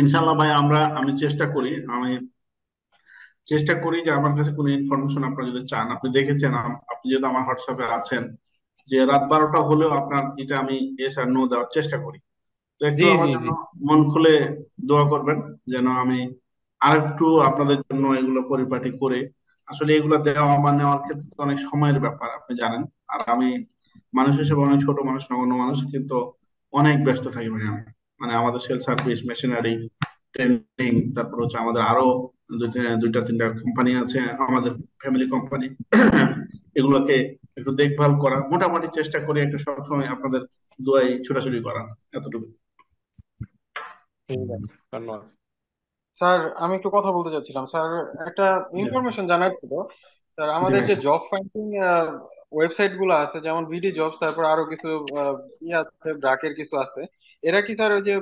Speaker 1: ইনশাল্লাহ ভাই, আমি চেষ্টা করি যে আমার কাছে কোনো ইনফরমেশন আপনারা যদি চান, আপনি দেখেছেন আপনি যেহেতু আমার হোয়াটসঅ্যাপে আছেন, যে রাত 12টা হলেও আপনার এটা আমি এস আর নো দেওয়ার চেষ্টা করি। তো একটু
Speaker 2: জি
Speaker 1: আমার
Speaker 2: জি
Speaker 1: জন্য
Speaker 2: জি।
Speaker 1: মন খুলে দোয়া করবেন, যেন আমি আরেকটু আপনাদের জন্য এগুলো পরিপাটি করে, আসলে এগুলো দেওয়া বা নেওয়ার ক্ষেত্রে তো অনেক সময়ের ব্যাপার আপনি জানেন। আর আমি মানুষ হিসেবে অনেক ছোট মানুষ, নগণ্য মানুষ, কিন্তু অনেক ব্যস্ত থাকি ভাই আমি। মানে আমাদের সেল সার্ভিস, মেশিনারি, ট্রেনিং, তারপর হচ্ছে আমাদের আরো দুইটা তিনটা কোম্পানি আছে, আমাদের ফ্যামিলি কোম্পানি। এগুলোকে একটু দেখভাল করা, মোটামুটি চেষ্টা করি একটু সবসময় আপনাদের দোয়ায় ছোটাছুটি করা, এতটুকু।
Speaker 2: ঠিক আছে, ধন্যবাদ।
Speaker 14: স্যার আমি একটু কথা বলতে চাচ্ছিলাম স্যার, একটা
Speaker 1: জি
Speaker 14: ইনফরমেশন জানার ছিল স্যার।
Speaker 1: জি
Speaker 14: আমাদের
Speaker 1: ভাই।
Speaker 14: যে জব ফাইন্ডিং ওয়েবসাইট গুলো আছে, যেমন বিডি জবস, তারপর আরো কিছু আছে, ব্রাকের কিছু আছে, এরা কি স্যার ওই যে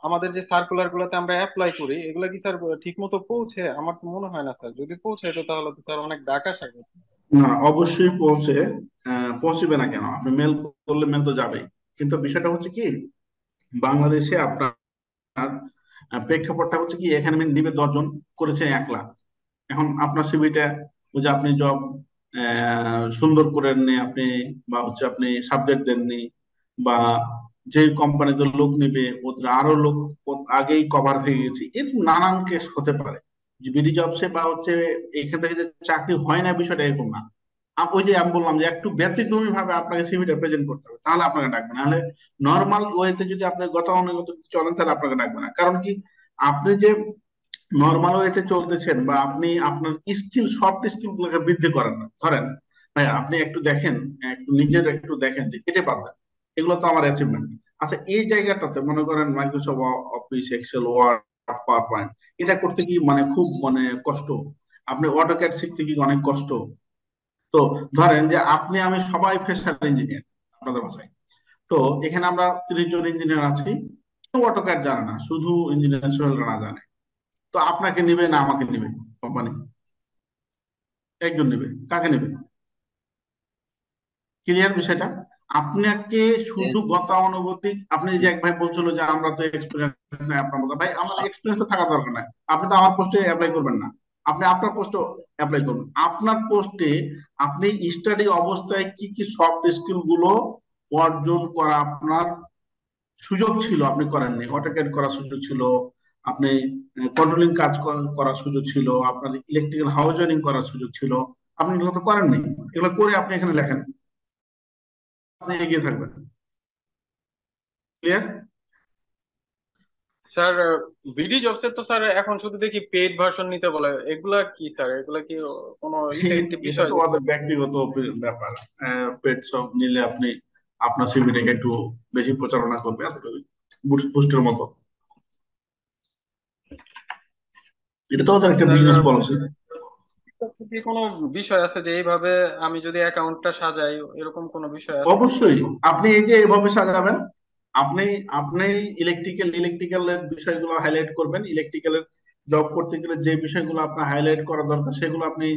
Speaker 14: আমাদের যে সার্কুলার গুলোতে আমরা অ্যাপ্লাই করি, এগুলা কি স্যার ঠিক মতো পৌঁছে? আমার তো মনে হয় না স্যার। যদি পৌঁছায় তো তাহলে তো স্যার অনেক ডাকা থাকে।
Speaker 1: না, অবশ্যই পৌঁছবে না কেন? আপনি মেল করলে মেল তো যাবেই, কিন্তু বিষয়টা হচ্ছে কি, বাংলাদেশে আপনার প্রেক্ষাপটটা হচ্ছে কি, এখানে নিবে 10 জন, করেছে 1 লাখ। এখন আপনার সিভিটা, ওই যে আপনি জব সুন্দর করেননি আপনি, বা হচ্ছে আপনি সাবজেক্ট দেননি, বা যে কোম্পানিতে লোক নিবে ওদের আরো লোক আগেই কভার হয়ে গেছে, এরকম নানান কেস হতে পারে। বিডি জবসে বা হচ্ছে এখান থেকে যে চাকরি হয় না, বিষয়টা এরকম না। ওই যে আমি বললাম যে একটু ব্যতিক্রমী ভাবে আপনাকে সিভিটা প্রেজেন্ট করতে হবে, তাহলে আপনাকে ডাকবে। নাহলে নর্মাল ওয়েতে যদি আপনি গতানুগতিক চলেন, তাহলে আপনাকে ডাকবে না। কারণ কি, আপনি যে নর্মাল ওয়েতে চলতেছেন, বা আপনি আপনার স্কিল, সফট স্কিল গুলোকে বৃদ্ধি করেন না। ধরেন ভাই, আপনি একটু দেখেন, একটু নিজের একটু দেখেন যে এটা পারবেন, এগুলো তো আমার অ্যাচিভমেন্ট। আচ্ছা, এই জায়গাটাতে মনে করেন Microsoft Office, Excel, Word, PowerPoint, এটা করতে কি মানে খুব মানে কষ্ট? আপনি অটোক্যাড শিখতে কি অনেক কষ্ট? তো ধরেন যে আপনি আমি সবাই ফ্রেশার ইঞ্জিনিয়ার আপনাদের ভাষায়। তো এখানে আমরা 30 জন ইঞ্জিনিয়ার আছি, কেউ অটোক্যাড জানে না, শুধু ইঞ্জিনিয়ার সোহেল রানা জানে। তো আপনাকে নিবে না আমাকে নিবে কোম্পানি? একজন নেবে, কাকে নেবে? ক্লিয়ার বিষয়টা? আপনাকে শুধু গতানুগতিক, আপনি যে এক ভাই বলছিল যে আমরা তো এক্সপিরিয়েন্স নাই আপনার মতো, ভাই আমাদের এক্সপিরিয়েন্স তো থাকা দরকার নাই। আপনি তো আমার পোস্টে অ্যাপ্লাই করবেন না, আপনি আপনার পোস্টে অ্যাপ্লাই করুন। আপনার পোস্টে আপনি স্টাডি অবস্থায় কি কি সফট স্কিল গুলো অর্জন করা আপনার সুযোগ ছিল, আপনি করেননি। অটোক্যাড করার সুযোগ ছিল, আপনি কন্ট্রোলিং কাজ করার সুযোগ ছিল, আপনার ইলেকট্রিক্যাল হাউস ওয়ারিং করার সুযোগ ছিল, আপনি এগুলো তো করেননি। এগুলো করে আপনি এখানে লেখেন, আপনি এগিয়ে থাকবেন। ক্লিয়ার?
Speaker 14: স্যার বিডি জবস এর তো স্যার এখন শুধু দেখি পেইড ভার্সন নিতে বলে, এগুলা কি স্যার? এগুলা কি কোনো ইফেক্টিভ
Speaker 1: এটা
Speaker 14: বিষয়?
Speaker 1: তো ওদের ব্যক্তিগত ব্যাপার। পেট সব নিলে আপনি আপনার সিভিটাকে একটু বেশি প্রচারণা করবে, এতটুকু, বুস্টের মতো। এটা তো ওদের একটা বিজনেস
Speaker 14: স্যার
Speaker 1: পলিসি।
Speaker 14: কি কোনো বিষয় আছে যে এইভাবে আমি যদি অ্যাকাউন্টটা সাজাই, এরকম কোনো বিষয় আছে কি স্যার?
Speaker 1: অবশ্যই আপনি এই যে এভাবে সাজাবেন, আপনি আপনি ইলেকট্রিক্যালের বিষয়গুলো হাইলাইট করবেন। ইলেকট্রিক্যালের জব করতে গেলে যে বিষয়গুলো আপনার হাইলাইট করা দরকার, সেগুলো আপনি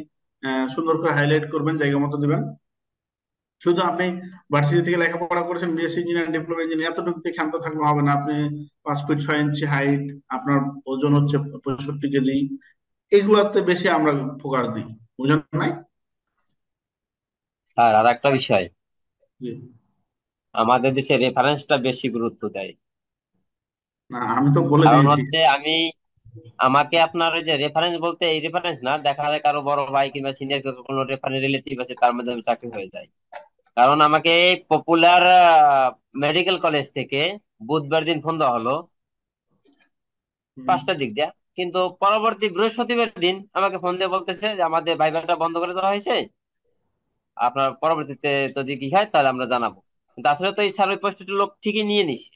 Speaker 1: সুন্দর করে হাইলাইট করবেন, জায়গা মতো দিবেন। শুধু আপনি ভার্সিটি থেকে লেখাপড়া করেছেন, বিএসসি ইঞ্জিনিয়ার, ডিপ্লোমা ইঞ্জিনিয়ার, এতটুকুতে ক্ষান্ত থাকলে হবে না। আপনি 5 ফিট 6 ইঞ্চি হাইট, আপনার ওজন হচ্ছে 65 কেজি, এগুলাতে বেশি আমরা ফোকাস দিই, বুঝেন নাই?
Speaker 11: স্যার আর একটা বিষয়,
Speaker 1: জি।
Speaker 11: আমাদের দেশে রেফারেন্সটা বেশি গুরুত্ব দেয়।
Speaker 1: না, আমি তো বলে
Speaker 11: কারণ
Speaker 1: দিয়েছি।
Speaker 11: হচ্ছে আমাকে আপনার ওই যে রেফারেন্স বলতে এই রেফারেন্স না, দেখা যায় কারো বড় ভাই কিংবা সিনিয়র কোনো রেফারেন্স রিলেটিভ আছে, তার মধ্যে আমি চাকরি হয়ে যায়। কারণ আমাকে পপুলার মেডিকেল কলেজ থেকে বুধবার দিন ফোন দেওয়া হলো
Speaker 1: হুম।
Speaker 11: 5টার দিক দিয়ে। কিন্তু পরবর্তী বৃহস্পতিবার দিন আমাকে ফোন দিয়ে বলতেছে যে আমাদের ভাইবাটা বন্ধ করে দেওয়া হয়েছে, আপনার পরবর্তীতে যদি কি হয় তাহলে আমরা জানাবো। কিন্তু আসলে তো এই স্যার ওই পোস্টের লোক ঠিকই নিয়ে নিছে।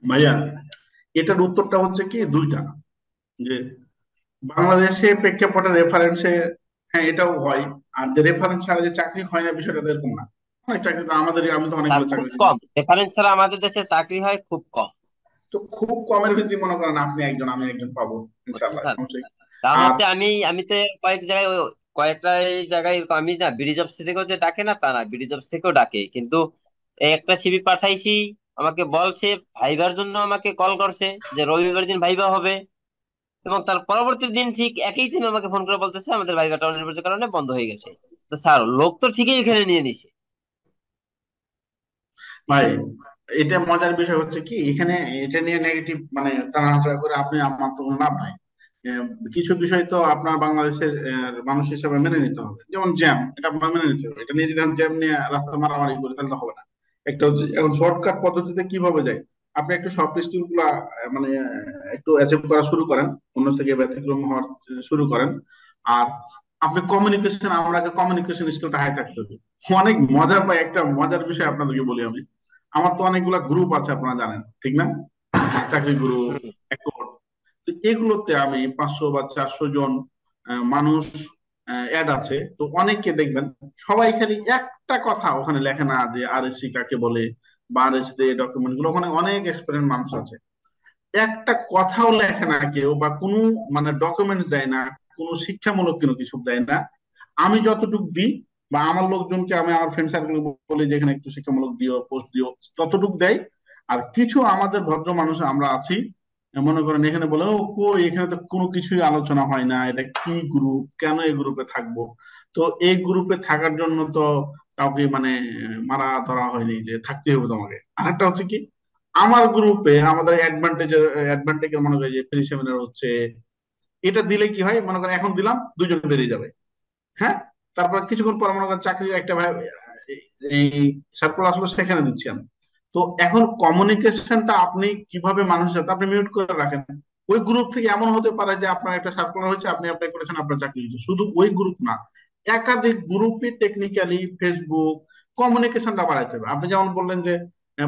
Speaker 1: ভাইয়া, এটার উত্তরটা হচ্ছে কি দুইটা, যে বাংলাদেশে প্রেক্ষাপটে রেফারেন্সে হ্যাঁ এটাও হয়, আর যে রেফারেন্স ছাড়া যে চাকরি হয় না বিষয়টা তো এরকম না। অনেক চাকরি তো আমাদের, আমি তো
Speaker 11: স্যার
Speaker 1: অনেকগুলো
Speaker 11: খুব
Speaker 1: চাকরি
Speaker 11: কম
Speaker 1: চিনি।
Speaker 11: রেফারেন্স ছাড়া আমাদের দেশে চাকরি হয় খুব কম।
Speaker 1: তো খুব কমের ভিত্তি মনে করেন আপনি একজন আমি একজন পাবো
Speaker 11: বুঝছেন
Speaker 1: ইনশাল্লাহ,
Speaker 11: স্যার?
Speaker 1: সমস্যা নেই।
Speaker 11: কারণ
Speaker 1: আর
Speaker 11: হচ্ছে আমি তো কয়েক জায়গায় কয়েকটা এই জায়গায় এরকম আমি না বিডি জবস থেকেও যে ডাকে না তা না, বিডি জবস থেকেও ডাকে, কিন্তু এই একটা সিভি পাঠাইছি, আমাকে বলছে ভাইবার জন্য আমাকে কল করছে যে রবিবার দিন ভাইবা হবে, এবং তার পরবর্তী দিন ঠিক একই দিন আমাকে ফোন করে বলতেছে আমাদের ভাইবাটা অনির্বার্য কারণে বন্ধ হয়ে গেছে। তো স্যার লোক তো ঠিকই এখানে নিয়ে নিছে।
Speaker 1: ভাই, এটা মজার বিষয় হচ্ছে কি এখানে এটা নিয়ে নেগেটিভ মানে টানাহাঁচড়া করে আপনি আমার তো কোনো লাভ নাই। আহ, কিছু বিষয় তো আপনার বাংলাদেশের মানুষ হিসেবে মেনে নিতে হবে, যেমন জ্যাম, এটা আপনার মেনে নিতে হবে। এটা নিয়ে যদি জ্যাম নিয়ে রাস্তা মারামারি করি তাহলে তো হবে না। একটা হচ্ছে এখন শর্টকাট পদ্ধতিতে কিভাবে যায়, আপনি একটু সফট স্কিল গুলা মানে একটু অ্যাচিভ করা শুরু করেন, অন্য থেকে ব্যতিক্রম হওয়ার শুরু করেন। আর আপনি কমিউনিকেশন, আমরা কমিউনিকেশন স্কিলটা হাই থাকতে হবে। অনেক মজা পাই, একটা মজার বিষয় আপনাদেরকে বলি আমি। আমার তো অনেকগুলা গ্রুপ আছে আপনারা জানেন, ঠিক না? চাকরি গ্রুপ,
Speaker 11: হুম।
Speaker 1: তো এগুলোতে আমি 500 বা 400 জন মানুষ অ্যাড আছে। তো অনেককে দেখবেন সবাই খালি একটা কথা ওখানে লেখে না যে আরএসসি কাকে বলে, বা আরএসসি তে ডকুমেন্ট গুলো, ওখানে অনেক এক্সপেরিয়েন্স মানুষ আছে, একটা কথাও লেখে না কেউ, বা কোনো মানে ডকুমেন্টস দেয় না, কোনো শিক্ষামূলক কোনো কিছু দেয় না। আমি যতটুকু দিই বা আমার লোকজনকে, আমি আমার ফ্রেন্ড সার্কেল বলি যে এখানে একটু শিক্ষামূলক দিও, পোস্ট দিও, ততটুকু দেয়। আর কিছু আমাদের ভদ্র মানুষ আমরা আছি, মনে করেন এখানে বলে ও কই, এখানে তো কোনো কিছুই আলোচনা হয় না, এটা কি গ্রুপ, কেন এই গ্রুপে থাকবো? তো এই গ্রুপে থাকার জন্য তো কাউকে মানে মারা ধরা হয়নি যে থাকতে হবে তোমাকে। আরেকটা হচ্ছে কি, আমার গ্রুপে আমাদের অ্যাডভান্টেজের মনে করি যে ফ্রি সেমিনার হচ্ছে, এটা দিলে কি হয় মনে করেন এখন দিলাম, দুজন বেরিয়ে যাবে। হ্যাঁ, তারপর কিছুক্ষণ পর মনে করেন চাকরির একটা ভাই এই সার্কুলার আসলে সেখানে দিচ্ছি আমি। তো এখন কমিউনিকেশনটা আপনি কিভাবে মানুষের সাথে আপনি মিউট করে রাখেন। ওই গ্রুপ থেকে এমন হতে পারে যে আপনার একটা সার্কুলার হয়েছে, আপনি অ্যাপ্লাই করেছেন, আপনার চাকরি হয়েছে, শুধু ওই গ্রুপ না, একাধিক গ্রুপে টেকনিক্যালি ফেসবুক কমিউনিকেশনটা বাড়াইতে হবে। আপনি যেমন বললেন যে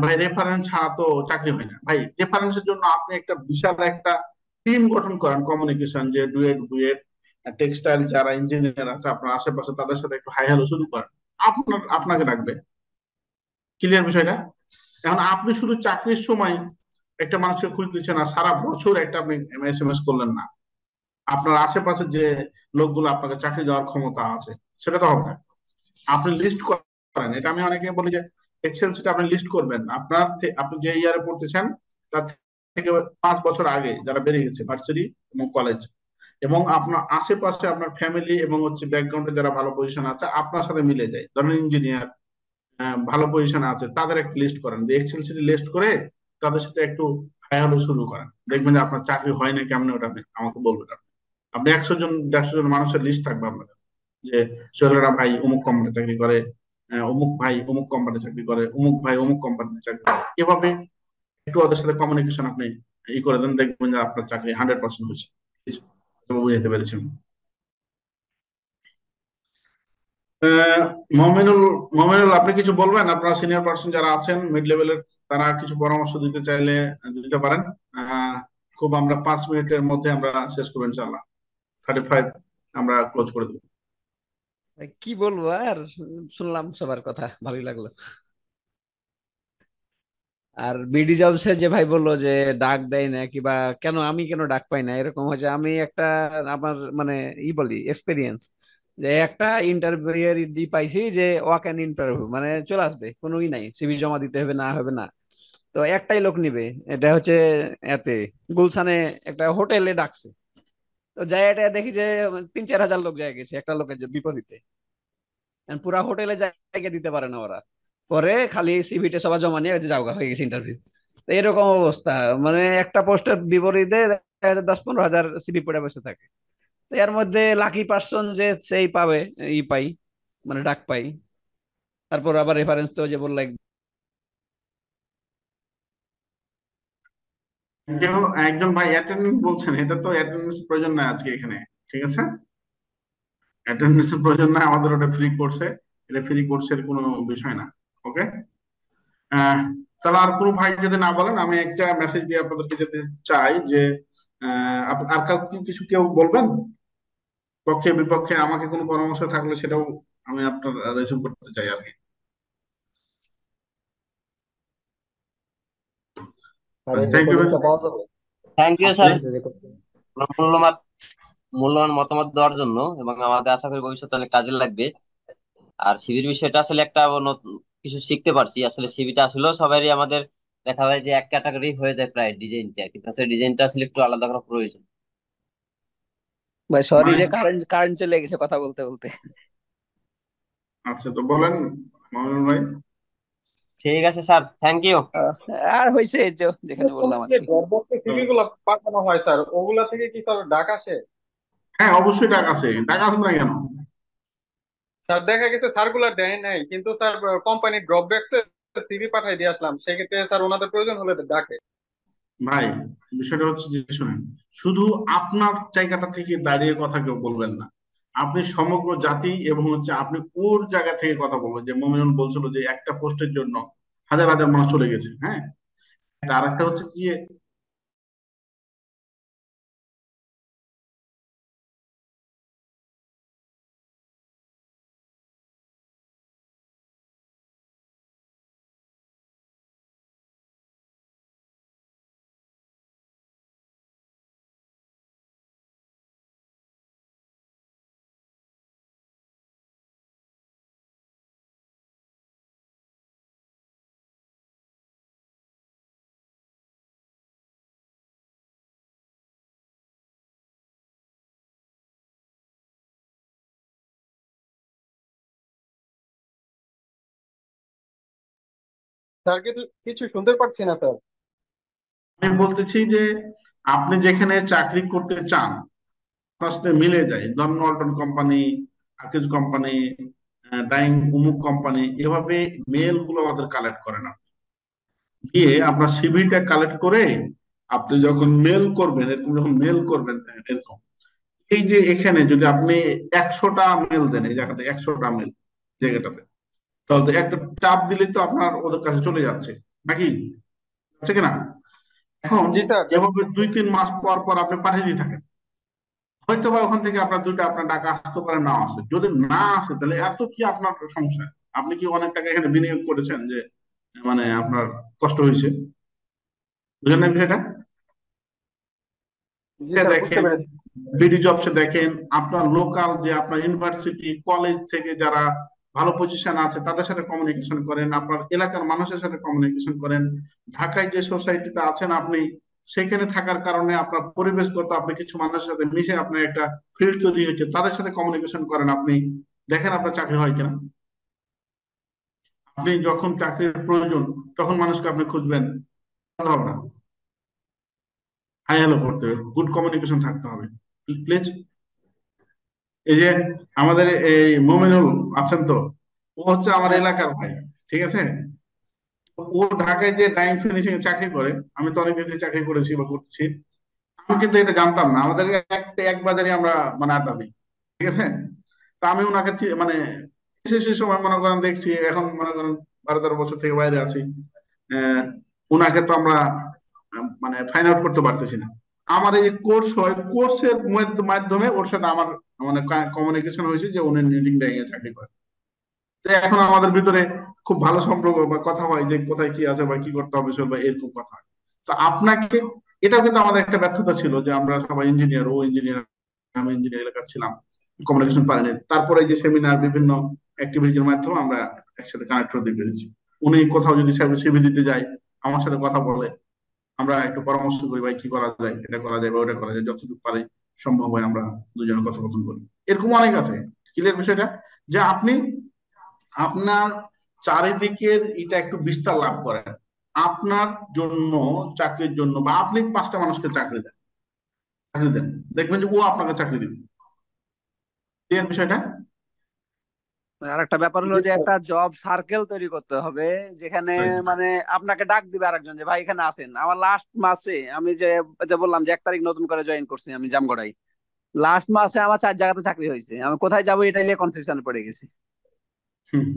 Speaker 1: ভাই রেফারেন্স ছাড়া তো চাকরি হয় না, ভাই রেফারেন্সের জন্য আপনি একটা বিশাল একটা টিম গঠন করেন কমিউনিকেশন, যে ডুয়েট ডুয়েট টেক্সটাইল যারা ইঞ্জিনিয়ার আছে আপনার আশেপাশে তাদের সাথে একটু হাই হ্যালো শুরু করেন, আপনাকে ডাকবে। ক্লিয়ার বিষয়টা? এখন আপনি শুধু চাকরির সময় একটা মানুষকে খুঁজ দিচ্ছেন না, সারা বছর একটা আপনি এসএমএস করলেন না, আপনার আশেপাশে যে লোকগুলো আপনাকে চাকরি দেওয়ার ক্ষমতা আছে সেটা তো হবে না। আপনি লিস্ট করেন, এটা আমি অনেকে বলি যে এক্সেল শিটে আপনি লিস্ট করবেন আপনি যে ইয়ারে পড়তেছেন তার থেকে 5 বছর আগে যারা বেরিয়ে গেছে ভার্সিটি এবং কলেজ, এবং আপনার আশেপাশে আপনার ফ্যামিলি এবং হচ্ছে ব্যাকগ্রাউন্ডে যারা ভালো পজিশন আছে আপনার সাথে মিলে যায়, ধরেন ইঞ্জিনিয়ার ভালো পজিশনে আছে, তাদের একটা লিস্ট করেন, এক্সেল শিটে লিস্ট করে তাদের সাথে একটু হাই হ্যালো শুরু করেন, দেখবেন যে আপনার চাকরি হয় না কেমন, ওটা আমাকে বলবেন। আপনি 100 জন 150 জন মানুষের লিস্ট থাকবে আপনার কাছে, যে সোহেলরা ভাই অমুক কোম্পানি চাকরি করে, অমুক ভাই অমুক কোম্পানি চাকরি করে, অমুক ভাই অমুক কোম্পানিতে চাকরি করে। এভাবে একটু ওদের সাথে কমিউনিকেশন আপনি করে দেন, দেখবেন যে আপনার চাকরি 100% হয়েছে। বুঝাতে পেরেছেন? আহ, মমিনুল, আপনি কিছু বলবেন? আপনার সিনিয়র পার্সন যারা আছেন মিড লেভেলের, তারা কিছু পরামর্শ দিতে চাইলে দিতে পারেন। আহ, খুব আমরা 5 মিনিটের মধ্যে আমরা শেষ করবো ইনশাল্লাহ, 35 আমরা ক্লোজ করে দেবো।
Speaker 7: কি বলবো আর, শুনলাম সবার কথা, ভালোই লাগলো। আর বিডি জবস এর যে ভাই বললো যে ডাক দেয় না কিবা, কেন আমি কেন ডাক পাই না, এরকম হয়েছে। আমি একটা আমার মানে বলি এক্সপিরিয়েন্স, যে একটা ইন্টারভিউ দি পাইছি যে ওয়াক অ্যান ইন্টারভিউ, মানে চলে আসবে, কোনোই নাই, সিভি জমা দিতে হবে না হবে না। তো একটাই লোক নিবে, এটা হচ্ছে এতে গুলশানে একটা হোটেলে ডাকছে। তো যাই এটা দেখি যে 3-4 হাজার লোক যায় গেছে একটা লোকের যে বিপরীতে, পুরা হোটেলে জায়গা দিতে পারে না ওরা। পরে খালি সিভিটা সবার জমা নিয়ে ওই যে যাওগা হয়ে গেছে ইন্টারভিউ। তো এরকম অবস্থা, মানে একটা পোস্টের বিপরীতে দেখা যায় 10-15 হাজার সিভি পড়ে বসে থাকে। তো এর মধ্যে লাকি পার্সন যে সেই পাবে, পাই, মানে ডাক পাই। তারপর আবার রেফারেন্স তো যে বললাম
Speaker 1: কেউ একজন ভাই অ্যাটেন্ডেন্স বলছেন, এটা তো অ্যাটেন্ডেন্স প্রয়োজন নাই আজকে এখানে, ঠিক আছে? অ্যাটেন্ডেন্সের প্রয়োজন নাই, আমাদের ওটা ফ্রি কোর্সে, এটা ফ্রি কোর্সের কোনো বিষয় না। ওকে, আহ তাহলে আর কোনো ভাই যদি না বলেন, আমি একটা মেসেজ দিয়ে আপনাদেরকে যেতে চাই যে আর কাউ কিছু কেউ বলবেন পক্ষে বিপক্ষে, আমাকে কোনো পরামর্শ থাকলে সেটাও আমি আপনার রিসিভ করতে চাই আর কি।
Speaker 15: আর এই
Speaker 1: থ্যাংক ইউ।
Speaker 15: রেকর্ডিংটা পাওয়া যাবে
Speaker 11: থ্যাংক ইউ
Speaker 1: আপনি
Speaker 11: স্যার, মূল্যবান মতামত দেওয়ার জন্য, এবং আমাদের আশা করি ভবিষ্যতে অনেক কাজে লাগবে। আর সিভির বিষয়টা আসলে একটা নতুন কিছু শিখতে পারছি। আসলে সিভিটা আসলেও সবারই আমাদের দেখা যায় যে এক ক্যাটাগরি হয়ে যায় প্রায় ডিজাইনটা, কিন্তু আসলে ডিজাইনটা আসলে একটু আলাদা করা প্রয়োজন।
Speaker 15: ভাই সরি
Speaker 1: মানে
Speaker 15: যে কারেন্ট কারেন্ট চলে গেছে কথা বলতে বলতে।
Speaker 1: আচ্ছা, তো বলেন মামুন ভাই।
Speaker 11: ঠিক আছে স্যার, থ্যাংক ইউ।
Speaker 15: আর হয়েছে এই যে যেখানে বললাম আর
Speaker 14: যে
Speaker 15: কি।
Speaker 14: ড্রপবক্সে সিভি গুলো পাঠানো হয় স্যার, ওগুলা থেকে কি স্যার ডাক আসে?
Speaker 1: হ্যাঁ, অবশ্যই টাকা আছে, টাকা আছে না কেন?
Speaker 14: স্যার দেখা গেছে সার্কুলার দেয় নাই, কিন্তু স্যার কোম্পানির ড্রপবক্সে সিভি পাঠাই দিয়ে আসলাম, সেক্ষেত্রে স্যার ওনাদের প্রয়োজন হলে ডাকে।
Speaker 1: ভাই, বিষয়টা হচ্ছে যে শুনেন, শুধু আপনার জায়গাটা থেকে দাঁড়িয়ে কথা কেউ বলবেন না, আপনি সমগ্র জাতি এবং হচ্ছে আপনি ওর জায়গা থেকে কথা বলবেন। যে মমিনুল বলছিল যে একটা পোস্টের জন্য হাজার হাজার মানুষ চলে গেছে, হ্যাঁ। আর একটা হচ্ছে কি,
Speaker 14: স্যার কিন্তু কিছু শুনতে পাচ্ছি না স্যার।
Speaker 1: আমি বলতেছি যে আপনি যেখানে চাকরি করতে চান আপনার সাথে মিলে যায়, ধরুন Walton company, Akij company, dyeing উমুক কোম্পানি, এভাবে মেল গুলো আমাদের কালেক্ট করে না, দিয়ে আপনার সিভিটা কালেক্ট করে আপনি যখন মেল করবেন, এরকম যখন মেল করবেন এরকম, এই যে এখানে যদি আপনি 100টা মেল দেন, এই জায়গাতে 100টা মেল জায়গাটাতে, তাহলে তো একটা চাপ দিলেই তো আপনার ওদের কাছে চলে যাচ্ছে নাকি, আছে কিনা? এখন
Speaker 14: জি স্যার।
Speaker 1: এভাবে 2-3 মাস পর পর আপনি পাঠিয়ে দিয়ে থাকেন, হয়তো বা ওখান থেকে আপনার দুইটা আপনার টাকা আসতে পারে, না আসে। যদি না আসে তাহলে এত কি আপনার সমস্যা? আপনি কি অনেক টাকা এখানে বিনিয়োগ করেছেন যে মানে আপনার কষ্ট হয়েছে? বুঝলেন না বিষয়টা?
Speaker 14: জি স্যার, বুঝতে
Speaker 1: দেখেন,
Speaker 14: পেরেছি।
Speaker 1: বিডি জবসে দেখেন, আপনার লোকাল যে আপনার ইউনিভার্সিটি কলেজ থেকে যারা ভালো পজিশন আছে তাদের সাথে কমিউনিকেশন করেন, আপনার এলাকার মানুষের সাথে কমিউনিকেশন করেন। ঢাকায় যে সোসাইটিতে আছেন আপনি, সেখানে থাকার কারণে আপনার পরিবেশগত আপনি কিছু মানুষের সাথে মিশে আপনার একটা ফিল্ড তৈরি হয়েছে, তাদের সাথে কমিউনিকেশন করেন, আপনি দেখেন আপনার চাকরি হয় কিনা। আপনি যখন চাকরির প্রয়োজন তখন মানুষকে আপনি খুঁজবেন, কথা হবে না, হাই হ্যালো করতে হবে, গুড কমিউনিকেশন থাকতে হবে, প্লিজ। এই যে আমাদের এই মোমিনুল আছেন তো, ও হচ্ছে আমার
Speaker 14: হ্যাঁ
Speaker 1: এলাকার ভাই, ঠিক আছে? ও ঢাকায় যে ডাইং ফিনিশিং এ চাকরি করে, আমি তো অনেক দিন থেকে চাকরি করেছি বা করছি, আমি কিন্তু এটা জানতাম না। আমাদের এক বাজারে আমরা মানে আড্ডা দিই, ঠিক আছে? তা আমি ওনাকে মানে সে সময় মনে করেন দেখছি, এখন মনে করেন 12-13 বছর থেকে বাইরে আছি, আহ ওনাকে তো আমরা মানে ফাইন্ড আউট করতে পারতেছি না। আমার এই কোর্স হয়, কোর্সের মাধ্যমে ওর সাথে আমার মানে কমিউনিকেশন হয়েছে যে উনি নিটিং ডাইং এ চাকরি করে। তো এখন আমাদের ভিতরে খুব ভালো সম্পর্ক বা কথা হয় যে কোথায় কি আছে বা কি করতে হবে বা এরকম কথা হয়। তো আপনাকে, এটাও কিন্তু আমাদের একটা ব্যর্থতা ছিল যে আমরা সবাই ইঞ্জিনিয়ার, ও ইঞ্জিনিয়ার, আমি ইঞ্জিনিয়ার এলাকা ছিলাম, কমিউনিকেশন পারিনি। তারপরে এই যে সেমিনার বিভিন্ন অ্যাক্টিভিটির মাধ্যমে আমরা একসাথে কানেক্ট হতে পেরেছি। উনি কোথাও যদি সিভি দিতে যায়, আমার সাথে কথা বলে, আমরা একটু পরামর্শ করি, ভাই কি করা যায়, এটা করা যায় বা ওটা করা যায়, যতটুকু পারি সম্ভব হয় আমরা দুজনে কথোপকথন করি। এরকম অনেক আছে। ক্লিয়ার বিষয়টা? যে আপনি আপনার চারিদিকের এটা একটু বিস্তার লাভ করেন আপনার জন্য, চাকরির জন্য, বা আপনি 5টা মানুষকে চাকরি দেন, দেখবেন যে ও আপনাকে চাকরি দিবে। ক্লিয়ার বিষয়টা?
Speaker 15: আর একটা ব্যাপার হলো যে একটা জব সার্কেল তৈরি করতে হবে, যেখানে মানে আপনাকে ডাক দিবে আরেকজন যে ভাই এখানে আসেন। আমার লাস্ট মাসে আমি যে বললাম যে 1 তারিখ নতুন করে জয়েন করছি আমি জামগড়াই, লাস্ট মাসে আমার 4 জায়গাতে চাকরি হয়েছে, আমি কোথায় যাবো এটা নিয়ে কনফিউশন পড়ে গেছি।
Speaker 1: হুম।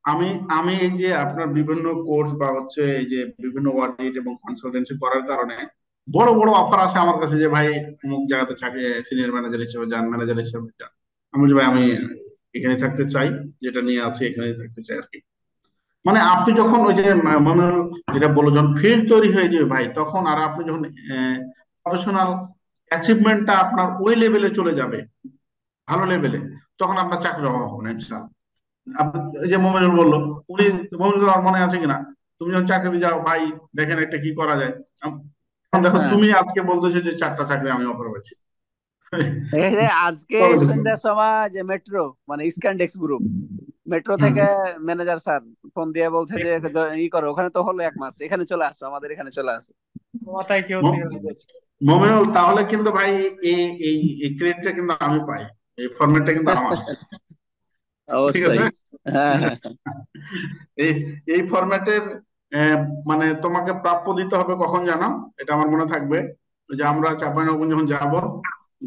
Speaker 1: আমি আমি এই যে আপনার বিভিন্ন কোর্স বা হচ্ছে এই যে বিভিন্ন অডিট এবং কনসালটেন্সি করার কারণে বড় বড় অফার আসে আমার কাছে যে ভাই অমুক জায়গাতে চাকরি, সিনিয়র ম্যানেজার হিসেবে যান, ম্যানেজার হিসেবে যান। আমি বলি, ভাই আমি এখানে থাকতে চাই, যেটা নিয়ে আছি এখানে থাকতে চাই আর কি। মানে আপনি যখন ওই যে মনে যেটা বললো, যখন ফিল্ড তৈরি হয়ে যাবে ভাই, তখন আর আপনি যখন প্রফেশনাল অ্যাচিভমেন্টটা আপনার ওই লেভেলে চলে যাবে, ভালো লেভেলে, তখন আপনার চাকরির অভাব হবে না ইনশাআল্লাহ। আপনি এই যে মোমিনুল বললো, উনি, মোমিনুল আমার মনে আছে কিনা, তুমি যখন চাকরি যাও ভাই দেখেন একটা কি করা যায়, এখন দেখো
Speaker 15: হ্যাঁ,
Speaker 1: তুমি আজকে বলতেছো যে 4টা চাকরি আমি অফার পাচ্ছি।
Speaker 15: এই যে আজকে
Speaker 1: বলো দেখি।
Speaker 15: সন্ধ্যার সময় যে মেট্রো মানে স্ক্যানডেক্স গ্রুপ, মেট্রো
Speaker 1: হুম।
Speaker 15: থেকে ম্যানেজার স্যার ফোন দিয়ে বলছে যে ই করো, ওখানে তো হলো 1 মাস, এখানে চলে আসো, আমাদের এখানে চলে আসো।
Speaker 2: মাথায় কেউ দিয়ে দিচ্ছে।
Speaker 1: মোমিনুল তাহলে কিন্তু ভাই এই এই এই ক্রেডিটটা কিন্তু আমি পাই, এই ফরম্যাটটা কিন্তু আমার, ঠিক আছে?
Speaker 15: অবশ্যই। হ্যাঁ, হ্যাঁ,
Speaker 1: এই এই ফরম্যাটের মানে তোমাকে প্রাপ্য দিতে হবে কখন জানো, এটা আমার মনে থাকবে, ওই যে আমরা চাঁপাইনবাবগঞ্জ যখন যাবো,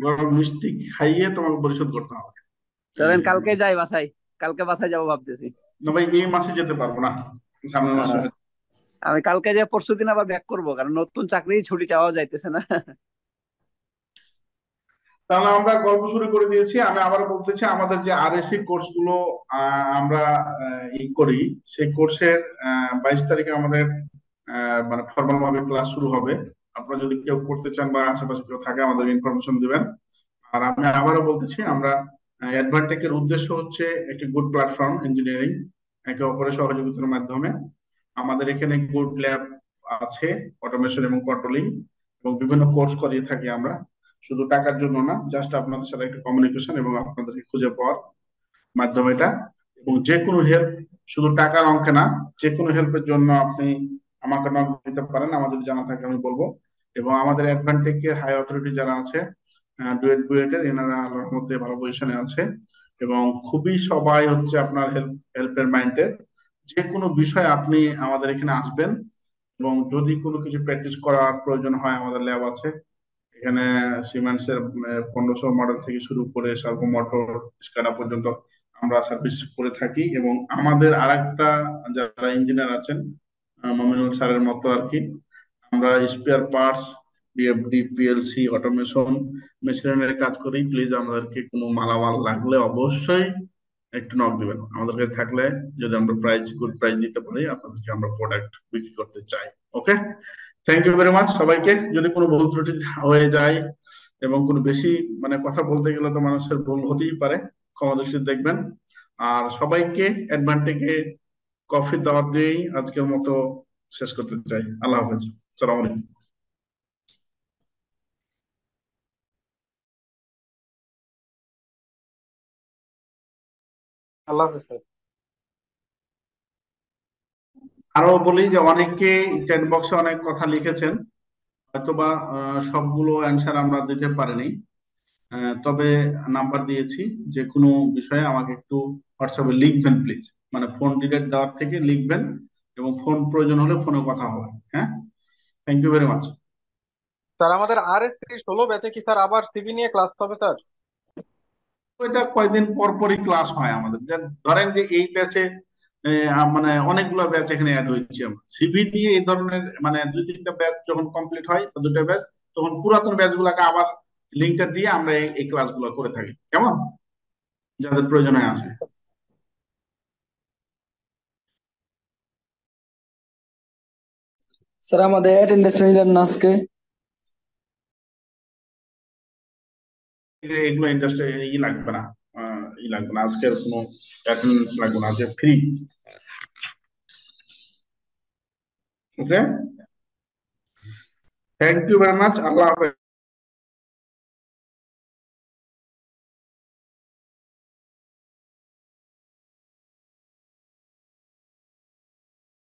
Speaker 1: গরম মিষ্টি খাইয়ে তোমাকে পরিশোধ করতে হবে।
Speaker 15: চলেন কালকে যাই বাসায়, কালকে বাসায় যাবো ভাবতেছি।
Speaker 1: না ভাই এই মাসে যেতে পারবো না, সামনের মাসে।
Speaker 15: আহ, আমি কালকে যে পরশুদিন আবার ব্যাক করবো, কারণ নতুন চাকরি ছুটি চাওয়া যাইতেছে না।
Speaker 1: তাহলে আমরা গল্প শুরু করে দিয়েছি। আমি আবার বলতেছি, আমাদের যে আরএসসি কোর্স গুলো আমরা করি, সেই কোর্সের 22 তারিখে আমাদের মানে ফর্মাল ভাবে ক্লাস শুরু হবে। আপনারা যদি কেউ করতে চান বা আশেপাশে কেউ থাকে আমাদের ইনফরমেশন দিবেন। আর আমি আবারও বলতেছি, আমরা অ্যাডভান্টেকের উদ্দেশ্য হচ্ছে একটি গুড প্ল্যাটফর্ম ইঞ্জিনিয়ারিং, একে অপরের সহযোগিতার মাধ্যমে। আমাদের এখানে গুড ল্যাব আছে, অটোমেশন এবং কন্ট্রোলিং, এবং বিভিন্ন কোর্স করিয়ে থাকি আমরা, শুধু টাকার জন্য না, জাস্ট আপনাদের সাথে একটা কমিউনিকেশন এবং আপনাদেরকে খুঁজে পাওয়ার মাধ্যম এটা। এবং যে কোনো হেল্প, শুধু টাকার অঙ্কে না, যে কোনো হেল্পের জন্য আপনি আমাকে নক দিতে পারেন, আমার যদি জানা থাকে আমি বলবো। এবং আমাদের অ্যাডভান্টেকের হাই অথরিটি যারা আছে, ডুয়েট বুয়েটের, এনারা আল্লাহর মধ্যে ভালো পজিশনে আছে এবং খুবই সবাই হচ্ছে আপনার হেল্পের মাইন্ডেড। যে কোনো বিষয় আপনি আমাদের এখানে আসবেন, এবং যদি কোনো কিছু প্র্যাকটিস করার প্রয়োজন হয়, আমাদের ল্যাব আছে এখানে। সিমেন্সের 1500 মডেল থেকে শুরু করে সার্ভো মোটর, স্কাডা পর্যন্ত আমরা সার্ভিস করে থাকি। এবং আমাদের আরেকটা যারা ইঞ্জিনিয়ার আছেন, মমিনুল স্যারের মতো আর কি, আমরা spare parts, DFD, PLC, automation, মেশিনারির কাজ করি। প্লিজ আমাদেরকে কোনো মালামাল লাগলে অবশ্যই একটু নক দিবেন আমাদের কাছে থাকলে, যদি আমরা গুড প্রাইস দিতে পারি আপনাদেরকে, আমরা প্রোডাক্ট বিক্রি করতে চাই। ওকে, থ্যাংক ইউ ভেরি মাচ সবাইকে। যদি কোনো ভুল ত্রুটি হয়ে যায়, এবং কোনো বেশি মানে কথা বলতে গেলে তো মানুষের ভুল হতেই পারে, ক্ষমা দৃষ্টিতে দেখবেন। আর সবাইকে অ্যাডভান্টেজে কফি দাওয়াত দিয়েই আজকের মতো শেষ করতে চাই। আল্লাহ হাফেজ, সালাম আলাইকুম।
Speaker 14: আল্লাহ হাফেজ স্যার।
Speaker 1: আরো বলি যে অনেকে চ্যাট বক্সে অনেক কথা লিখেছেন, হয়তোবা সবগুলো অ্যান্সার আমরা দিতে পারিনি, তবে নাম্বার দিয়েছি। যে কোনো বিষয়ে আমাকে একটু হোয়াটসঅ্যাপে লিখবেন প্লিজ, মানে ফোন ডিরেক্ট দেওয়ার থেকে লিখবেন, এবং ফোন প্রয়োজন হলে ফোনে কথা হবে। হ্যাঁ, thank you very much.
Speaker 14: Sir আমাদের RS-16 ব্যাচে কি স্যার আবার সিভি নিয়ে ক্লাস হবে স্যার?
Speaker 1: ওইটা কয়দিন পর পরই ক্লাস হয় আমাদের। ধরেন যে এই ব্যাচে মানে অনেকগুলো ব্যাচ এখানে অ্যাড হয়েছে, আমরা সিভি নিয়ে এই ধরনের মানে 2-3টা ব্যাচ যখন কমপ্লিট হয়, 2টা ব্যাচ, তখন পুরাতন ব্যাচ গুলাকে আবার লিঙ্কটা দিয়ে আমরা এই ক্লাসগুলো করে থাকি, কেমন, যাদের প্রয়োজনে আছে।
Speaker 10: স্যার আমাদের অ্যাটেন্ডেন্স নিলেন না আজকে?
Speaker 1: এগুলো ইন্ডাস্ট্রি ই লাগবে না, ই লাগবে না, আজকের কোনো অ্যাটেন্ডেন্স লাগবে না, আজকে free. Okay, thank you very much, আল্লাহ হাফেজ।